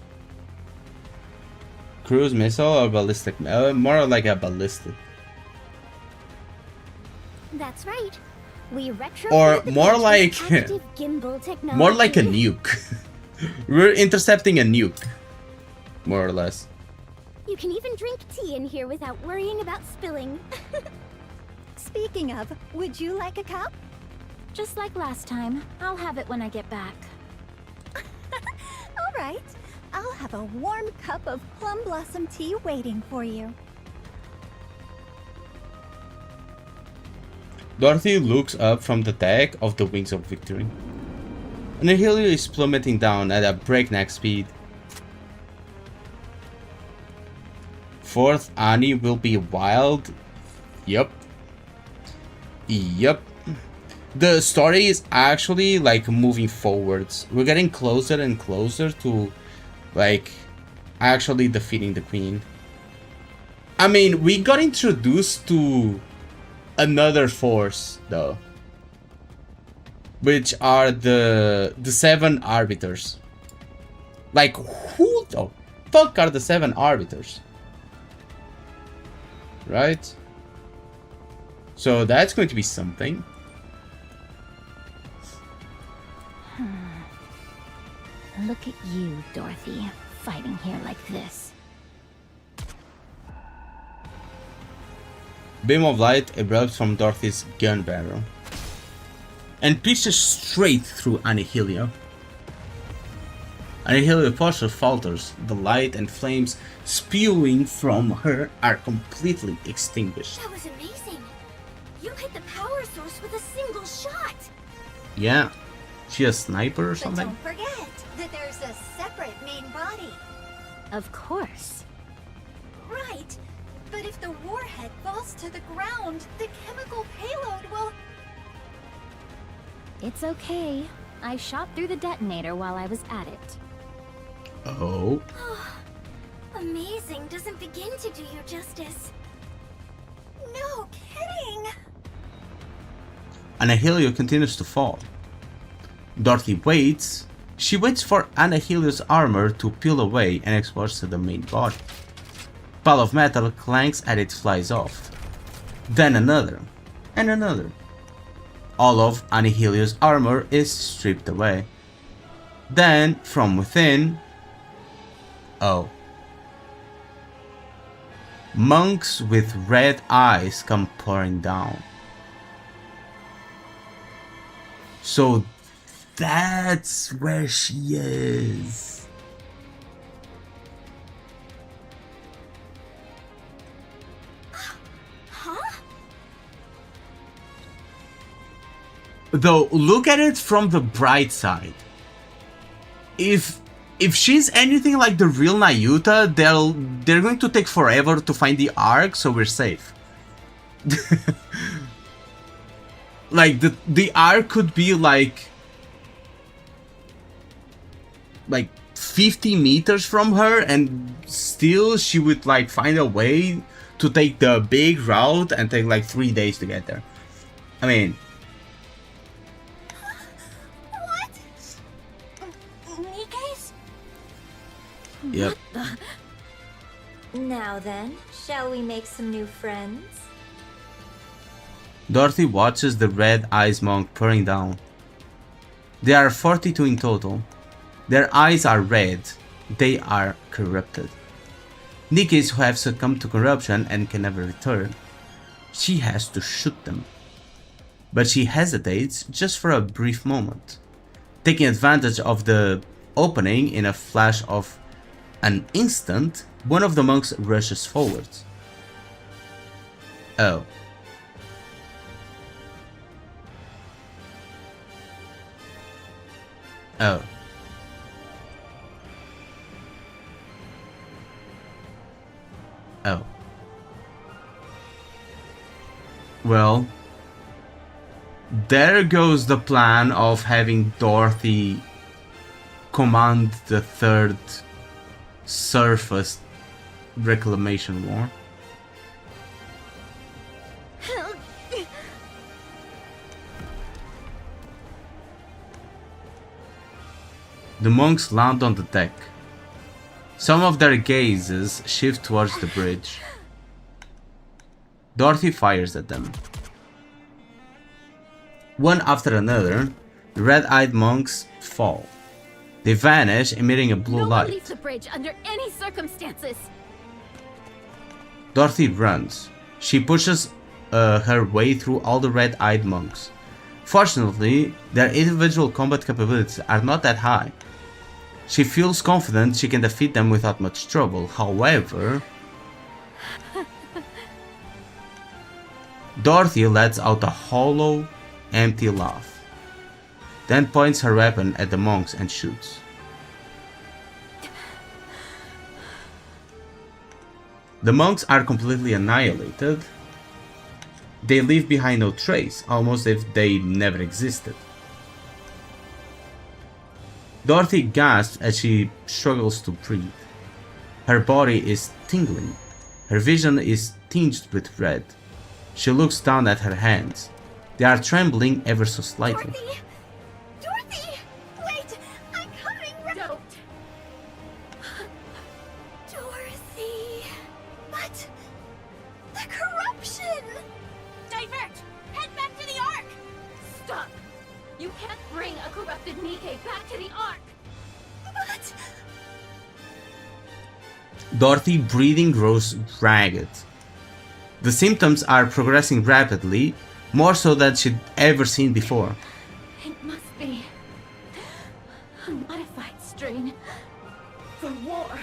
Cruise missile or ballistic? More like a ballistic. That's right. We retrofitted Or the more bridge with like active gimbal technology. more like a nuke. We're intercepting a nuke, more or less. You can even drink tea in here without worrying about spilling. Speaking of, would you like a cup? Just like last time, I'll have it when I get back. All right. I'll have a warm cup of plum blossom tea waiting for you. Dorothy looks up from the deck of the Wings of Victory. Annihilio is plummeting down at a breakneck speed. Fourth Annie will be wild. Yup. Yup. The story is actually like moving forwards. We're getting closer and closer to like actually defeating the Queen. I mean, we got introduced to another force though, which are the 7 arbiters. Like, who the fuck are the 7 arbiters? Right? So that's going to be something. Look at you, Dorothy, fighting here like this. Beam of light erupts from Dorothy's gun barrel and pierces straight through Annihilio. Annihilio partially falters. The light and flames spewing from her are completely extinguished. That was amazing. You hit the power source with a single shot. Yeah, she a sniper or But something? don't forget that there's a separate main body. Of course. Right. But if the warhead falls to the ground, the chemical payload will... It's okay. I shot through the detonator while I was at it. Oh. Amazing doesn't begin to do you justice. No kidding! Annihilio continues to fall. Dorothy waits. She waits for Annihilio's armor to peel away and explodes to the main body. Pile of metal clanks as it flies off. Then another, and another. All of Annihilio's armor is stripped away. Then, from within... Oh. Monks with red eyes come pouring down. So that's where she is. Huh? Though, look at it from the bright side. If she's anything like the real Nayuta, they're going to take forever to find the Ark, so we're safe. Like the Ark could be like 50 meters from her, and still she would like find a way to take the big route and take like 3 days to get there. I mean, What? Nikke's? yep. Now then, shall we make some new friends? Dorothy watches the red eyes monk pouring down. There are 42 in total. Their eyes are red. They are corrupted. Nikke's who have succumbed to corruption and can never return. She has to shoot them. But she hesitates just for a brief moment. Taking advantage of the opening in a flash of an instant, one of the monks rushes forward. Oh. Oh. Oh. Well, there goes the plan of having Dorothy command the third surface reclamation war. The monks land on the deck. Some of their gazes shift towards the bridge. Dorothy fires at them. One after another, the red-eyed monks fall. They vanish, emitting a blue No one light. leaves the bridge under any circumstances. Dorothy runs. She pushes her way through all the red-eyed monks. Fortunately, their individual combat capabilities are not that high. She feels confident she can defeat them without much trouble. However, Dorothy lets out a hollow, empty laugh, then points her weapon at the monks and shoots. The monks are completely annihilated. They leave behind no trace, almost as if they never existed. Dorothy gasps as she struggles to breathe. Her body is tingling. Her vision is tinged with red. She looks down at her hands. They are trembling ever so slightly. Dorothy! Wait! I'm coming! Don't! Dorothy! But... the corruption! Divert! Head back to the Ark! Stop! You can't bring a corrupted NIKKE back to the Ark! But... Dorothy breathing grows ragged. The symptoms are progressing rapidly, more so than she'd ever seen before. It must be a modified strain for war.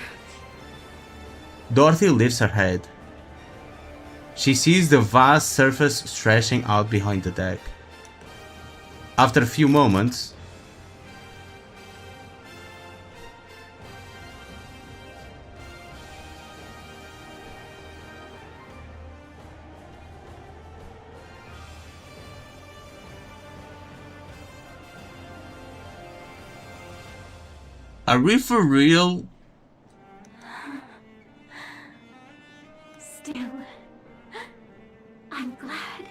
Dorothy lifts her head. She sees the vast surface stretching out behind the deck. After a few moments, are we for real? Still, I'm glad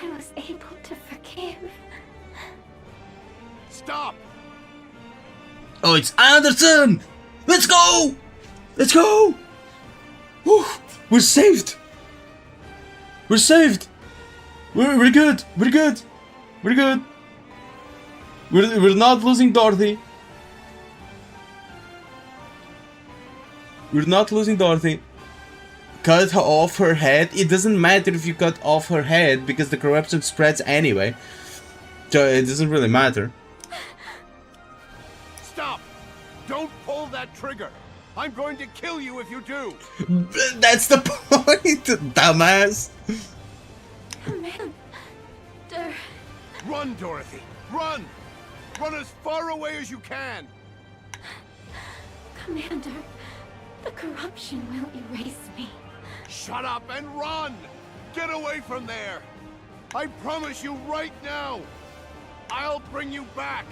I was able to forgive. Stop! Oh, it's Anderson! Let's go! Let's go! Whew, we're saved! We're saved! We're good! We're good! We're good! We're not losing Dorothy. We're not losing Dorothy. Cut off her head. It doesn't matter if you cut off her head because the corruption spreads anyway. So it doesn't really matter. Stop! Don't pull that trigger! I'm going to kill you if you do! That's the point, dumbass! Commander. Run, Dorothy! Run! Run as far away as you can! Commander, the corruption will erase me. Shut up and run! Get away from there! I promise you right now! I'll bring you back!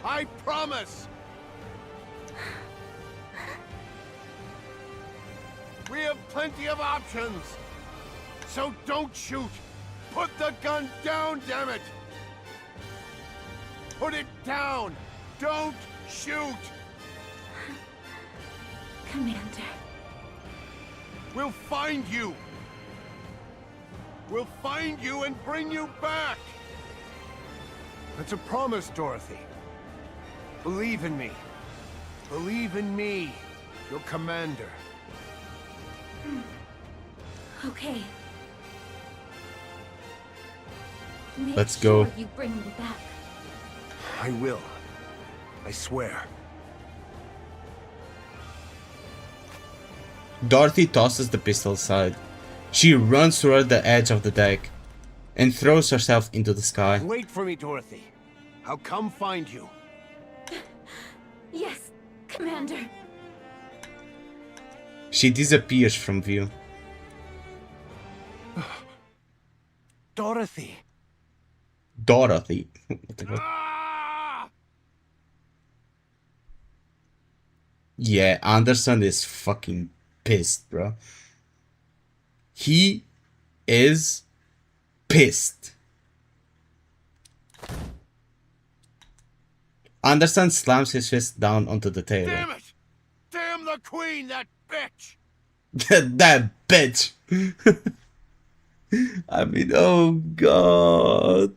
I promise! We have plenty of options! So don't shoot! Put the gun down, damn it! Put it down! Don't shoot! Commander. We'll find you! We'll find you and bring you back! That's a promise, Dorothy. Believe in me. Believe in me, your commander. Okay. Make Let's go. sure you bring me back. I will. I swear. Dorothy tosses the pistol aside. She runs toward the edge of the deck and throws herself into the sky. Wait for me, Dorothy. I'll come find you. Yes, Commander. She disappears from view. Dorothy. Dorothy. What the fuck? Yeah, Anderson is fucking pissed, bro. He is pissed. Anderson slams his fist down onto the table. Damn it! Damn the queen, that bitch! That bitch. I mean, oh god.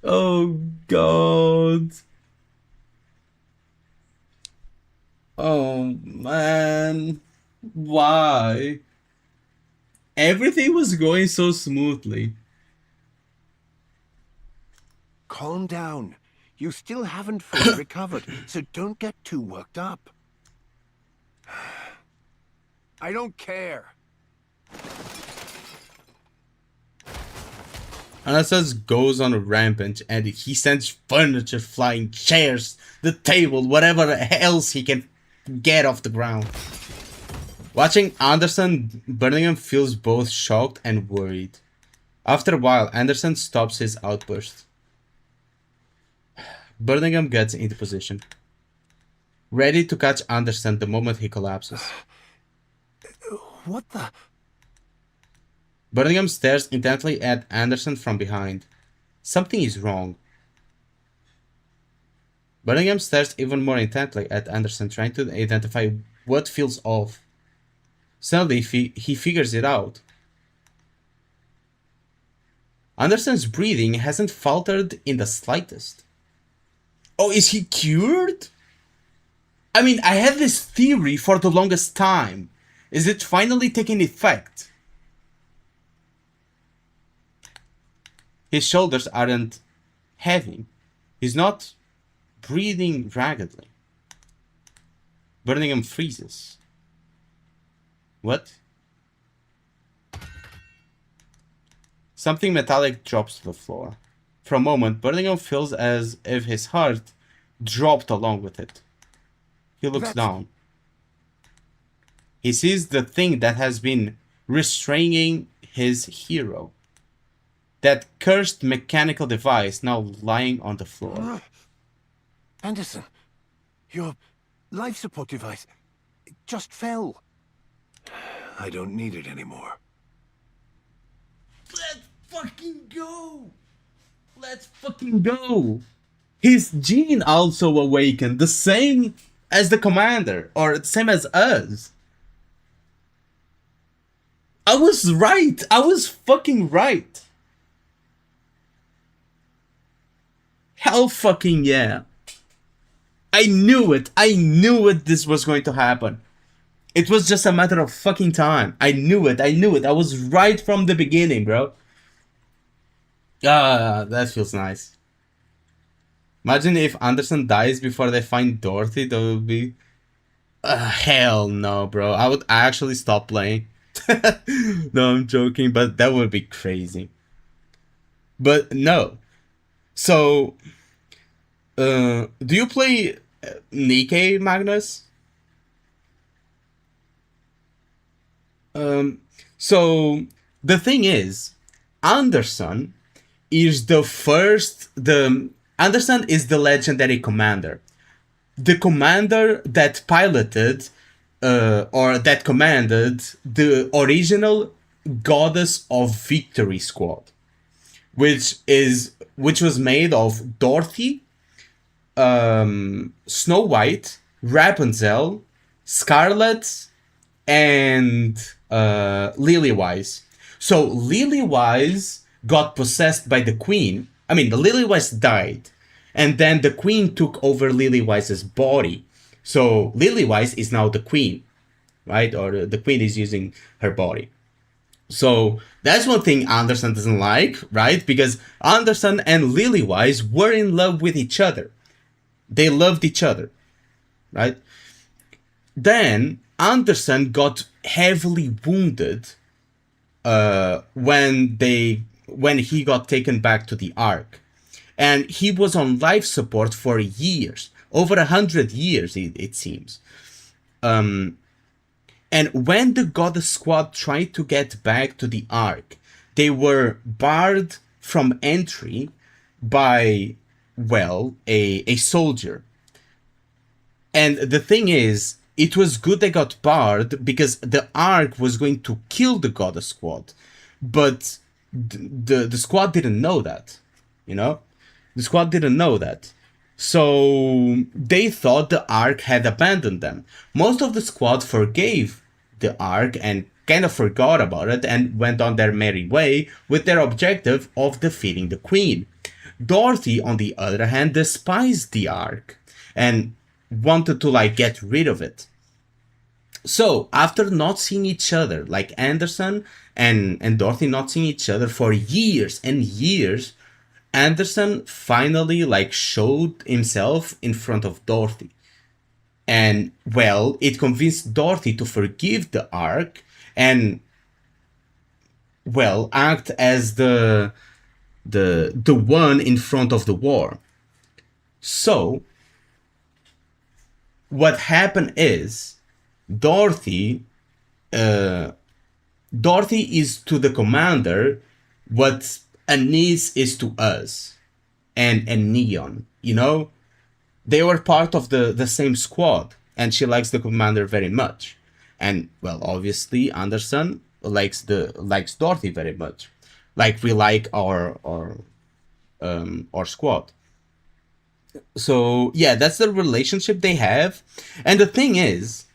Oh god. Oh man. Why? Everything was going so smoothly. Calm down. You still haven't fully recovered, so don't get too worked up. I don't care. Anastasia goes on a rampage and he sends furniture flying, chairs, the table, whatever else he can get off the ground. Watching Anderson, Birmingham feels both shocked and worried. After a while, Anderson stops his outburst. Birmingham gets into position, ready to catch Anderson the moment he collapses. What the? Birmingham stares intently at Anderson from behind. Something is wrong. Birmingham stares even more intently at Anderson, trying to identify what feels off. Suddenly, he figures it out. Anderson's breathing hasn't faltered in the slightest. Oh, is he cured? I mean, I had this theory for the longest time. Is it finally taking effect? His shoulders aren't heavy. He's not breathing raggedly. Birmingham freezes. What? Something metallic drops to the floor. For a moment, Birmingham feels as if his heart dropped along with it. He looks down. He sees the thing that has been restraining his hero. That cursed mechanical device now lying on the floor. Anderson, your life support device just fell. I don't need it anymore. Let's fucking go! Let's fucking go! His gene also awakened, the same as the commander, or the same as us. I was right! I was fucking right! Hell fucking yeah! I knew it! I knew it this was going to happen. It was just a matter of fucking time. I knew it. I knew it. I was right from the beginning, bro. Ah, that feels nice. Imagine if Anderson dies before they find Dorothy. That would be... hell no, bro. I would actually stop playing. No, I'm joking, but that would be crazy. But no. So, do you play NIKKE, Magnus? So the thing is, Anderson is the first. Anderson is the legendary commander, the commander that piloted, or that commanded the original Goddess of Victory squad, which was made of Dorothy, Snow White, Rapunzel, Scarlet, and Lily-Wise. So Lily-Wise got possessed by the Queen. I mean, the Lily-Wise died, and then the Queen took over Lily-Wise's body. So Lily-Wise is now the Queen, right? Or the Queen is using her body. So that's one thing Anderson doesn't like, right? Because Anderson and Lily-Wise were in love with each other. They loved each other, right? Then Anderson got heavily wounded when he got taken back to the Ark, and he was on life support for years, over 100 years, it seems. And when the Goddess Squad tried to get back to the Ark, they were barred from entry by, well, a soldier. And the thing is, it was good they got barred because the Ark was going to kill the Goddess Squad. But the squad didn't know that, you know? The squad didn't know that. So they thought the Ark had abandoned them. Most of the squad forgave the Ark and kind of forgot about it and went on their merry way with their objective of defeating the Queen. Dorothy, on the other hand, despised the Ark and wanted to, like, get rid of it. So, after not seeing each other, like Anderson and Dorothy not seeing each other for years and years, Anderson finally, like, showed himself in front of Dorothy. And, well, it convinced Dorothy to forgive the Ark and, well, act as the one in front of the war. So, what happened is, Dorothy is to the commander what Anise is to us, and Neon, you know? They were part of the same squad, and she likes the commander very much. And, well, obviously, Anderson likes Dorothy very much, like we like our squad. So yeah, that's the relationship they have. And the thing is,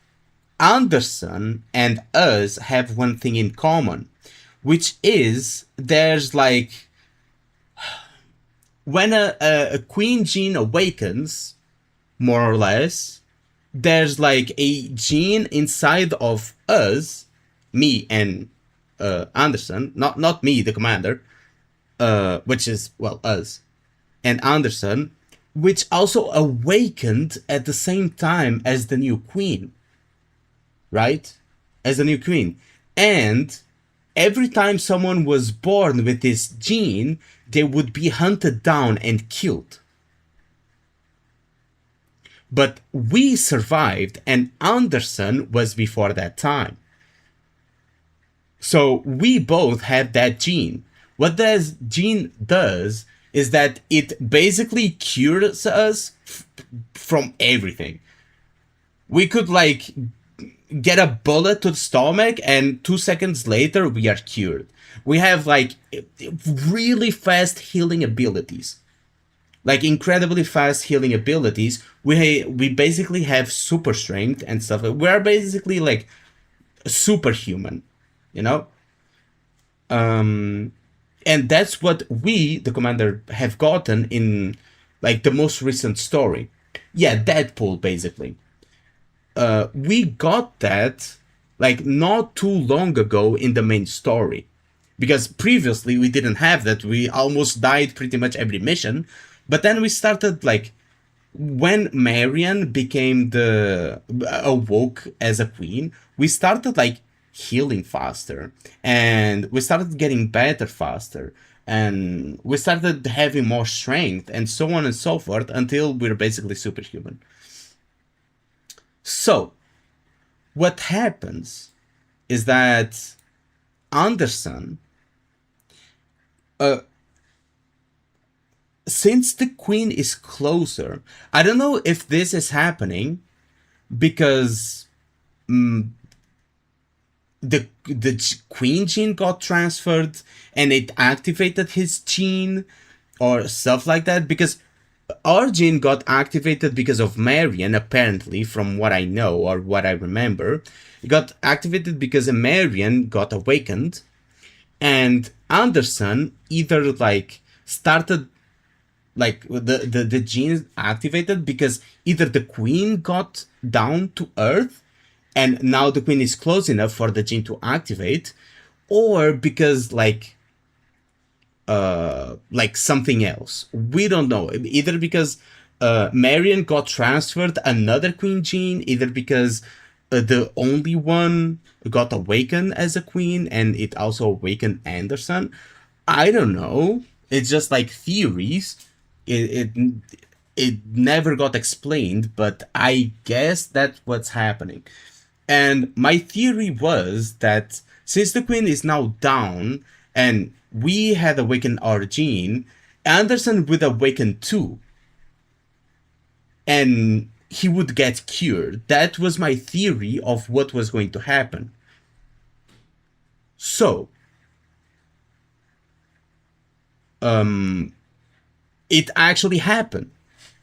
Anderson and us have one thing in common, which is there's like when a Queen Gene awakens, more or less, there's like a gene inside of us, me and Anderson, not me, the commander, which is, well, us and Anderson, which also awakened at the same time as the new queen, right? As the new queen. And every time someone was born with this gene, they would be hunted down and killed. But we survived, and Anderson was before that time. So we both had that gene. What that gene does is that it basically cures us from everything. We could like get a bullet to the stomach and 2 seconds later we are cured. We have like really fast healing abilities. Like incredibly fast healing abilities. We basically have super strength and stuff. We're basically like superhuman, you know? And that's what we, the commander, have gotten in like the most recent story. Yeah, Deadpool, basically. We got that like not too long ago in the main story. Because previously we didn't have that. We almost died pretty much every mission. But then we started like when Marion became awoke as a queen, we started like healing faster and we started getting better faster and we started having more strength and so on and so forth until we're basically superhuman. So what happens is that Anderson, since the queen is closer, I don't know if this is happening because the queen gene got transferred and it activated his gene or stuff like that, because our gene got activated because of Marion, apparently, from what I know or what I remember. It got activated because Marion got awakened, and Anderson either like started like the gene activated because either the queen got down to earth and now the queen is close enough for the gene to activate, or because like something else. We don't know. Either because Marion got transferred another queen gene, either because the only one got awakened as a queen and it also awakened Anderson. I don't know. It's just like theories. It never got explained, but I guess that's what's happening. And my theory was that since the queen is now down and we had awakened our gene, Anderson would awaken too. And he would get cured. That was my theory of what was going to happen. So, it actually happened.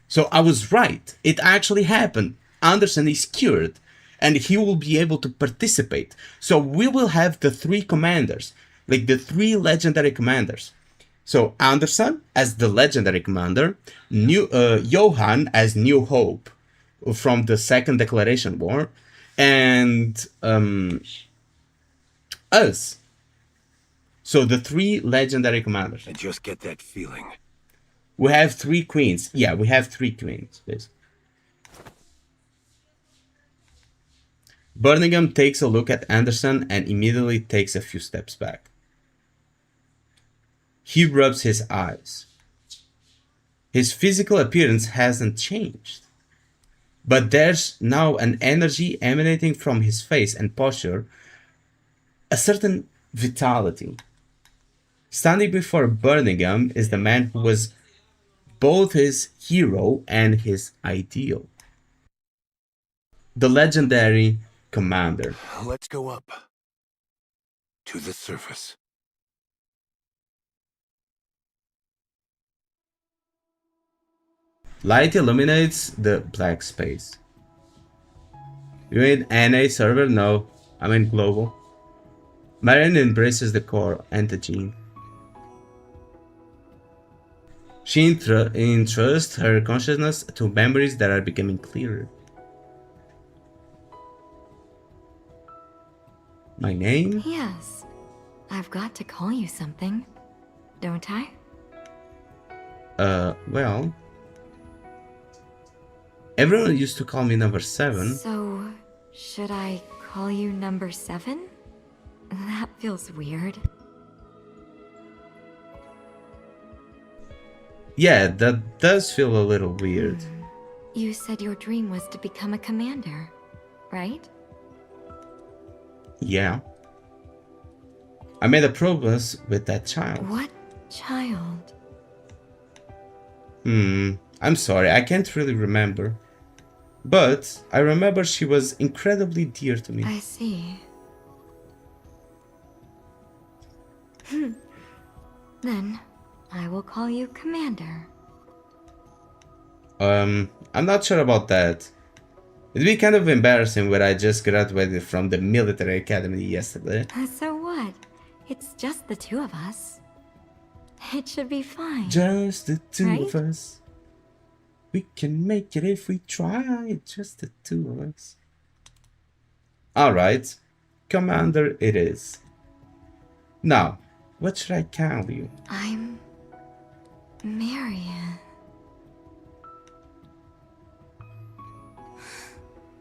So I was right. It actually happened. Anderson is cured and he will be able to participate. So we will have the 3 commanders, like the 3 legendary commanders. So Anderson as the legendary commander, Johan as New Hope from the Second Declaration War, and us. So the 3 legendary commanders. I just get that feeling. We have 3 queens. Yeah, we have 3 queens, basically. Birmingham takes a look at Anderson and immediately takes a few steps back. He rubs his eyes. His physical appearance hasn't changed. But there's now an energy emanating from his face and posture, a certain vitality. Standing before Birmingham is the man who was both his hero and his ideal. The legendary commander. Let's go up. to the surface. Light illuminates the black space. You mean NA server? No, I mean global. Marion embraces the core and the gene. She entrusts her consciousness to memories that are becoming clearer. My name? Yes. I've got to call you something, don't I? Well... Everyone used to call me number 7. So, should I call you number 7? That feels weird. Yeah, that does feel a little weird. You said your dream was to become a commander, right? Yeah. I made a promise with that child. What child? I'm sorry, I can't really remember. But I remember she was incredibly dear to me. I see. Then, I will call you Commander. I'm not sure about that. It'd be kind of embarrassing when I just graduated from the military academy yesterday. So what? It's just the two of us. It should be fine. Just the two right? of us. We can make it if we try. Just the two of us. Alright. Commander it is. Now, what should I call you? I'm... Marion.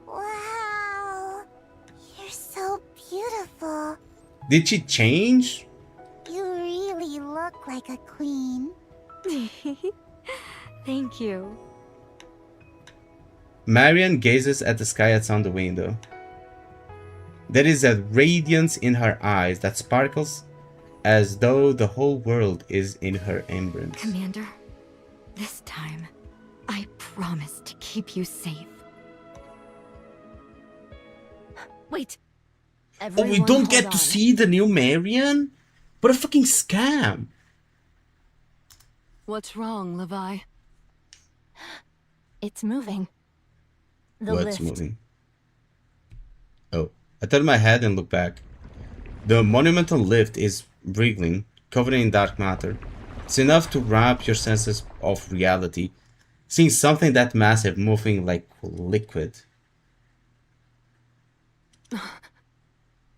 Wow. You're so beautiful. Did she change? You really look like a queen. Thank you. Marion gazes at the sky outside the window. There is a radiance in her eyes that sparkles as though the whole world is in her embrace. Commander, this time, I promise to keep you safe. Wait. Oh, we don't get to on. see the new Marion? What a fucking scam. What's wrong, Levi? It's moving. The What's lift. moving? Oh, I turned my head and looked back. The monumental lift is wriggling, covered in dark matter. It's enough to wrap your senses of reality, seeing something that massive moving like liquid.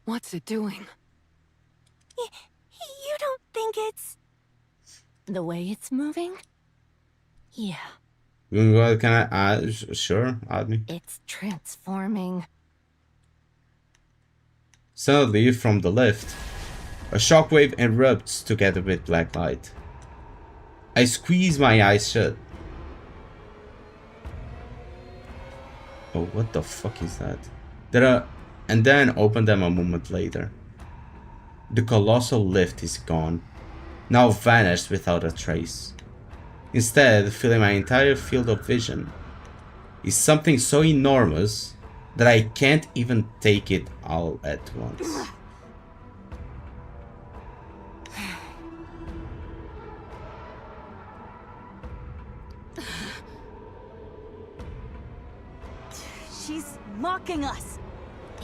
What's it doing? You don't think it's... The way it's moving? Yeah. What can I add? Sure, add me. It's transforming. Suddenly, from the lift, a shockwave erupts together with black light. I squeeze my eyes shut. Oh, what the fuck is that? And then open them a moment later. The colossal lift is gone, now vanished without a trace. Instead, filling my entire field of vision is something so enormous that I can't even take it all at once. She's mocking us.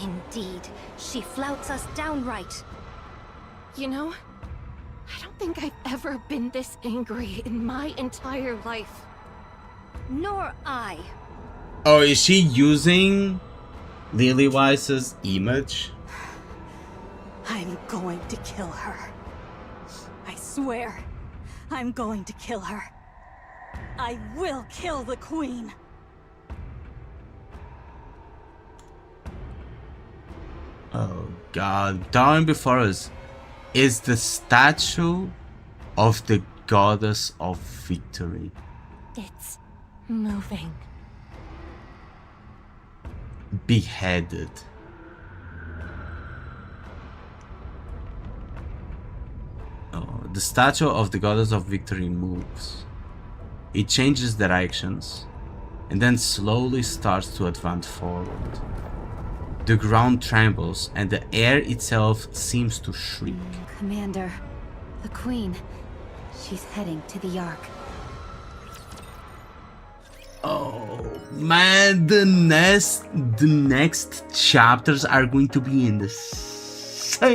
Indeed, she flouts us downright. You know, I don't think I've ever been this angry in my entire life. Nor I. Oh, is she using Lily Weiss's image? I'm going to kill her. I swear, I'm going to kill her. I will kill the queen. Oh god, down before us is the statue of the goddess of victory. It's moving. Beheaded. Oh, the statue of the goddess of victory moves. It changes directions and then slowly starts to advance forward. The ground trembles and the air itself seems to shriek. Commander, the Queen. She's heading to the Ark. Oh man, the next chapters are going to be insane.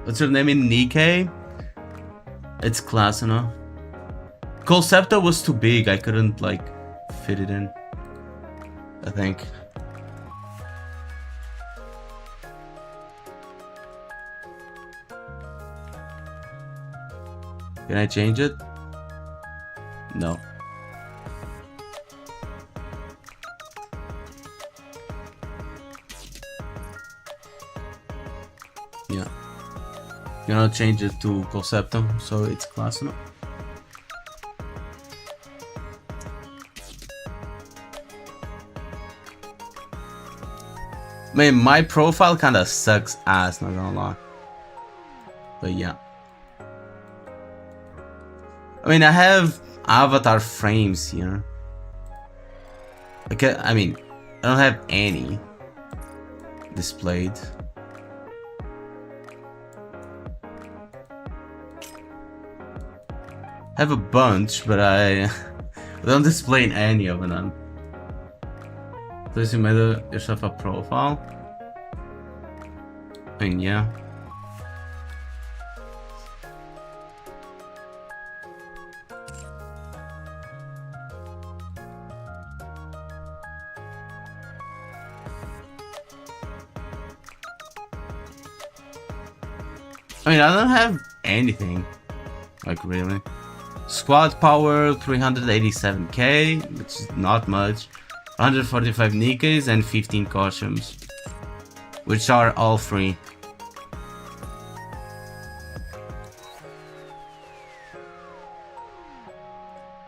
What's her name in NIKKE? It's class enough. Concepta was too big, I couldn't like fit it in, I think. Can I change it? No. Yeah. You know, change it to Conceptum, so it's class enough. I mean, my profile kinda sucks ass, not gonna lie. But yeah. I mean, I have avatar frames here. Okay, I mean, I don't have any displayed. I have a bunch, but I don't display any of them. Please you made yourself a profile. I mean, yeah. I mean, I don't have anything, like really. Squad power 387k, which is not much. 145 NIKKEs and 15 costumes, which are all free.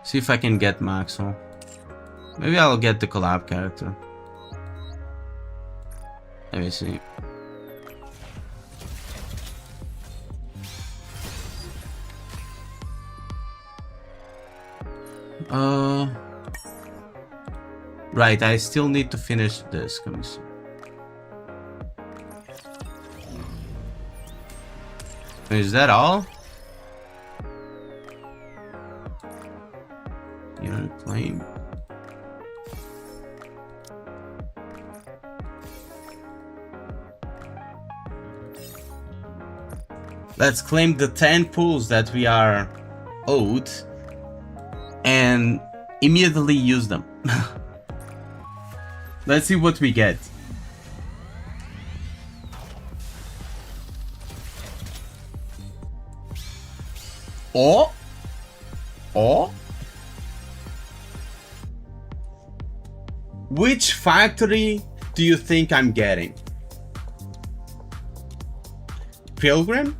See if I can get Maxwell. Maybe I'll get the collab character. Let me see. Right, I still need to finish this. Let me see. Is that all? You're playing. Let's claim the 10 pools that we are owed and immediately use them. Let's see what we get. Oh? Which factory do you think I'm getting? Pilgrim?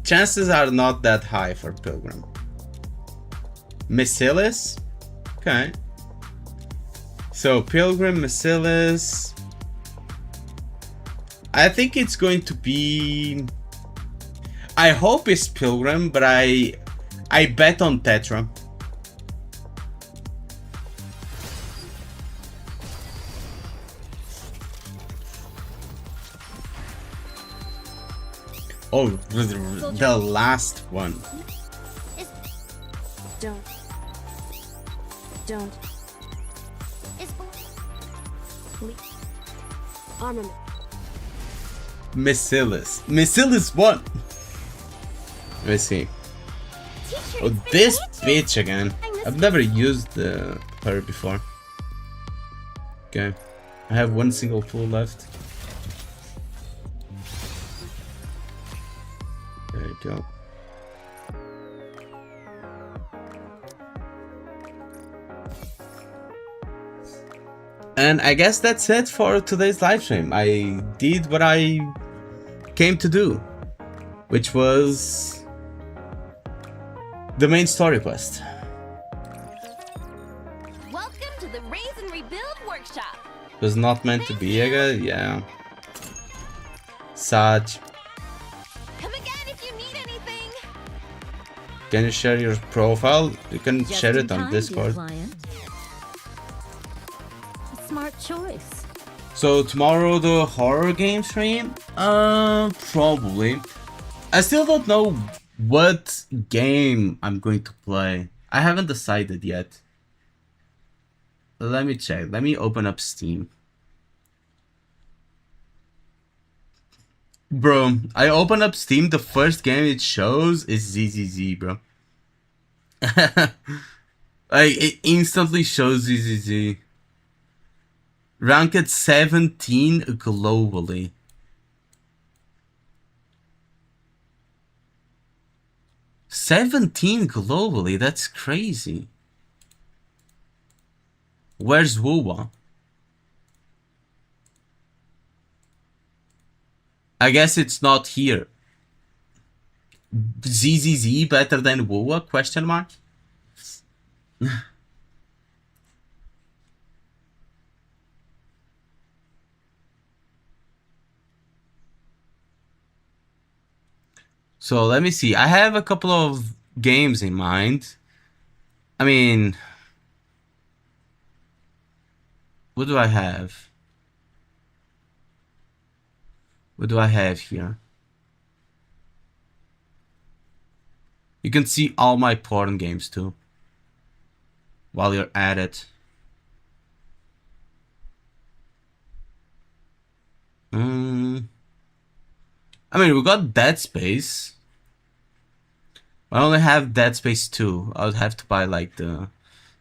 Chances are not that high for Pilgrim. Mesilis? Okay. So Pilgrim, Mesilis. I think it's going to be... I hope it's Pilgrim, but I bet on Tetra. Oh, the last one. Don't. Armament. Mesilis. Mesilis what? Let's see. Oh, this bitch again. I've never used her before. Okay. I have one single pool left. There you go. And I guess that's it for today's live stream. I did what I came to do, which was the main story quest. Welcome to the Raise and Rebuild workshop. It was not meant to be, I guess. Yeah. Saj. Come again if you need anything. Can you share your profile? You can Just share in it on time, dear Discord. client. A smart choice. So tomorrow the horror game stream? Probably. I still don't know what game I'm going to play. I haven't decided yet. Let me check. Let me open up Steam. Bro, I open up Steam, the first game it shows is ZZZ, bro. Like, it instantly shows ZZZ. Ranked 17 globally. 17 globally? That's crazy. Where's Wuwa? I guess it's not here. ZZZ better than Wuwa? Question mark? So let me see. I have a couple of games in mind. I mean, what do I have? What do I have here? You can see all my porn games too. While you're at it. I mean, we got Dead Space. I only have Dead Space 2. I would have to buy like the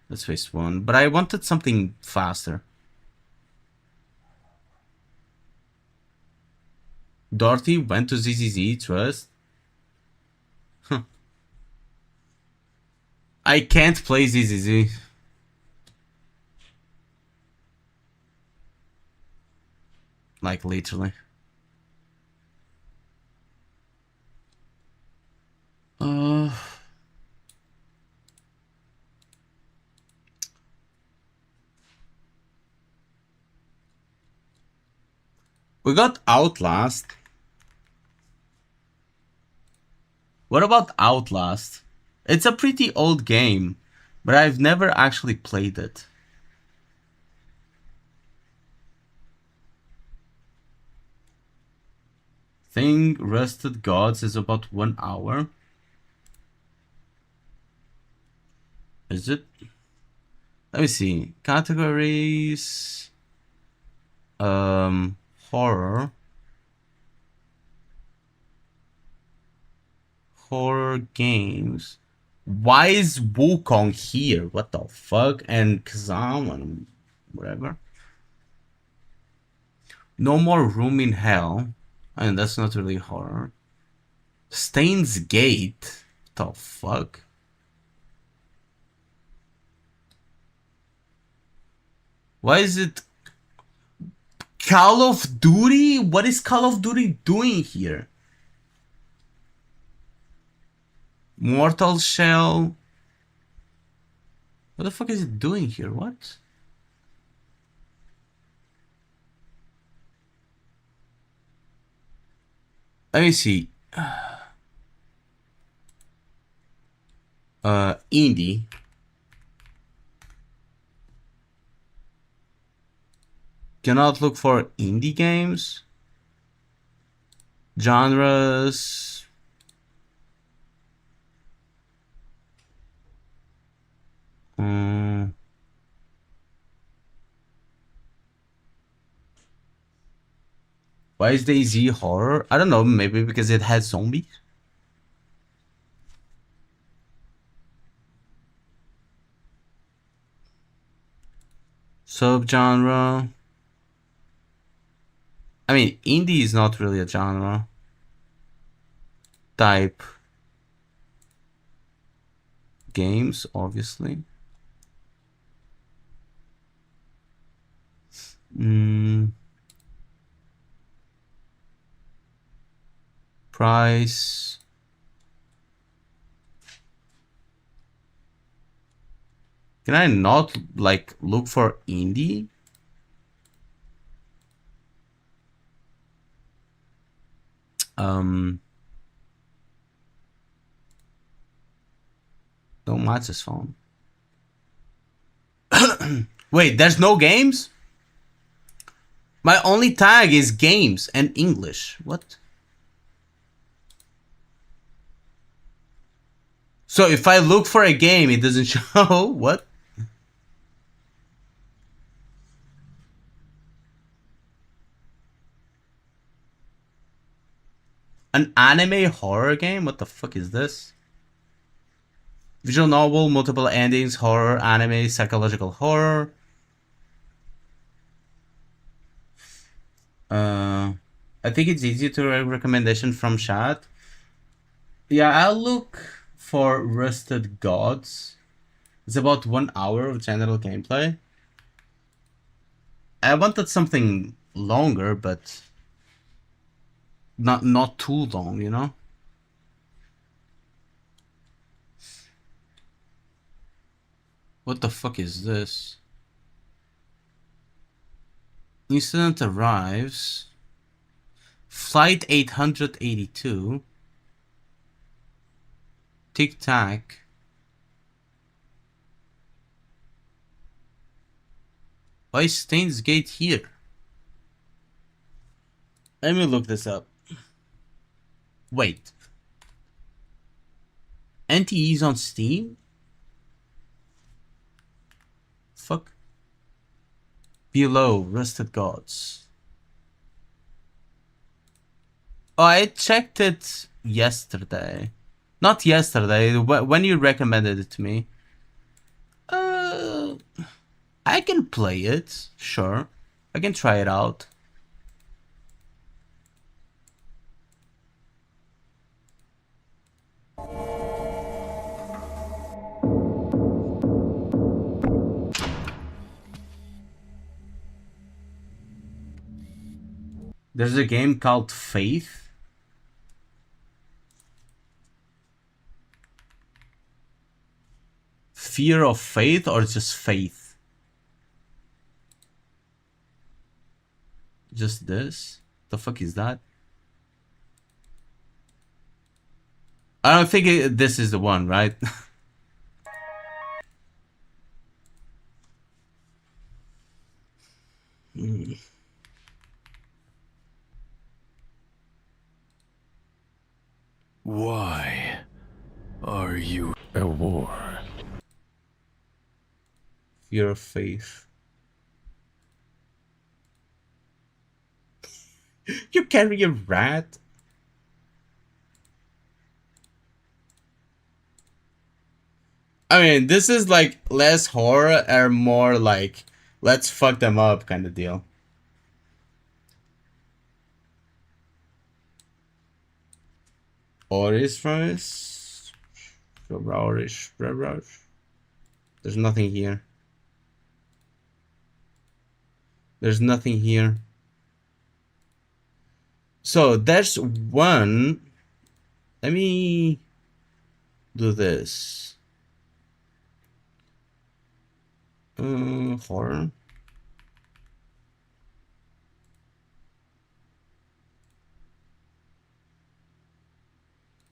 Dead Space 1. But I wanted something faster. Dorothy went to ZZZ, trust. Huh. I can't play ZZZ. Like, literally. We got Outlast. What about Outlast? It's a pretty old game, but I've never actually played it. Thing Rusted Gods is about 1 hour. Is it? Let me see. Categories. Horror. Horror games. Why is Wukong here? What the fuck? And Kazam and whatever. No More Room in Hell. I mean, that's not really horror. Stain's Gate. What the fuck? Why is it Call of Duty? What is Call of Duty doing here? Mortal Shell. What the fuck is it doing here? What? Let me see. Indie. Cannot look for indie games. Genres. Why is DayZ horror? I don't know, maybe because it has zombies? Subgenre. I mean, indie is not really a genre. Type. Games, obviously. Price. Can I not, like, look for indie? Don't match his phone. Wait, there's no games? My only tag is games and English. What? So if I look for a game, it doesn't show? What? An anime horror game? What the fuck is this? Visual novel, multiple endings, horror, anime, psychological horror. I think it's easy to recommendation from chat. Yeah, I'll look for Rusted Gods. It's about 1 hour of general gameplay. I wanted something longer, but not too long, you know? What the fuck is this? Incident arrives. Flight 882. Tic Tac. Why is Stains Gate here? Let me look this up. Wait. NTE's on Steam? Fuck. Below, Rusted Gods. Oh, I checked it yesterday. Not yesterday, when you recommended it to me. I can play it, sure. I can try it out. There's a game called Faith. Fear of Faith or just Faith? Just this? The fuck is that? I don't think this is the one, right? Why are you at war? Fear of Faith. You carry a rat? I mean, this is like less horror and more like let's fuck them up kind of deal. Oris rice. There's nothing here. There's nothing here. So there's one. Let me do this. Horror.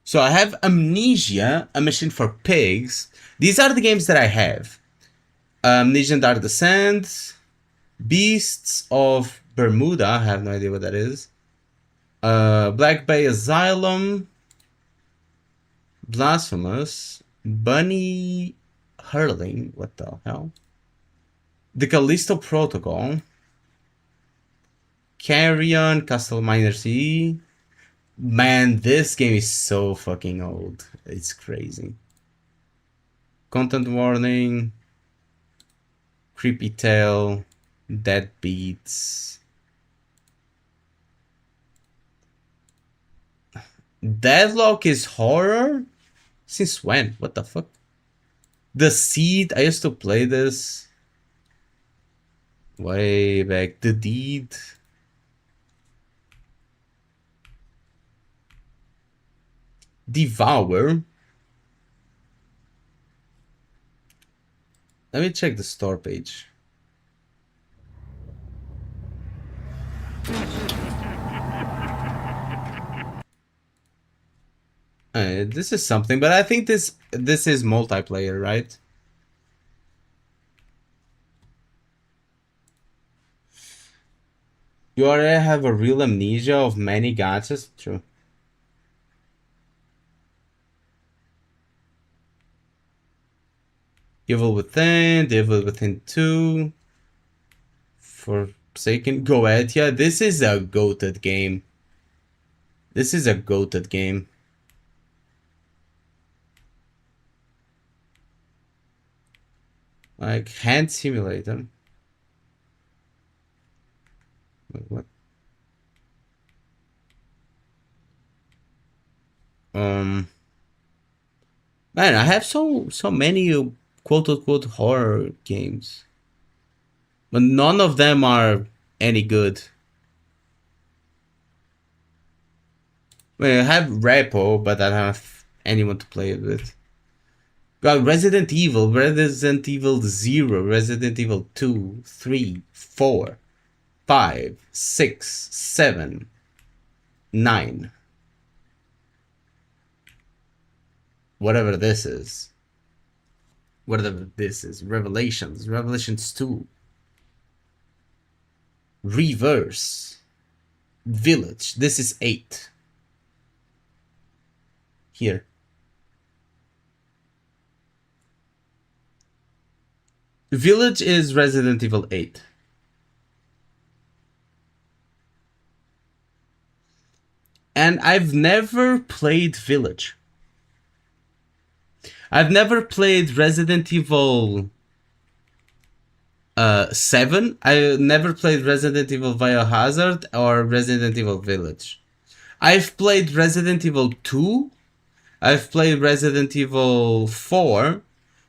So I have Amnesia, A Mission for Pigs. These are the games that I have. Amnesia Dark Descent, Beasts of Bermuda, I have no idea what that is. Black Bay Asylum, Blasphemous, Bunny Hurling, what the hell? The Callisto Protocol, Carrion, Castle Miners E. Man, this game is so fucking old. It's crazy. Content warning, Creepy Tale, Dead Beats. Deadlock is horror? Since when? What the fuck? The Seed, I used to play this way back. The Deed. Devour. Let me check the store page. this is something, but I think this is multiplayer, right? You already have a real amnesia of many gachas? True. Evil Within, Evil Within 2, Forsaken, Goetia. This is a goated game. This is a goated game. Like, Hand Simulator. Wait, what? Man, I have so many quote-unquote horror games, but none of them are any good. I have Repo, but I don't have anyone to play it with. Got Resident Evil 0, Resident Evil 2, 3, 4, 5, 6, 7, 9. Whatever this is. Whatever this is. Revelations 2. Reverse. Village. This is 8. Here. Village is Resident Evil 8. And I've never played Village. I've never played Resident Evil 7. I never played Resident Evil Biohazard or Resident Evil Village. I've played Resident Evil 2. I've played Resident Evil 4.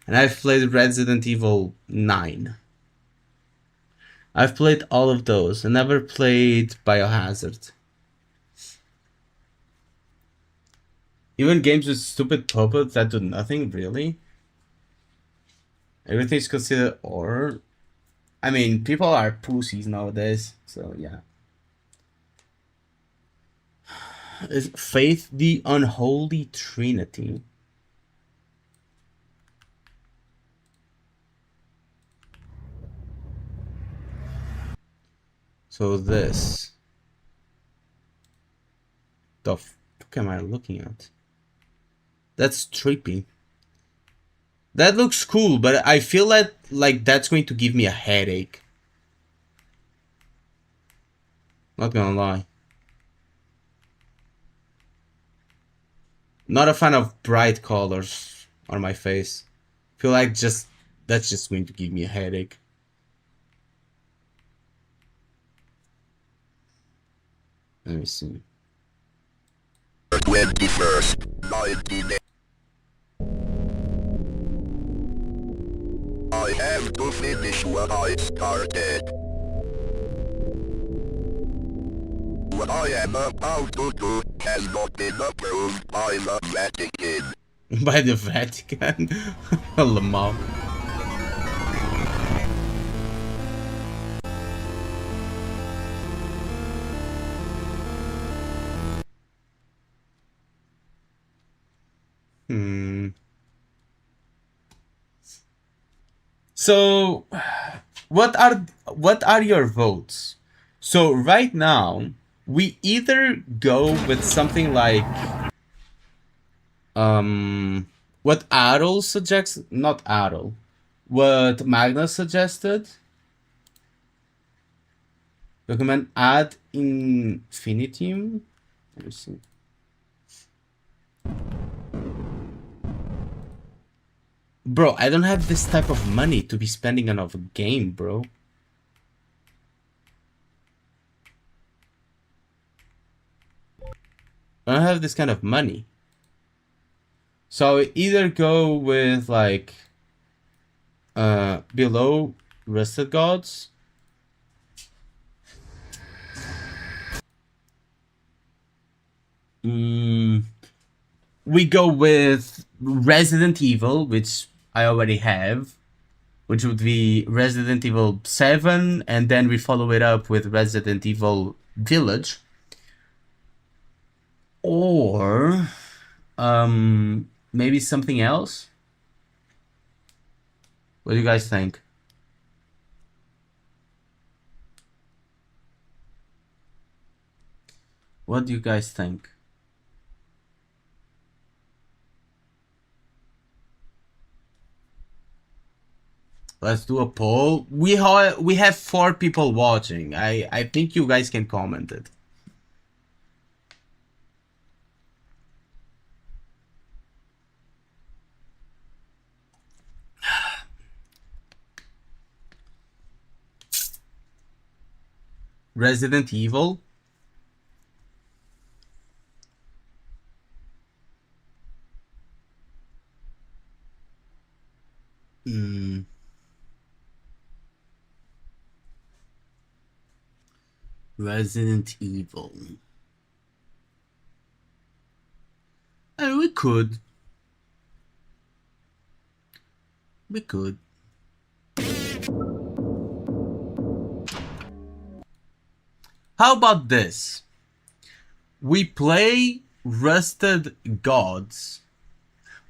And I've played Resident Evil 9. I've played all of those. I never played Biohazard. Even games with stupid puppets that do nothing, really? Everything's considered horror. I mean, people are pussies nowadays, so yeah. Is Faith the Unholy Trinity? So this. The fuck am I looking at? That's trippy. That looks cool, but I feel like that's going to give me a headache. Not gonna lie. Not a fan of bright colors on my face. Feel like that's just going to give me a headache. Let me see. 21st, 19... I have to finish what I started. What I am about to do has not been approved by the Vatican. By the Vatican? Lamar. So, what are your votes? So right now, we either go with something like what Adol suggests, not Adol, what Magnus suggested. Recommend Ad Infinitum. Let me see. Bro, I don't have this type of money to be spending on a game, bro. I don't have this kind of money. So I either go with like below Rusted Gods. We go with Resident Evil, which I already have, which would be Resident Evil 7, and then we follow it up with Resident Evil Village. Or Maybe something else? What do you guys think? What do you guys think? Let's do a poll. We have 4 people watching. I think you guys can comment it. Resident Evil. Resident Evil. And we could. We could. How about this? We play Rusted Gods.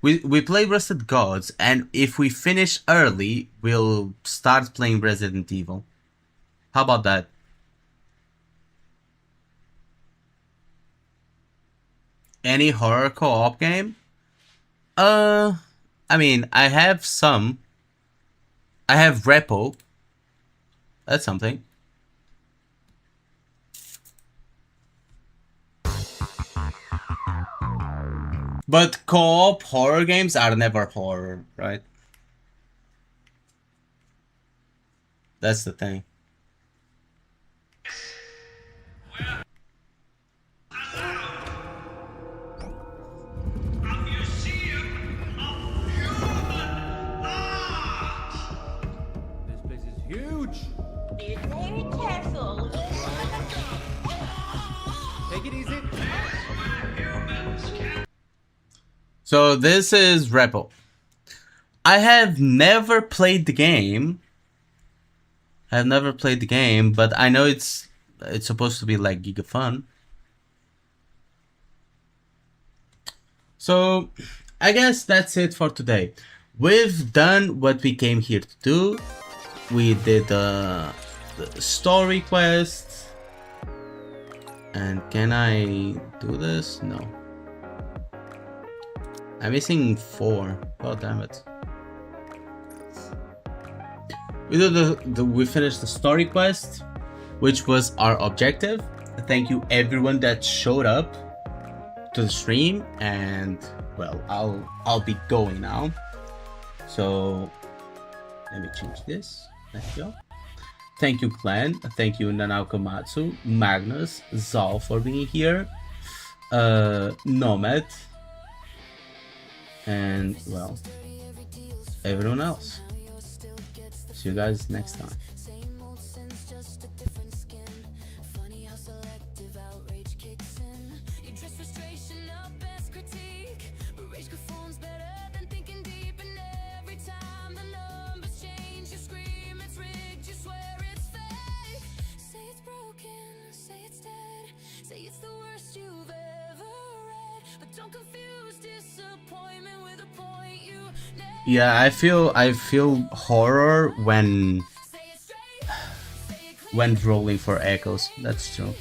We play Rusted Gods, and if we finish early, we'll start playing Resident Evil. How about that? Any horror co-op game? I mean, I have some. I have Repo. That's something. But co-op horror games are never horror, right? That's the thing. Huge! Be very careful. Take it easy. So this is Rebel. I have never played the game. I've never played the game, but I know it's supposed to be like giga fun. So I guess that's it for today. We've done what we came here to do. We did the story quest. And can I do this? No. I'm missing 4. God damn it. We did we finished the story quest, which was our objective. Thank you everyone that showed up to the stream, and well, I'll be going now. So let me change this. There you go. Thank you, Clan. Thank you, Nanaukomatsu, Magnus, Zal for being here, Nomad, and well, everyone else. See you guys next time. Yeah, I feel horror when rolling for echoes. That's true.